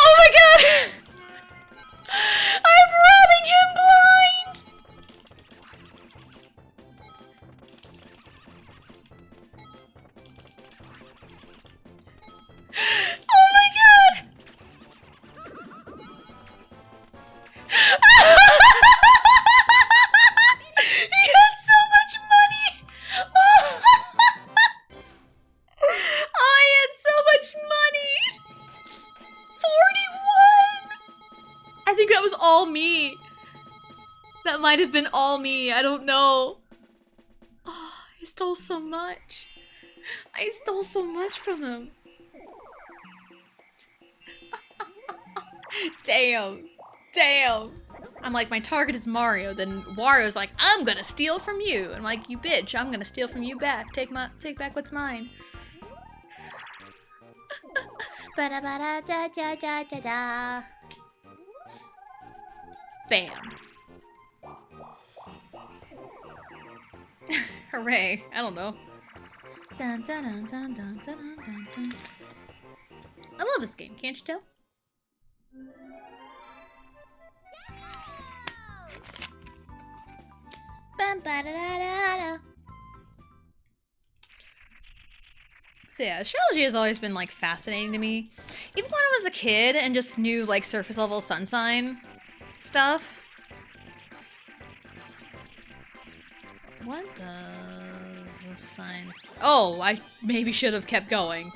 Oh my god! I'm robbing him blind! Oh my god! He had so much money! Oh, he had so much money! 41! I think that was all me. That might have been all me. I don't know. Oh, I stole so much. I stole so much from him. Damn. Damn. I'm like, my target is Mario. Then Wario's like, I'm gonna steal from you. I'm like, you bitch, I'm gonna steal from you back. Take back what's mine. Ba-da-ba-da-da-da-da-da-da. Bam. Hooray. I don't know. Dun, dun, dun, dun, dun, dun, dun, dun. I love this game, can't you tell? Bum, ba, da, da, da, da. So yeah, astrology has always been like fascinating to me. Even when I was a kid and just knew like surface level sun sign stuff. What does the sign say? Oh, I maybe should have kept going.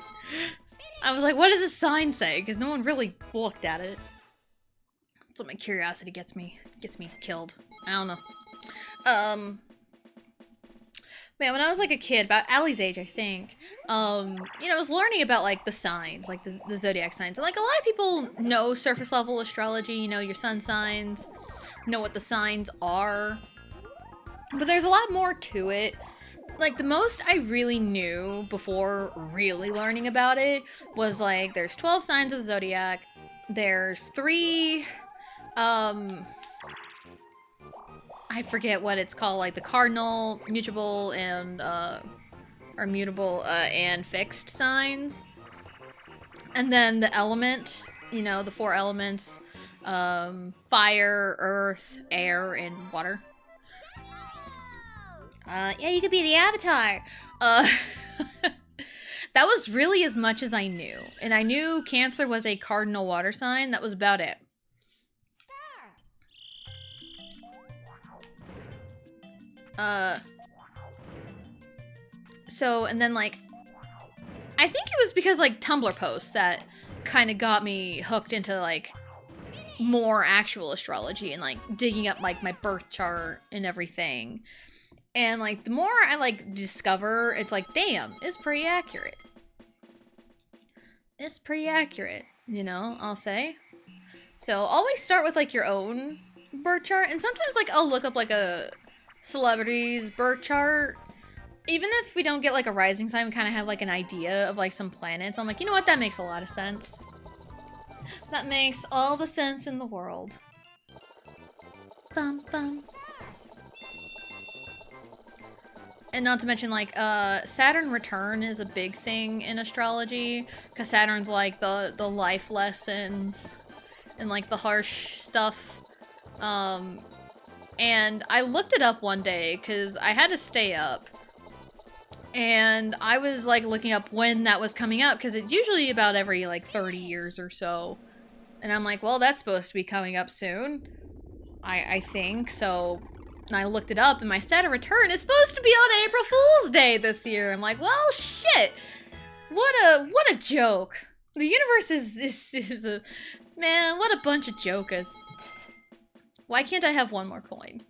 I was like, what does the sign say? Because no one really looked at it. That's what my curiosity gets me killed. I don't know. Man, when I was like a kid, about Allie's age, I think, you know, I was learning about like the signs, like the zodiac signs. And like a lot of people know surface level astrology, you know, your sun signs, know what the signs are. But there's a lot more to it. Like the most I really knew before really learning about it was like there's 12 signs of the zodiac. There's 3 I forget what it's called, like the cardinal, mutable, and or mutable and fixed signs. And then the element, you know, the 4 elements, fire, earth, air, and water. Yeah, you could be the avatar. That was really as much as I knew. And I knew Cancer was a cardinal water sign. That was about it. So, and then, like, I think it was because, like, Tumblr posts that kind of got me hooked into, like, more actual astrology and, like, digging up, like, my birth chart and everything. And, like, the more I, like, discover, it's like, damn, it's pretty accurate. It's pretty accurate, you know, I'll say. So, always start with, like, your own birth chart. And sometimes, like, I'll look up, like, a celebrity's birth chart. Even if we don't get, like, a rising sign, we kind of have, like, an idea of, like, some planets. I'm like, you know what? That makes a lot of sense. That makes all the sense in the world. Bum, bum. And not to mention, like, Saturn return is a big thing in astrology, because Saturn's, like, the life lessons and, like, the harsh stuff. And I looked it up one day, because I had to stay up. And I was, like, looking up when that was coming up, because it's usually about every, like, 30 years or so. And I'm like, well, that's supposed to be coming up soon. I think, so... And I looked it up, and my Saturn return is supposed to be on April Fool's Day this year. I'm like, well, shit. What a joke. The universe is a... Man, what a bunch of jokers. Why can't I have one more coin?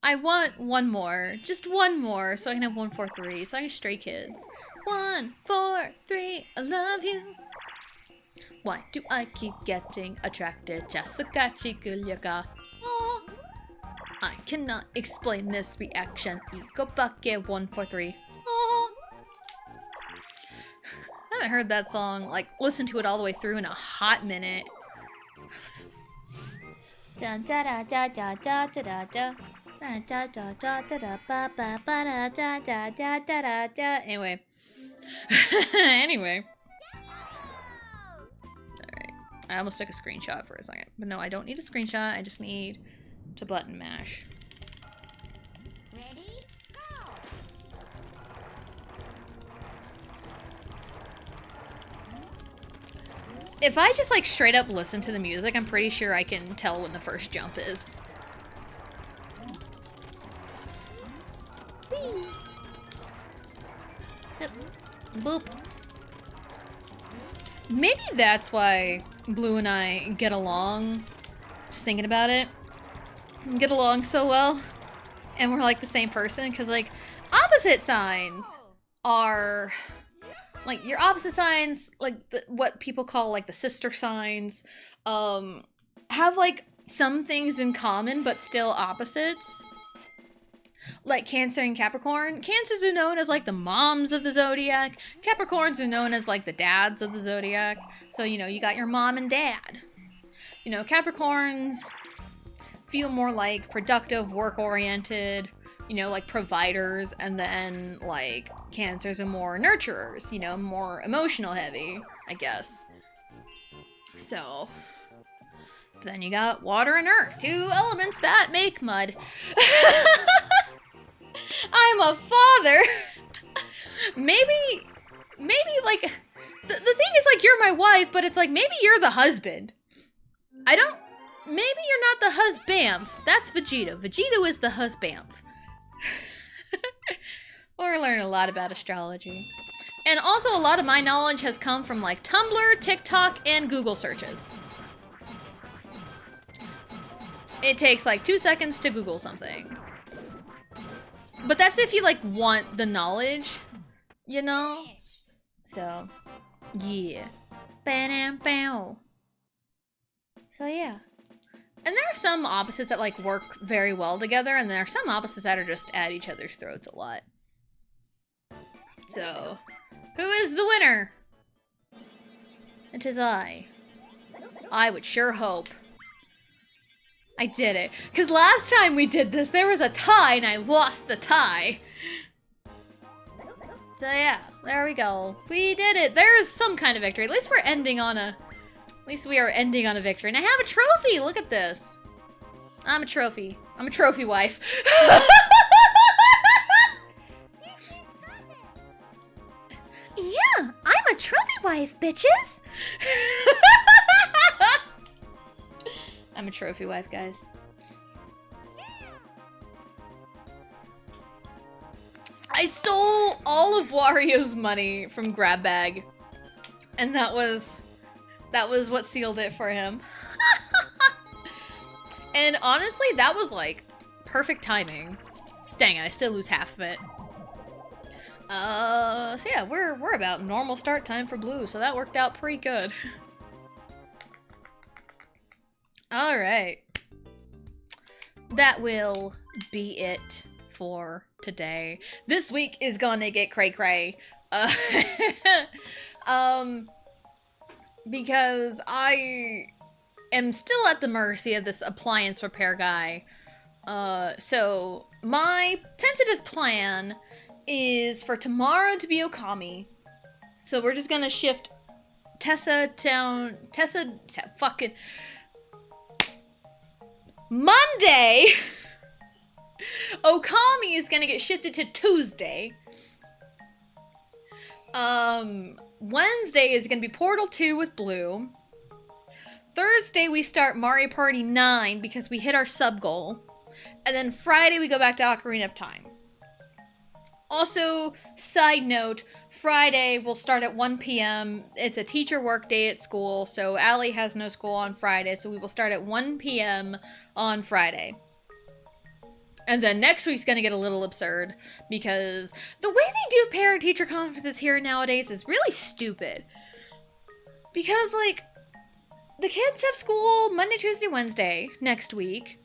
I want one more. Just one more, so I can have 1, 4, 3. So I can Stray Kids. 1, 4, 3, I love you. Why do I keep getting attracted? Jessica Chikulyaka. Oh. I cannot explain this reaction. Ego bucket 1, 4, 3. Oh. I haven't heard that song, like, listened to it all the way through in a hot minute. Dun da da da da da da da da. Da da da da da ba ba ba da da da da da da. Anyway. Anyway. Alright. I almost took a screenshot for a second. But no, I don't need a screenshot. I just need to button mash. Ready? Go! If I just like straight up listen to the music, I'm pretty sure I can tell when the first jump is. Whee! Zip. Boop. Maybe that's why Blue and I get along. Just thinking about it. Get along so well. And we're like the same person. Because like opposite signs are... Like your opposite signs, like what people call like the sister signs, have like some things in common but still opposites. Like Cancer and Capricorn. Cancers are known as like the moms of the zodiac. Capricorns are known as like the dads of the zodiac. So, you know, you got your mom and dad. You know, Capricorns feel more like productive, work-oriented, you know, like providers, and then like Cancers are more nurturers, you know, more emotional heavy, I guess. So, then you got water and earth, 2 elements that make mud. I'm a father. maybe my wife, but it's like, maybe you're the husband. Maybe you're not the husband. That's Vegeta. Vegeta is the husband. We're learning a lot about astrology. And also a lot of my knowledge has come from like Tumblr, TikTok, and Google searches. It takes like 2 seconds to Google something. But that's if you like want the knowledge, you know? So, yeah. Ba-dam-bow. So yeah. And there are some opposites that like work very well together, and there are some opposites that are just at each other's throats a lot. So, who is the winner? It is I. I would sure hope. I did it. Because last time we did this, there was a tie, and I lost the tie. So yeah, there we go. We did it. There is some kind of victory. At least we're ending on a... At least we are ending on a victory. And I have a trophy! Look at this. I'm a trophy. I'm a trophy wife. Yeah, I'm a trophy wife, bitches! I'm a trophy wife, guys. I stole all of Wario's money from Grab Bag. And that was what sealed it for him. And honestly, that was like perfect timing. Dang it, I still lose half of it. So yeah, we're about normal start time for Blue, so that worked out pretty good. Alright. That will be it for today. This week is gonna get cray-cray. Because I am still at the mercy of this appliance repair guy. So my tentative plan is for tomorrow to be Okami. So we're just gonna shift fucking Monday. Okami is gonna get shifted to Tuesday. Wednesday is gonna be Portal 2 with Blue. Thursday we start Mario Party 9 because we hit our sub goal. And then Friday we go back to Ocarina of Time. Also, side note, Friday will start at 1 p.m. It's a teacher work day at school, so Allie has no school on Friday, so we will start at 1 p.m. on Friday. And then next week's gonna get a little absurd, because the way they do parent-teacher conferences here nowadays is really stupid. Because, like, the kids have school Monday, Tuesday, Wednesday next week.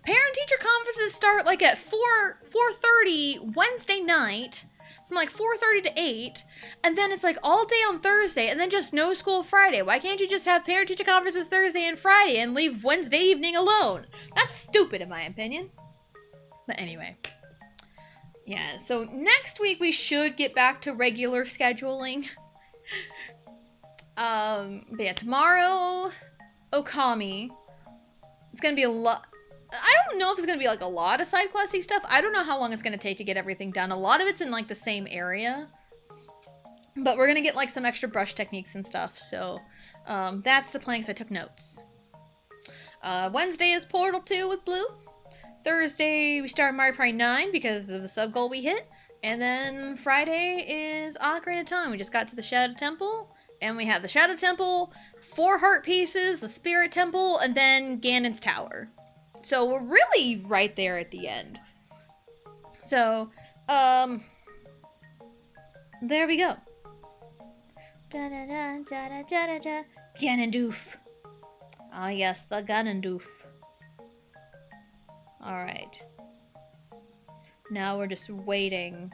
Parent-teacher conferences start like at 4:30 Wednesday night, from like 4:30 to 8, and then it's like all day on Thursday, and then just no school Friday. Why can't you just have parent-teacher conferences Thursday and Friday and leave Wednesday evening alone? That's stupid in my opinion. But anyway. Yeah, so next week we should get back to regular scheduling. But yeah, tomorrow, Okami. It's gonna be a lot. I don't know if it's gonna be like a lot of side questy stuff. I don't know how long it's gonna take to get everything done. A lot of it's in like the same area. But we're gonna get like some extra brush techniques and stuff. So that's the plan because I took notes. Wednesday is Portal 2 with Blue. Thursday we start Mario Party 9 because of the sub goal we hit. And then Friday is Ocarina of Time. We just got to the Shadow Temple. And we have the Shadow Temple, 4 heart pieces, the Spirit Temple, and then Ganon's Tower. So we're really right there at the end. So, there we go. Ganondorf. Ah yes, the Ganondorf. Alright. Now we're just waiting.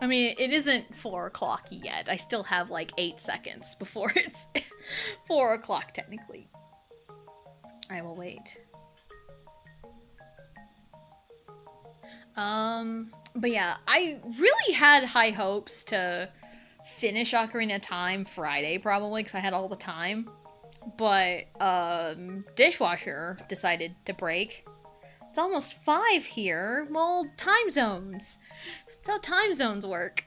I mean, it isn't 4 o'clock yet. I still have like 8 seconds before it's 4 o'clock technically. I will wait. But yeah, I really had high hopes to finish Ocarina of Time Friday probably because I had all the time. But, Dishwasher decided to break. It's almost 5 here. Well, time zones. That's how time zones work.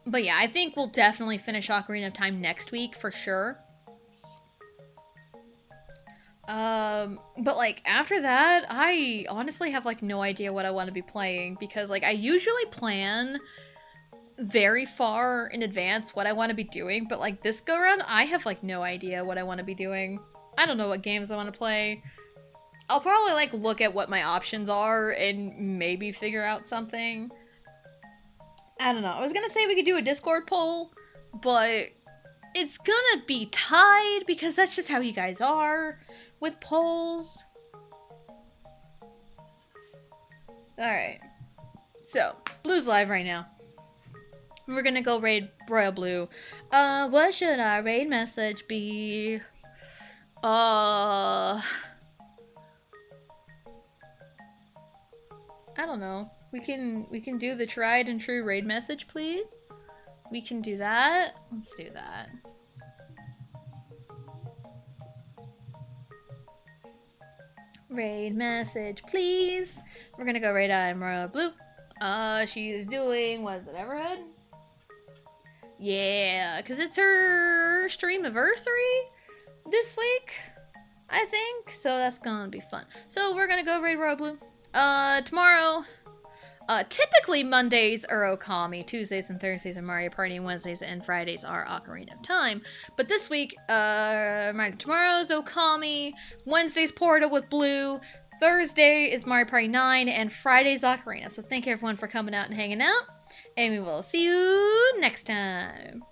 But yeah, I think we'll definitely finish Ocarina of Time next week for sure. But like after that, I honestly have like no idea what I want to be playing because like I usually plan very far in advance what I want to be doing, but like this go around, I have like no idea what I want to be doing. I don't know what games I want to play. I'll probably like look at what my options are and maybe figure out something. I don't know. I was gonna say we could do a Discord poll, but it's gonna be tied because that's just how you guys are with polls. Alright. So, Blue's live right now. We're gonna go raid Royal Blue. What should our raid message be? I don't know. We can do the tried and true raid message, please. We can do that. Let's do that. Raid message, please. We're gonna go raid Royal Blue. She's doing, what is it, Everhead? Yeah, because it's her stream anniversary this week, I think. So that's gonna be fun. So we're gonna go raid Royal Blue. Tomorrow, typically Mondays are Okami, Tuesdays and Thursdays are Mario Party, Wednesdays and Fridays are Ocarina of Time. But this week, tomorrow's Okami, Wednesday's Portal with Blue, Thursday is Mario Party 9, and Friday's Ocarina. So thank you everyone for coming out and hanging out, and we will see you next time.